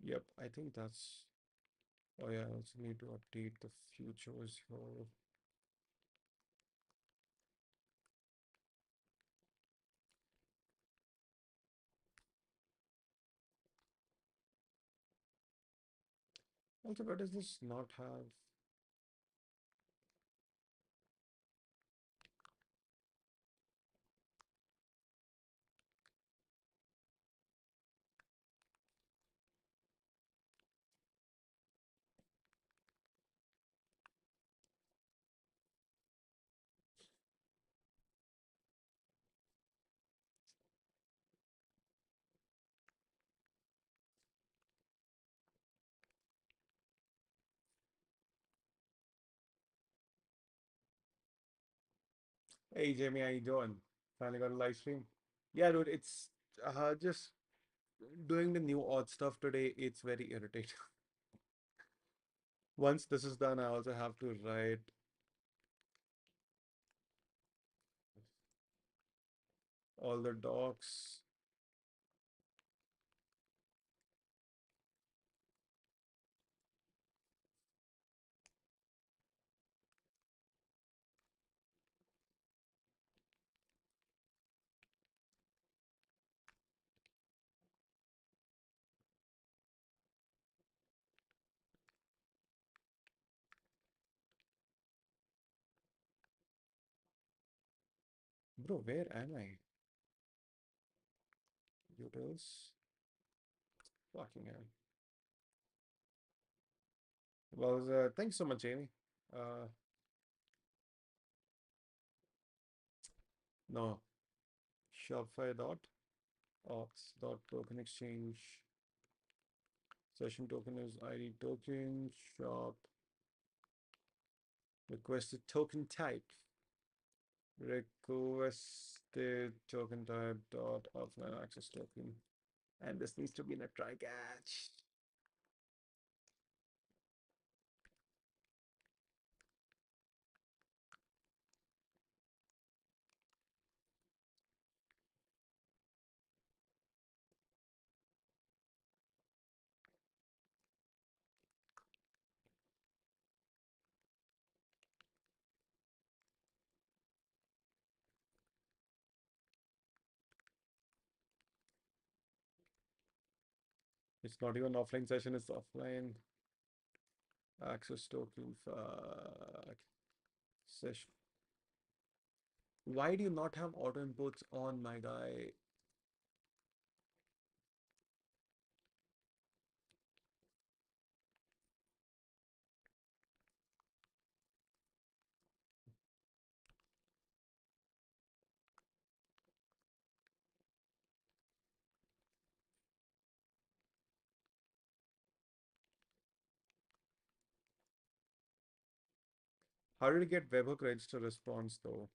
S1: Yep, I think that's. Oh yeah, I also need to update the futures here. Also, why does this not have? Hey Jamie, how you doing? Finally got a live stream. Yeah, dude, it's just doing the new odd stuff today. It's very irritating. Once this is done, I also have to write all the docs. Bro, where am I? Utils. Fucking hell. Well, thanks so much, Jamie. Uh, no, Shopify dot auth dot token exchange. Session token is ID token. Shop requested token type. Requested token type dot offline access token. And this needs to be in a try catch. It's not even offline session, it's offline access token. Fuck. Session. Why do you not have auto imports on, my guy? How did you get webhook register response though?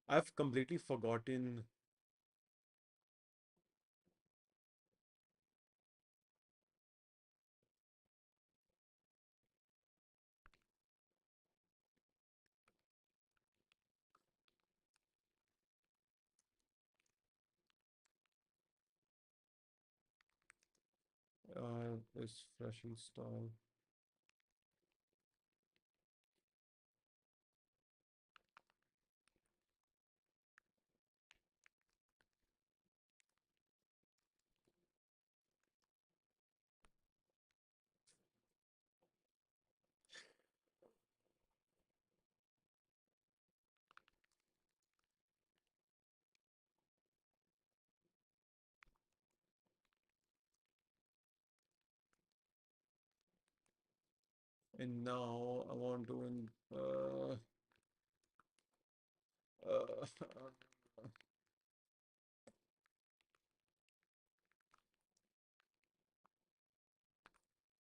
S1: I've completely forgotten. This fresh install. And now I want to uh,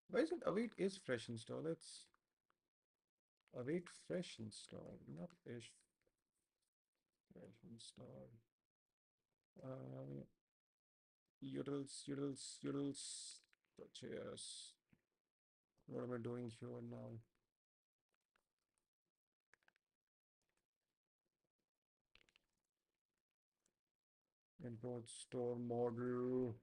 S1: why is it await is fresh install? It's await fresh install, not is fresh install. Uh, utils. What am I doing here now? Import store model.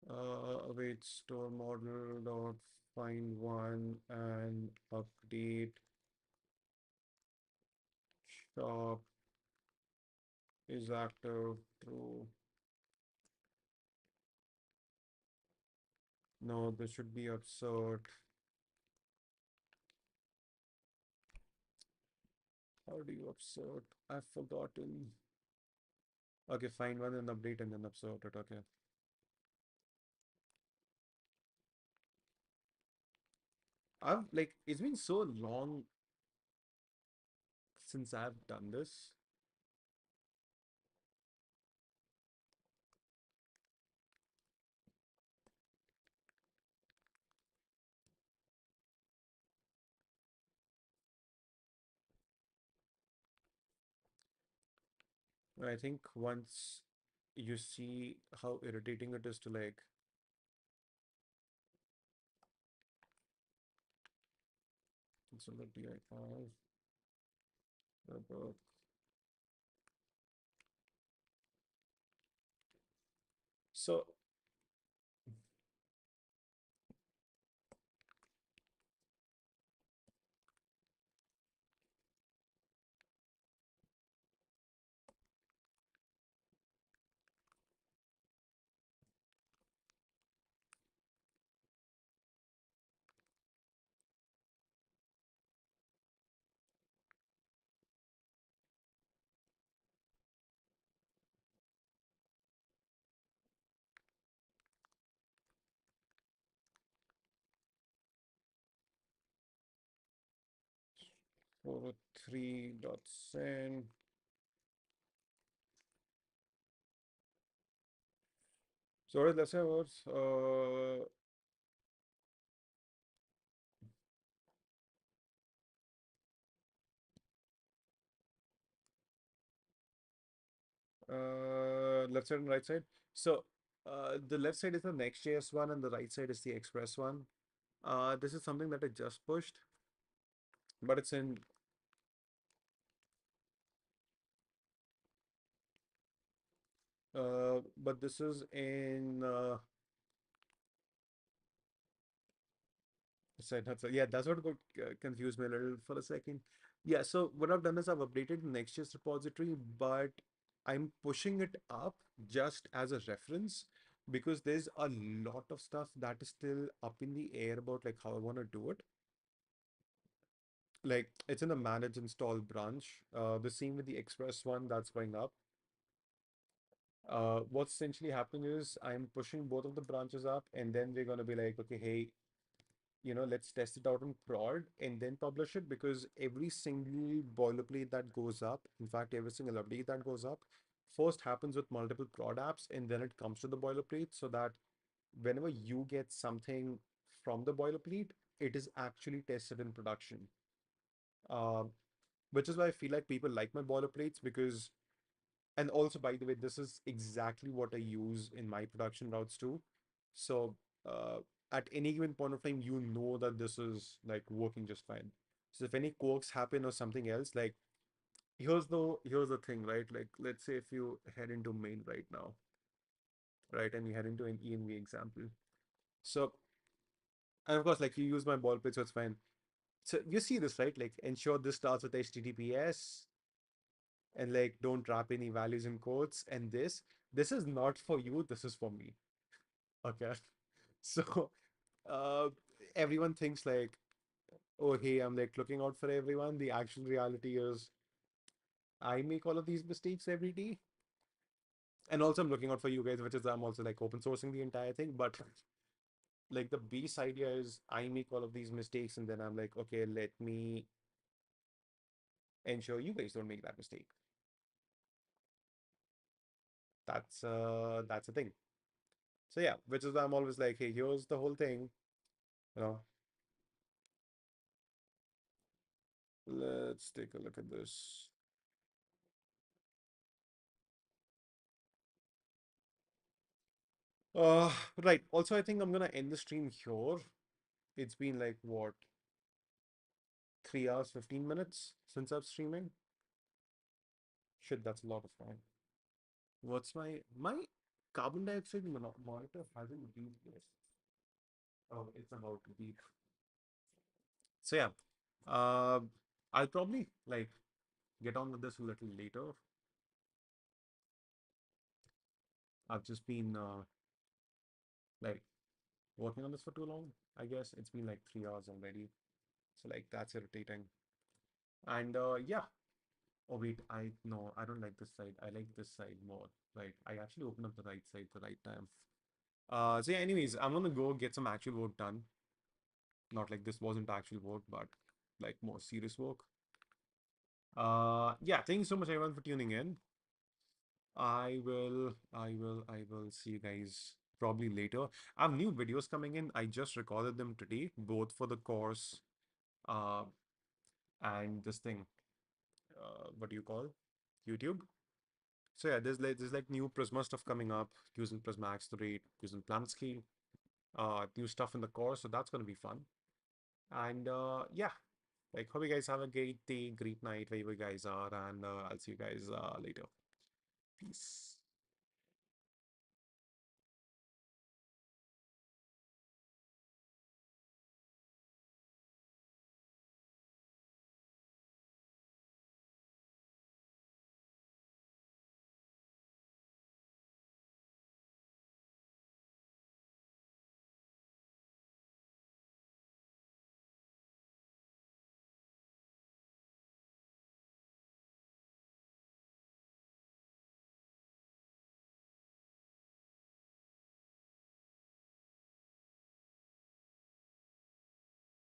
S1: Await store model dot find one and update shop is active true. No, this should be absurd. How do you absurd? I've forgotten. Okay, find one and update and then absurd it. Okay. I've like it's been so long since I've done this. I think once you see how irritating it is to like install a dir the book. So for 3.send. So let's say what's left side and right side. So the left side is the Next.js one and the right side is the Express one. This is something that I just pushed, but it's in but this is in sorry, not sorry. Yeah, that's what got confused me a little for a second. Yeah, so what I've done is I've updated the Next.js repository, but I'm pushing it up just as a reference because there's a lot of stuff that is still up in the air about like how I want to do it. Like it's in the manage install branch. The same with the Express one that's going up. What's essentially happening is I'm pushing both of the branches up, and then we're gonna be like, okay, hey, let's test it out in prod and then publish it because every single boilerplate that goes up, in fact, every single update that goes up, first happens with multiple prod apps and then it comes to the boilerplate so that whenever you get something from the boilerplate, it is actually tested in production. Um, which is why I feel like people like my boilerplates because, and also by the way, this is exactly what I use in my production routes too. So at any given point of time, you know that this is like working just fine. So if any quirks happen or something else, like here's the thing, right? Like let's say if you head into main right now, right, and you head into an env example. So and of course, like you use my boilerplate, so it's fine. So you see this, right? Like ensure this starts with HTTPS and like don't wrap any values in quotes. And this is not for you, this is for me. Okay. So uh everyone thinks like, oh hey, I'm like looking out for everyone. The actual reality is I make all of these mistakes every day. And also I'm looking out for you guys, which is I'm also like open sourcing the entire thing. But like the base idea is I make all of these mistakes and then I'm like, okay, let me ensure you guys don't make that mistake. That's a thing. So yeah, which is why I'm always like, hey, here's the whole thing. You know, let's take a look at this. Right. Also, I think I'm gonna end the stream here. It's been like what, 3 hours, 15 minutes since I'm streaming. Shit, that's a lot of time. What's my carbon dioxide monitor hasn't beeped yet. Oh, it's about to beep. So yeah, uh, I'll probably like get on with this a little later. I've just been like working on this for too long. I guess it's been like 3 hours already. So like that's irritating. And yeah. Oh wait, I no, I don't like this side. I like this side more. Right. I actually opened up the right side the right time. So yeah, anyways, I'm gonna go get some actual work done. Not like this wasn't actual work, but like more serious work. Yeah, thank you so much everyone for tuning in. I will see you guys probably later. I have new videos coming in. I just recorded them today, both for the course, uh, and this thing, what do you call? YouTube. So yeah, there's like new Prisma stuff coming up using Prisma Accelerate, using Planetsky, new stuff in the course. So that's gonna be fun. And yeah, like hope you guys have a great day, great night, wherever you guys are, and I'll see you guys later. Peace.